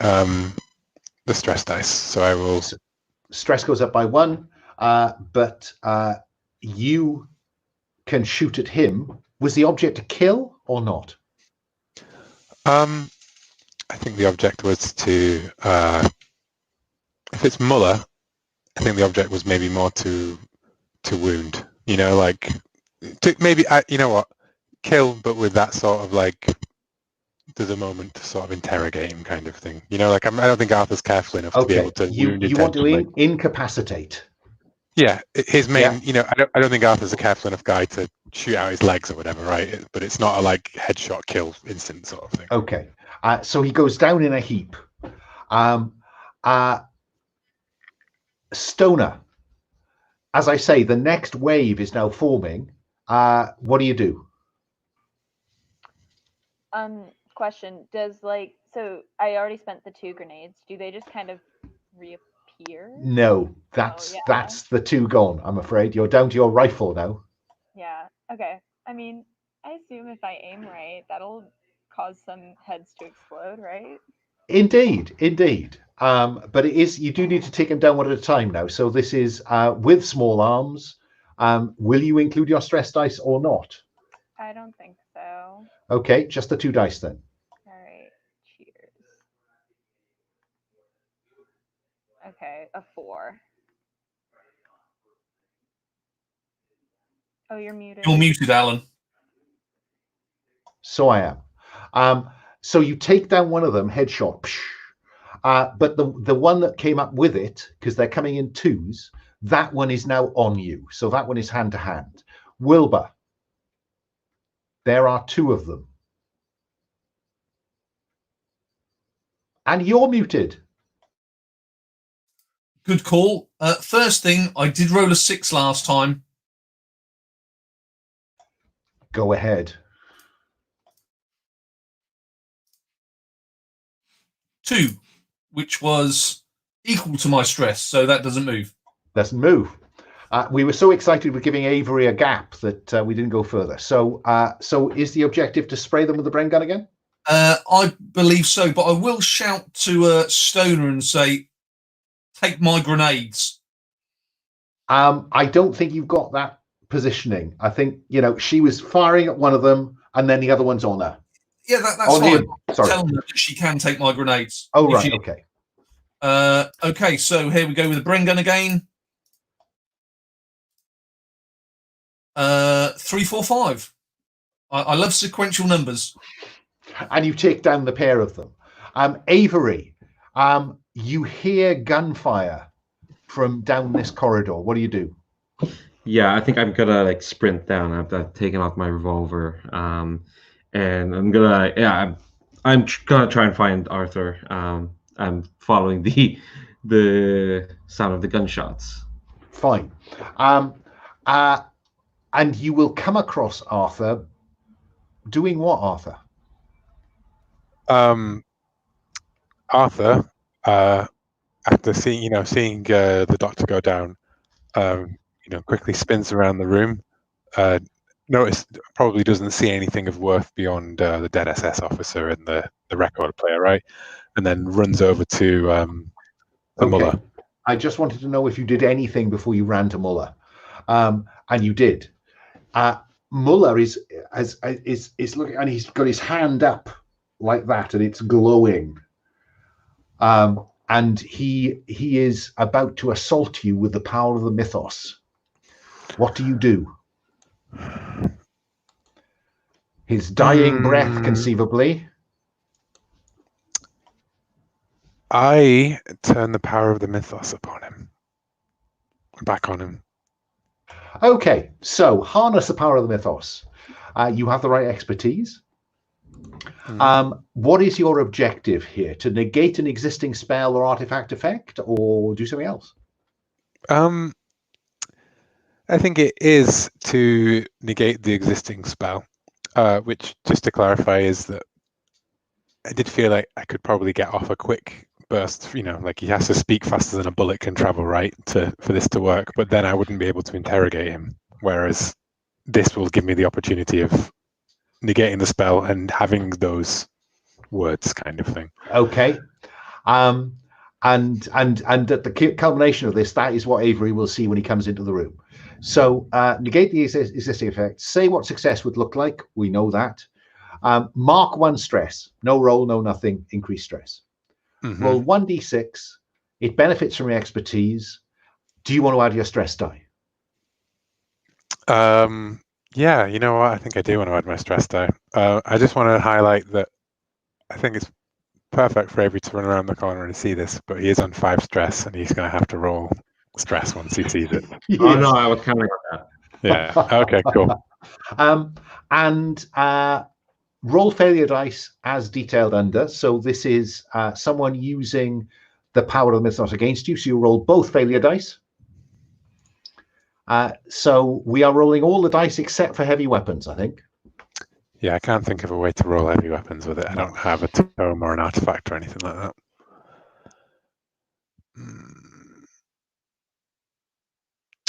B: stress dice. So I will.
A: Stress goes up by 1, but you can shoot at him. Was the object a kill or not?
B: I think the object was to. If it's Muller, I think the object was maybe more to wound. Like to maybe kill, but with that sort of like. There's a moment to sort of interrogate him, kind of thing. Like I don't think Arthur's careful enough to be able to wound
A: you want to incapacitate.
B: Yeah, his main. Yeah. I don't think Arthur's a careful enough guy to shoot out his legs or whatever, right? But it's not a like headshot kill instant sort of thing.
A: Okay, so he goes down in a heap. Stoner, as I say, the next wave is now forming. What do you do?
D: Question: does so I already spent the 2 grenades. Do they just kind of reappear?
A: No, that's the 2 gone. I'm afraid you're down to your rifle now.
D: Yeah. Okay. I mean, I assume if I aim right, that'll cause some heads to explode, right?
A: Indeed. But you do need to take them down 1 at a time now. So this is with small arms. Will you include your stress dice or not?
D: I don't think so.
A: Okay, just the 2 dice then.
D: All right. Cheers. Okay, a 4. Oh, you're muted.
C: You're muted, Alan.
A: So I am. So you take down one of them, headshot. But the one that came up with it, because they're coming in twos, that one is now on you. So that one is hand to hand. Wilbur, there are two of them. And you're muted.
C: Good call. First thing, I did roll a 6 last time.
A: Go ahead.
C: 2, which was equal to my stress, so that doesn't move.
A: Doesn't move. We were so excited with giving Avery a gap that we didn't go further. So is the objective to spray them with the brain gun again?
C: I believe so, but I will shout to Stoner and say, take my grenades.
A: I don't think you've got that positioning. I think, she was firing at one of them and then the other one's on her.
C: Yeah, that's
A: on
C: fine.
A: him. Sorry.
C: Tell her that she can take my grenades.
A: Oh, right, okay.
C: Okay, so here we go with the brain gun again. 3, 4, 5. I love sequential numbers.
A: And you take down the pair of them. Avery, you hear gunfire from down this corridor. What do you do?
E: Yeah, I think I'm gonna sprint down. I've taken out my revolver, and I'm gonna I'm gonna try and find Arthur. I'm following the sound of the gunshots.
A: Fine. And you will come across Arthur doing what, Arthur?
B: Arthur, after seeing the doctor go down, quickly spins around the room. Probably doesn't see anything of worth beyond the dead SS officer and the record player, right? And then runs over to Muller.
A: I just wanted to know if you did anything before you ran to Muller, and you did. Muller is looking, and he's got his hand up like that, and it's glowing. And he is about to assault you with the power of the mythos. What do you do? His dying breath, conceivably.
B: I turn the power of the mythos upon him. Back on him.
A: Okay, so harness the power of the mythos. You have the right expertise. What is your objective here? To negate an existing spell or artifact effect, or do something else?
B: I think it is to negate the existing spell, which, just to clarify, is that I did feel like I could probably get off a quick burst. Like he has to speak faster than a bullet can travel, right, for this to work. But then I wouldn't be able to interrogate him. Whereas this will give me the opportunity of negating the spell and having those words, kind of thing.
A: Okay. And at the culmination of this, that is what Avery will see when he comes into the room. So negate the existing effect. Say what success would look like. We know that. Mark 1 stress. No roll, no nothing. Increase stress. Roll 1d6. It benefits from your expertise. Do you want to add your stress die?
B: Yeah, you know what? I think I do want to add my stress die. I just want to highlight that I think it's perfect for Avery to run around the corner and see this, but he is on 5 stress, and he's going to have to roll stress once he sees it.
A: Yes.
E: Oh no, I was counting on that.
B: Yeah. Okay. Cool.
A: And roll failure dice as detailed under. So this is someone using the power of the mythos against you. So you roll both failure dice. So we are rolling all the dice except for heavy weapons, I think.
B: Yeah, I can't think of a way to roll heavy weapons with it. I don't have a tome or an artifact or anything like that.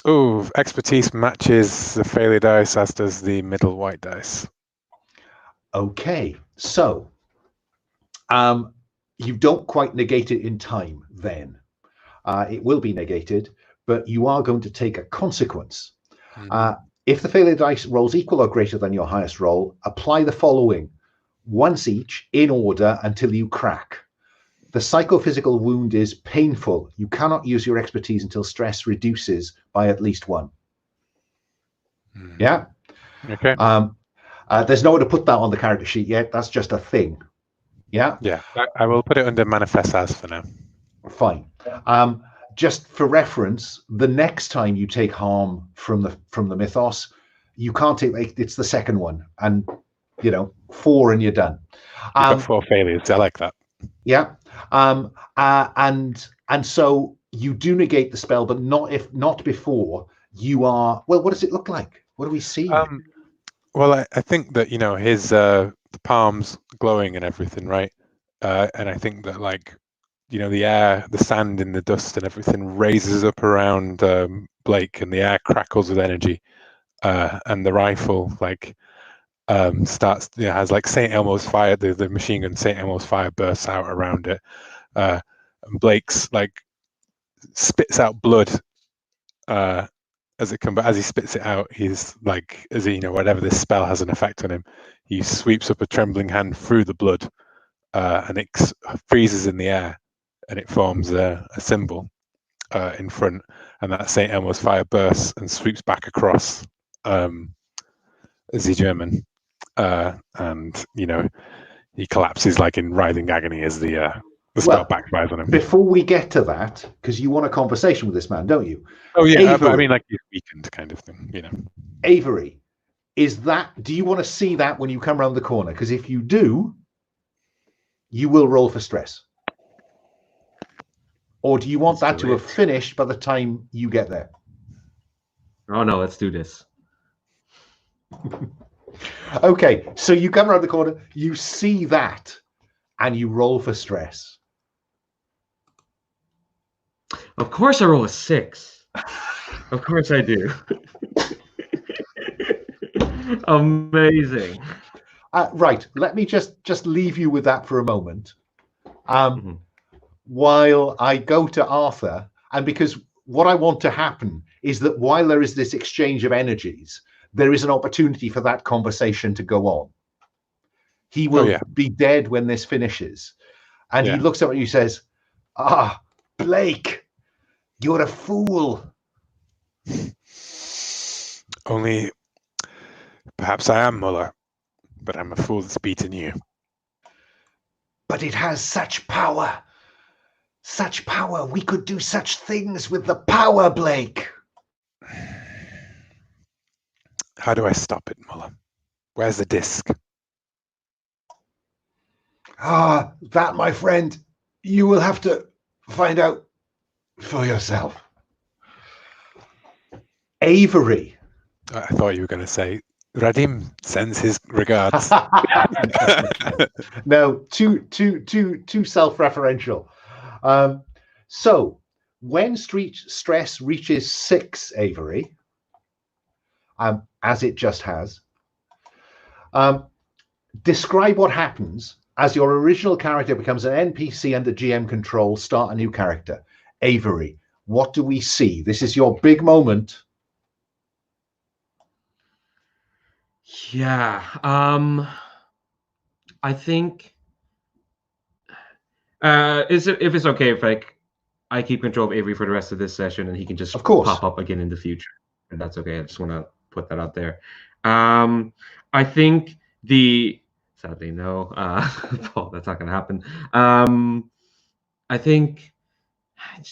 B: Oh, expertise matches the failure dice, as does the middle white dice.
A: Okay, so you don't quite negate it in time then. It will be negated, but you are going to take a consequence. If the failure dice rolls equal or greater than your highest roll, apply the following once each in order until you crack. The psychophysical wound is painful. You cannot use your expertise until stress reduces by at least 1. Yeah?
B: Okay.
A: There's nowhere to put that on the character sheet yet. That's just a thing. Yeah,
B: Yeah, I will put it under manifest as for now.
A: fine. Just for reference, the next time you take harm from the mythos, you can't take, like, it's the second one, and 4 and you're done.
B: You've got 4 failures. I like that.
A: Yeah. And so you do negate the spell, but not before you are. Well, what does it look like? What do we see?
B: Well, I think that his the palms glowing and everything, right? And I think that, like, the air, the sand and the dust and everything raises up around Blake, and the air crackles with energy, and the rifle starts, has like St. Elmo's fire, the machine gun St. Elmo's fire bursts out around it, and Blake's spits out blood as he spits it out. He's like, whatever this spell has an effect on him, he sweeps up a trembling hand through the blood, and it freezes in the air, and it forms a symbol in front, and that St. Elmo's fire bursts and sweeps back across the German, and he collapses like in writhing agony as the spell backfires on him.
A: Before we get to that, because you want a conversation with this man, don't you?
B: Oh yeah,
A: Avery,
B: but I mean, like, he's weakened kind of thing,
A: Avery, do you want to see that when you come around the corner? Because if you do, you will roll for stress. Or do you want that to have finished by the time you get there?
E: Oh no, let's do this.
A: Okay, so you come around the corner, you see that, and you roll for stress.
E: Of course I roll a 6. Of course I do. Amazing.
A: Right, let me just leave you with that for a moment. While I go to Arthur, and because what I want to happen is that while there is this exchange of energies, there is an opportunity for that conversation to go on. He will be dead when this finishes. And he looks up at you and says, Blake, you're a fool.
B: Only perhaps I am, Muller, but I'm a fool that's beaten you.
A: But it has such power. Such power. We could do such things with the power, Blake.
B: How do I stop it, Muller? Where's the disc?
A: That, my friend, you will have to find out for yourself. Avery.
B: I thought you were going to say, Radim sends his regards.
A: No, too self-referential. So when stress reaches 6, Avery, as it just has, describe what happens as your original character becomes an NPC under GM control. Start a new character. Avery, what do we see? This is your big moment.
E: Yeah. I think if it's okay if I keep control of Avery for the rest of this session, and he can just pop up again in the future, and that's okay. I just want to put that out there. I think sadly no, Paul, that's not going to happen. I think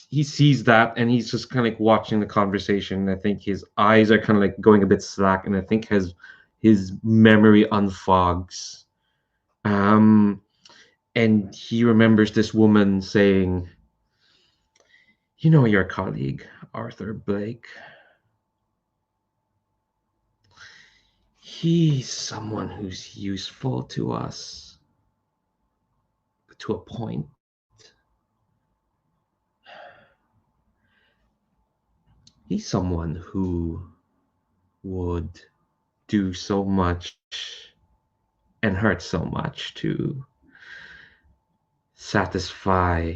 E: he sees that, and he's just kind of like watching the conversation. I think his eyes are kind of like going a bit slack, and I think his memory unfogs. And he remembers this woman saying, your colleague, Arthur Blake. He's someone who's useful to us, but to a point. He's someone who would do so much and hurt so much to satisfy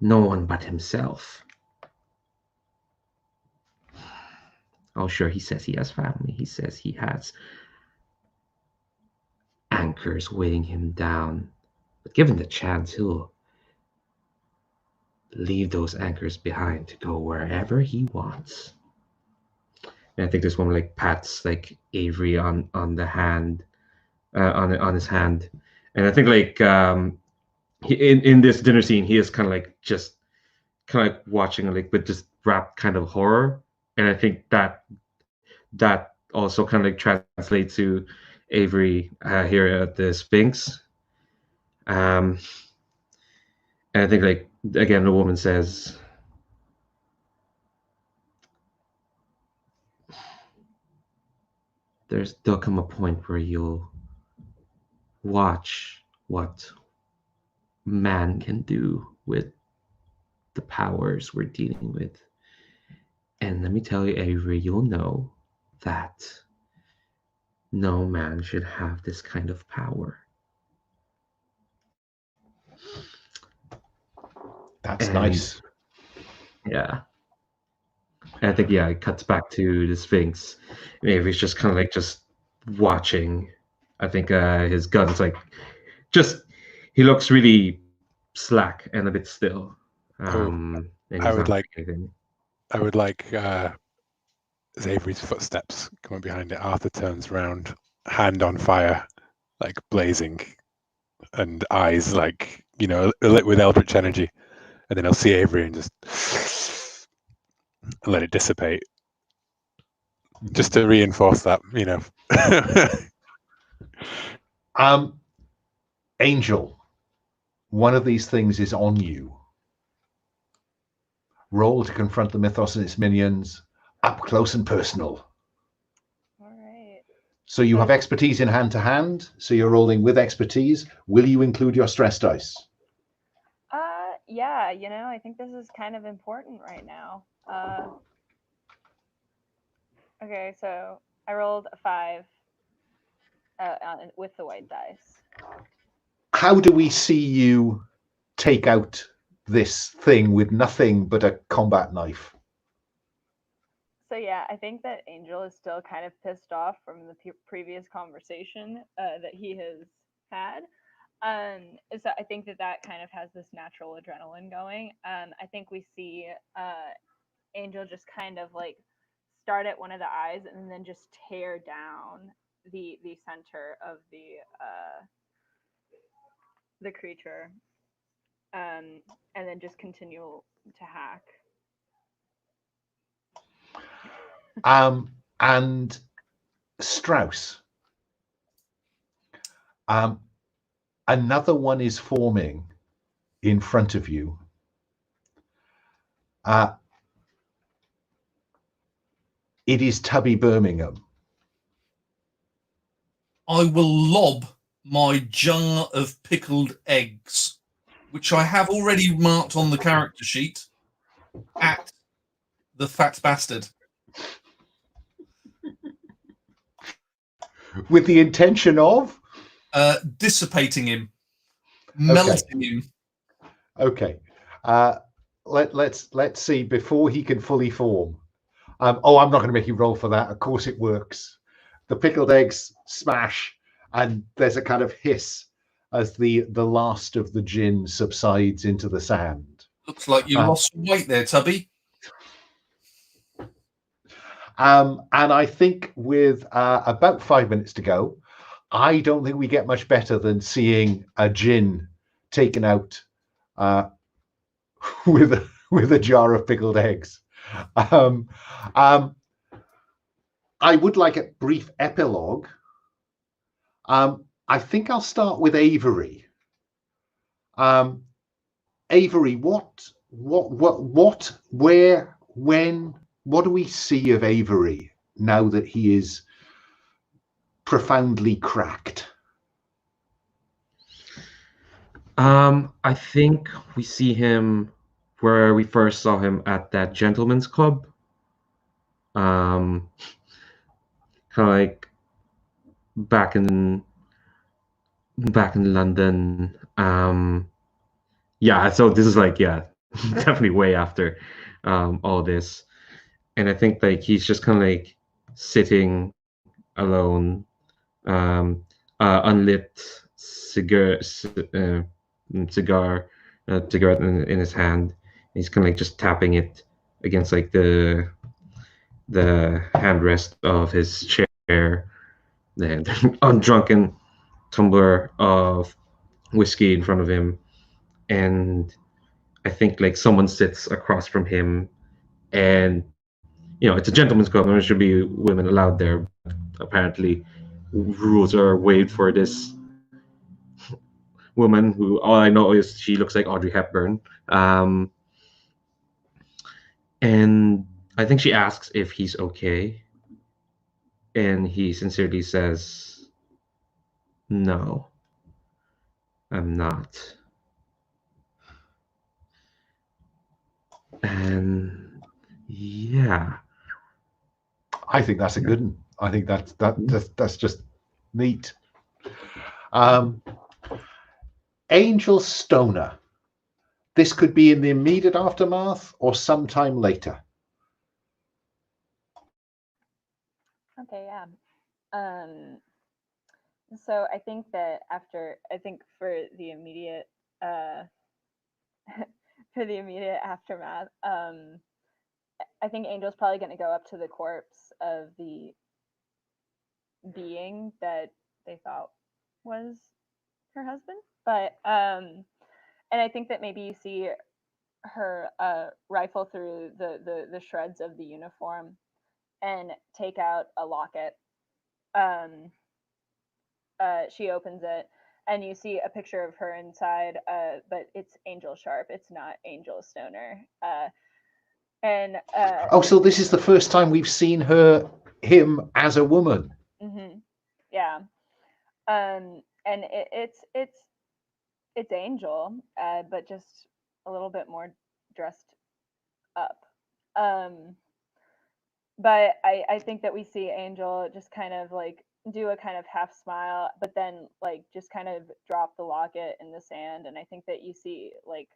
E: no one but himself. Oh, sure, he says he has family. He says he has anchors weighing him down. But given the chance, he'll leave those anchors behind to go wherever he wants. And I think this woman pats Avery on the hand, on his hand, And I think like in this dinner scene, he is kind of like just kind of like watching like with just rapt kind of horror, and I think that also kind of like translates to Avery here at the Sphinx. And I think like again the woman says, there'll come a point where you'll watch what man can do with the powers we're dealing with. And let me tell you, Avery, you'll know that no man should have this kind of power.
A: That's nice.
E: Yeah. And I think, yeah, it cuts back to the Sphinx. And Avery's just kind of like just watching. I think his gun's like just, he looks really slack and a bit still. And he's
B: I would
E: not
B: like
E: doing anything.
B: I would like as Avery's footsteps coming behind it, Arthur turns round, hand on fire, like blazing, and eyes like, you know, lit with eldritch energy. And then he'll see Avery and just let it dissipate. Just to reinforce that, you know.
A: Angel, one of these things is on you. Roll to confront the mythos and its minions, up close and personal.
D: All right.
A: So you have expertise in hand to hand, so you're rolling with expertise. Will you include your stress dice?
D: Yeah, you know, I think this is kind of important right now. Okay, so I rolled a 5 with the white dice.
A: How do we see you take out this thing with nothing but a combat knife?
D: So yeah, I think that Angel is still kind of pissed off from the previous conversation that he has had. So I think that kind of has this natural adrenaline going. I think we see Angel just kind of like start at one of the eyes and then just tear down the center of the creature, and then just continue to hack.
A: And Strauss, another one is forming in front of you. It is Tubby Birmingham.
C: I will lob my jar of pickled eggs, which I have already marked on the character sheet, at the fat bastard.
A: With the intention of?
C: Dissipating him. Melting him.
A: Okay. Let's see before he can fully form. I'm not going to make you roll for that. Of course it works. The pickled eggs smash, and there's a kind of hiss as the last of the Djinn subsides into the sand.
C: Looks like you lost some weight there, Tubby.
A: And I think with about 5 minutes to go, I don't think we get much better than seeing a Djinn taken out with a jar of pickled eggs. I would like a brief epilogue. I think I'll start with Avery. Avery, what, where, when, what do we see of Avery now that he is profoundly cracked?
E: I think we see him where we first saw him at that gentleman's club. Kind of like back in London. Yeah, so this is like, yeah, definitely way after all this. And I think like he's just kind of like sitting alone, unlit cigarette in his hand. He's kind of like just tapping it against like the handrest of his chair. The undrunken tumbler of whiskey in front of him, and I think like someone sits across from him, and it's a gentleman's club, and there should be women allowed there. Apparently, rules are waived for this woman who all I know is she looks like Audrey Hepburn. And I think she asks if he's okay, and he sincerely says, "No, I'm not." And yeah,
A: I think that's a good one. I think that's just neat. Angel Stoner. This could be in the immediate aftermath or sometime later.
D: Okay, yeah. So I think that for the immediate aftermath, I think Angel's probably going to go up to the corpse of the being that they thought was her husband, but and I think that maybe you see her rifle through the shreds of the uniform and take out a locket. She opens it, and you see a picture of her inside, but it's Angel Sharp. It's not Angel Stoner.
A: So this is the first time we've seen him as a woman.
D: Mm-hmm. Yeah. And it's Angel, but just a little bit more dressed up. But I think that we see Angel just kind of like do a kind of half smile, but then like just kind of drop the locket in the sand. And I think that you see like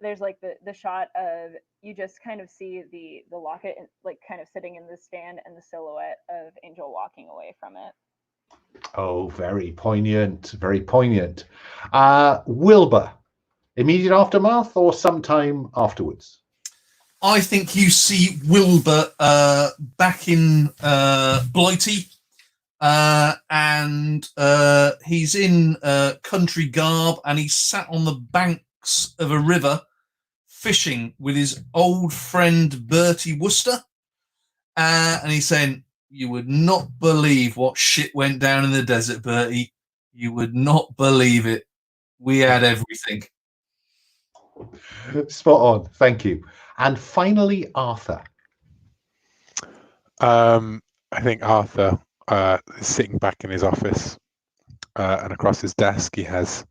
D: there's like the shot of you just kind of see the locket like kind of sitting in the stand and the silhouette of Angel walking away from it.
A: Oh, very poignant, very poignant. Wilbur, immediate aftermath or sometime afterwards?
C: I think you see Wilbur back in Blighty, and he's in country garb, and he's sat on the banks of a river fishing with his old friend Bertie Wooster, and he's saying, "You would not believe what shit went down in the desert, Bertie. You would not believe it. We had everything."
A: Spot on. Thank you. And finally, Arthur.
B: I think Arthur is sitting back in his office, and across his desk he has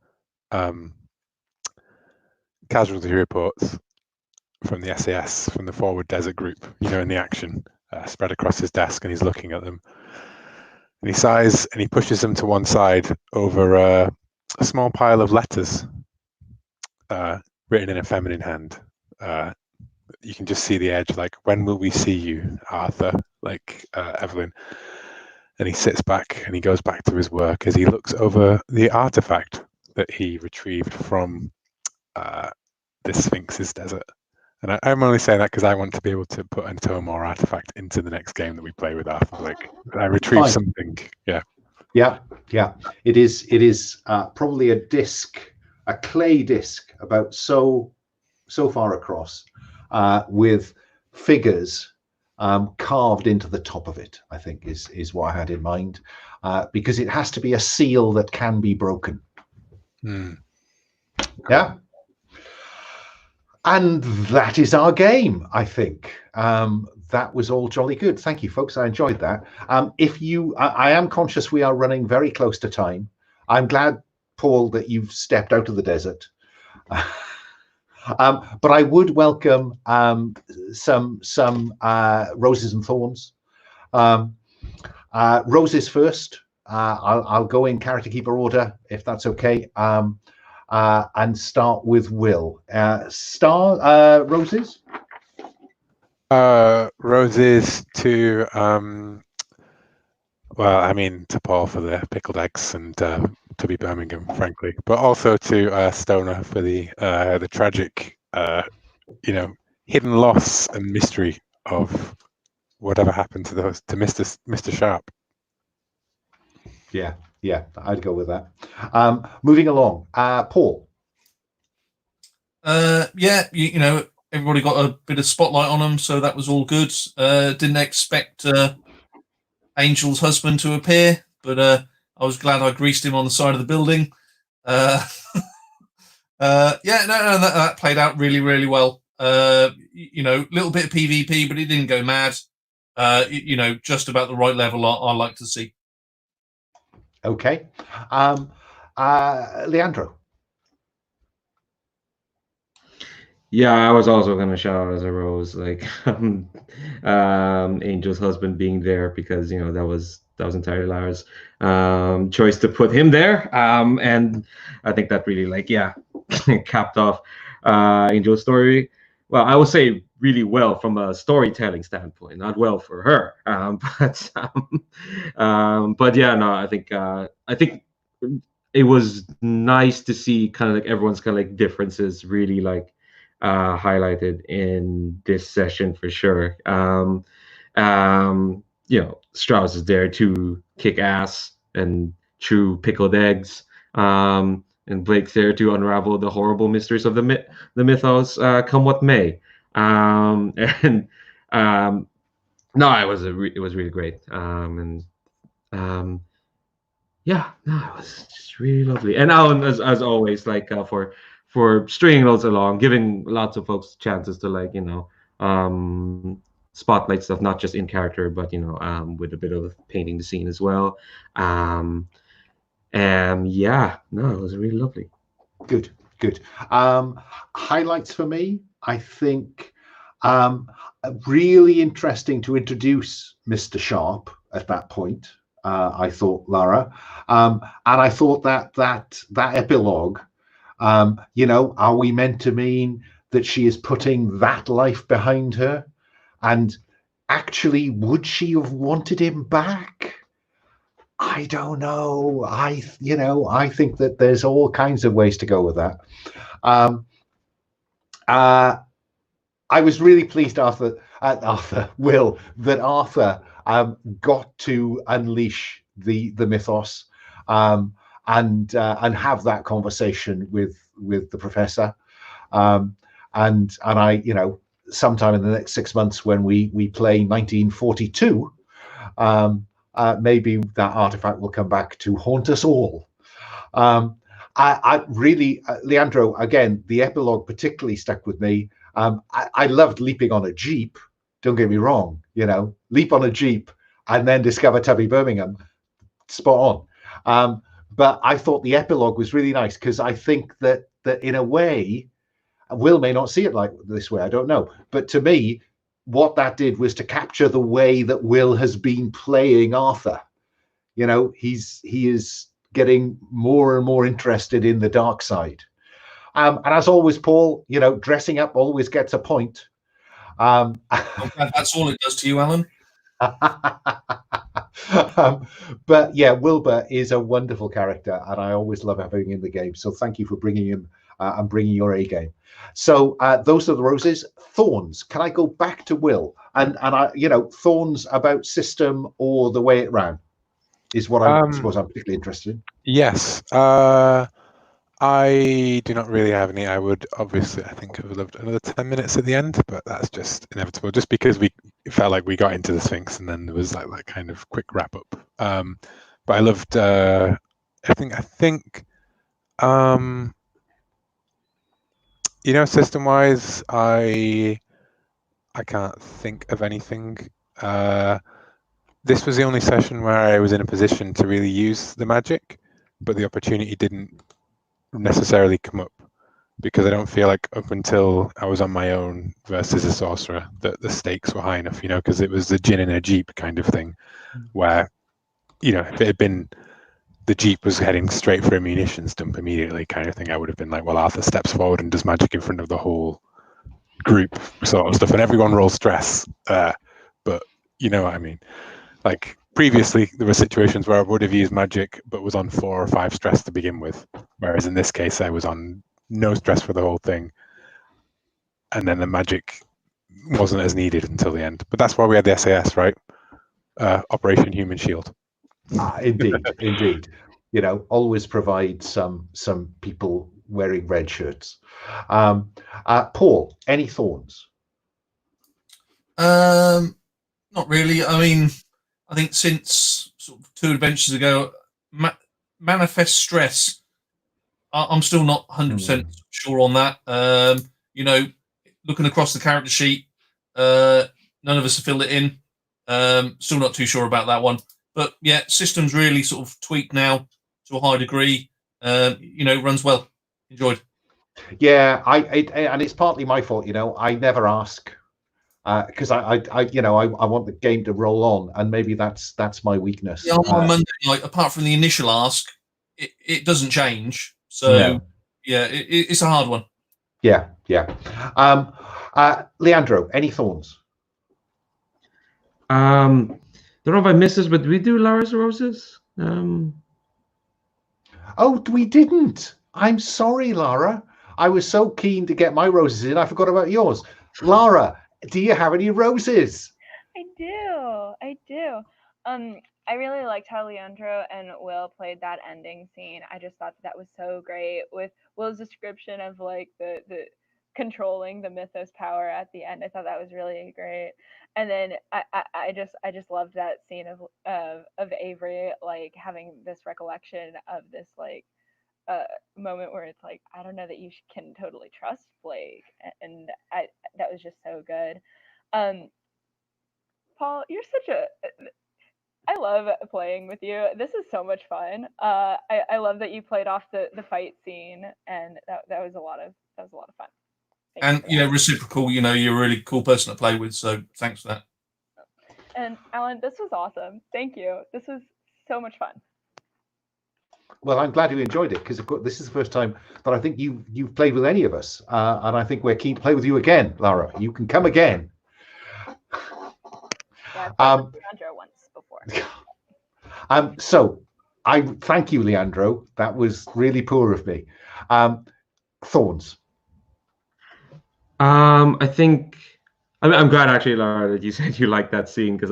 B: casualty reports from the SAS, from the Forward Desert Group, in the action, spread across his desk, and he's looking at them. And he sighs and he pushes them to one side over a small pile of letters written in a feminine hand. You can just see the edge, like, "When will we see you, Arthur?" Like Evelyn. And he sits back and he goes back to his work as he looks over the artifact that he retrieved from the Sphinx's desert. And I'm only saying that because I want to be able to put a tome or artifact into the next game that we play with Arthur. Like, I retrieved something. Yeah.
A: It is probably a disc, a clay disc, about so far across, with figures carved into the top of it. I think is what I had in mind, because it has to be a seal that can be broken. Yeah. And that is our game, I think. That was all jolly good. Thank you, folks. I enjoyed that. I am conscious we are running very close to time. I'm glad, Paul, that you've stepped out of the desert. But I would welcome some roses and thorns. Roses first. I'll go in character keeper order, if that's okay. And start with Will. Roses?
B: Roses to to Paul for the pickled eggs and to be Birmingham, frankly, but also to Stoner for the tragic, hidden loss and mystery of whatever happened to Mr. Sharp.
A: Yeah, Yeah, I'd go with that. Moving along, Paul.
C: Yeah, you know, everybody got a bit of spotlight on them, so that was all good. Didn't expect Angel's husband to appear, but I was glad I greased him on the side of the building. Yeah, no, that played out really, really well. You know, little bit of PvP, but it didn't go mad. You know, just about the right level I like to see.
A: Okay. Leandro.
E: Yeah, I was also gonna shout out as a rose, like Angel's husband being there, because you know that was entirely Lara's choice to put him there, and I think that really, like, yeah, capped off Angel's story. Well, I would say really well from a storytelling standpoint, not well for her, but yeah, no, I think it was nice to see kind of like everyone's kind of like differences really like highlighted in this session for sure. You know, Strauss is there to kick ass and chew pickled eggs. And Blake's there to unravel the horrible mysteries of the mythos, come what may. And no, it was really great. Yeah, no, it was just really lovely. And Alan, as always, like for stringing those along, giving lots of folks chances to, like, you know, spotlight stuff, not just in character, but you know, with a bit of painting the scene as well. And yeah, no, it was really lovely.
A: Good. Highlights for me, I think, really interesting to introduce Mr. Sharp at that point. I thought, Lara, and I thought that epilogue, you know, are we meant to mean that she is putting that life behind her, and actually would she have wanted him back? I don't know. I think that there's all kinds of ways to go with that. I was really pleased, that Arthur got to unleash the mythos, and have that conversation with the professor, and I, you know, sometime in the next 6 months when we play 1942, maybe that artifact will come back to haunt us all. I really, Leandro, again, the epilogue particularly stuck with me. I loved leaping on a Jeep. Don't get me wrong, you know, leap on a Jeep and then discover Tubby Birmingham. Spot on. But I thought the epilogue was really nice, because I think that in a way, Will may not see it like this way, I don't know. But to me, what that did was to capture the way that Will has been playing Arthur. You know, he is getting more and more interested in the dark side. And as always, Paul, you know, dressing up always gets a point.
C: That's all it does to you, Alan.
A: But yeah, Wilbur is a wonderful character, and I always love having him in the game. So thank you for bringing him and bringing your A game. So those are the roses. Thorns. Can I go back to Will? And I, you know, Thorns about system or the way it ran is what I suppose I'm particularly interested in.
B: Yes. I do not really have any. I would obviously, I think I would loved another 10 minutes at the end, but that's just inevitable, just because it felt like we got into the Sphinx and then there was like that kind of quick wrap up. But I loved, I think, you know, system wise, I can't think of anything. This was the only session where I was in a position to really use the magic, but the opportunity didn't necessarily come up, because I don't feel like up until I was on my own versus a sorcerer that the stakes were high enough, you know, because it was the Djinn in a Jeep kind of thing, where, you know, if it had been the Jeep was heading straight for a munitions dump immediately kind of thing, I would have been like, well, Arthur steps forward and does magic in front of the whole group sort of stuff, and everyone rolls stress. But you know what I mean? Like, previously, there were situations where I would have used magic, but was on 4 or 5 stress to begin with. Whereas in this case, I was on no stress for the whole thing. And then the magic wasn't as needed until the end. But that's why we had the SAS, right? Operation Human Shield.
A: Indeed. always provide some people wearing red shirts. Paul, any thorns?
C: Not really. I mean, I think since sort of 2 adventures ago, manifest stress. I'm still not 100% sure on that. Looking across the character sheet, none of us have filled it in. Still not too sure about that one. But yeah, system's really sort of tweaked now to a high degree. Runs well. Enjoyed.
A: Yeah, and it's partly my fault. I never ask because I want the game to roll on, and maybe that's my weakness.
C: Yeah, on Monday night, apart from the initial ask, it doesn't change. So yeah, it's a hard one.
A: Yeah. Leandro, any thorns?
E: Don't know if I missed this, but did we do Lara's roses?
A: Oh, we didn't. I'm sorry, Lara. I was so keen to get my roses in, I forgot about yours. Lara, do you have any roses?
D: I do. I really liked how Leandro and Will played that ending scene. I just thought that was so great with Will's description of like the controlling the mythos power at the end. I thought that was really great. And then I just loved that scene of Avery like having this recollection of this like moment where it's like, I don't know that you can totally trust Blake, and that was just so good. Paul, you're such a I love playing with you. This is so much fun. I love that you played off the fight scene, and that was a lot of fun.
C: And reciprocal. You're a really cool person to play with. So thanks for that.
D: And Alan, this was awesome. Thank you. This was so much fun.
A: Well, I'm glad you enjoyed it, because this is the first time that I think you've played with any of us, and I think we're keen to play with you again, Lara. You can come again.
D: Yeah, I've played with Leandro once before.
A: So I thank you, Leandro. That was really poor of me. Thorns.
E: I'm glad actually, Lara, that you said you liked that scene, because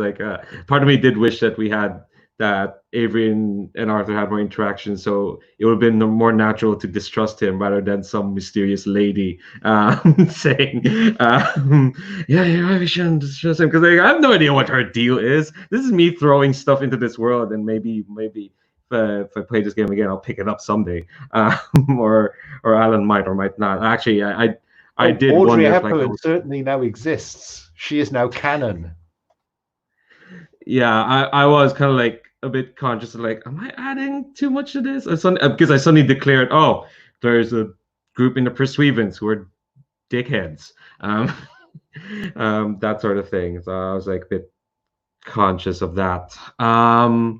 E: part of me did wish that we had that Avery and Arthur had more interaction, so it would have been more natural to distrust him rather than some mysterious lady saying, we shouldn't distrust him, because I have no idea what her deal is. This is me throwing stuff into this world, and maybe if I play this game again, I'll pick it up someday, or Alan might or might not. Actually, I did
A: Audrey
E: wonder
A: Hepburn certainly now exists. She is now canon.
E: Yeah, I was kind of like a bit conscious of like, am I adding too much to this? Because I suddenly declared, oh, there's a group in the Pursuivants who are dickheads, that sort of thing. So I was like a bit conscious of that. Other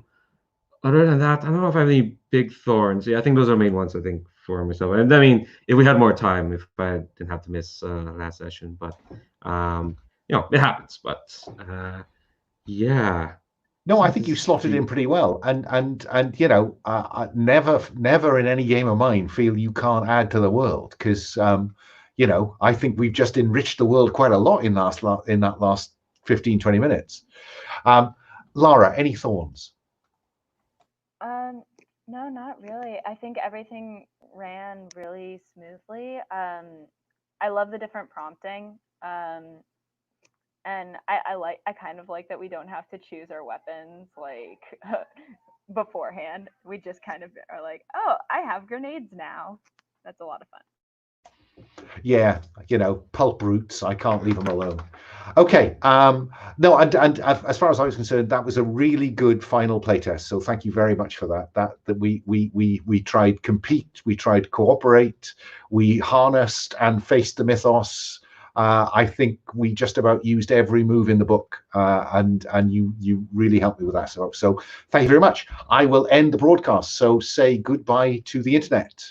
E: than that, I don't know if I have any big thorns. Yeah, I think those are the main ones, I think, for myself. And I mean, if we had more time, if I didn't have to miss last session, but it happens. But yeah.
A: No, I think you slotted in pretty well, and never in any game of mine feel you can't add to the world, because I think we've just enriched the world quite a lot in that last 15-20 minutes. Lara, any thorns?
D: No, not really. I think everything ran really smoothly. I love the different prompting. And I kind of like that we don't have to choose our weapons like beforehand. We just kind of are like, oh, I have grenades now. That's a lot of fun.
A: Yeah, pulp roots. I can't leave them alone. Okay. No, and as far as I was concerned, that was a really good final playtest. So thank you very much for that. That we tried compete, we tried cooperate, we harnessed and faced the mythos. I think we just about used every move in the book, and you really helped me with that. So thank you very much. I will end the broadcast. So say goodbye to the internet.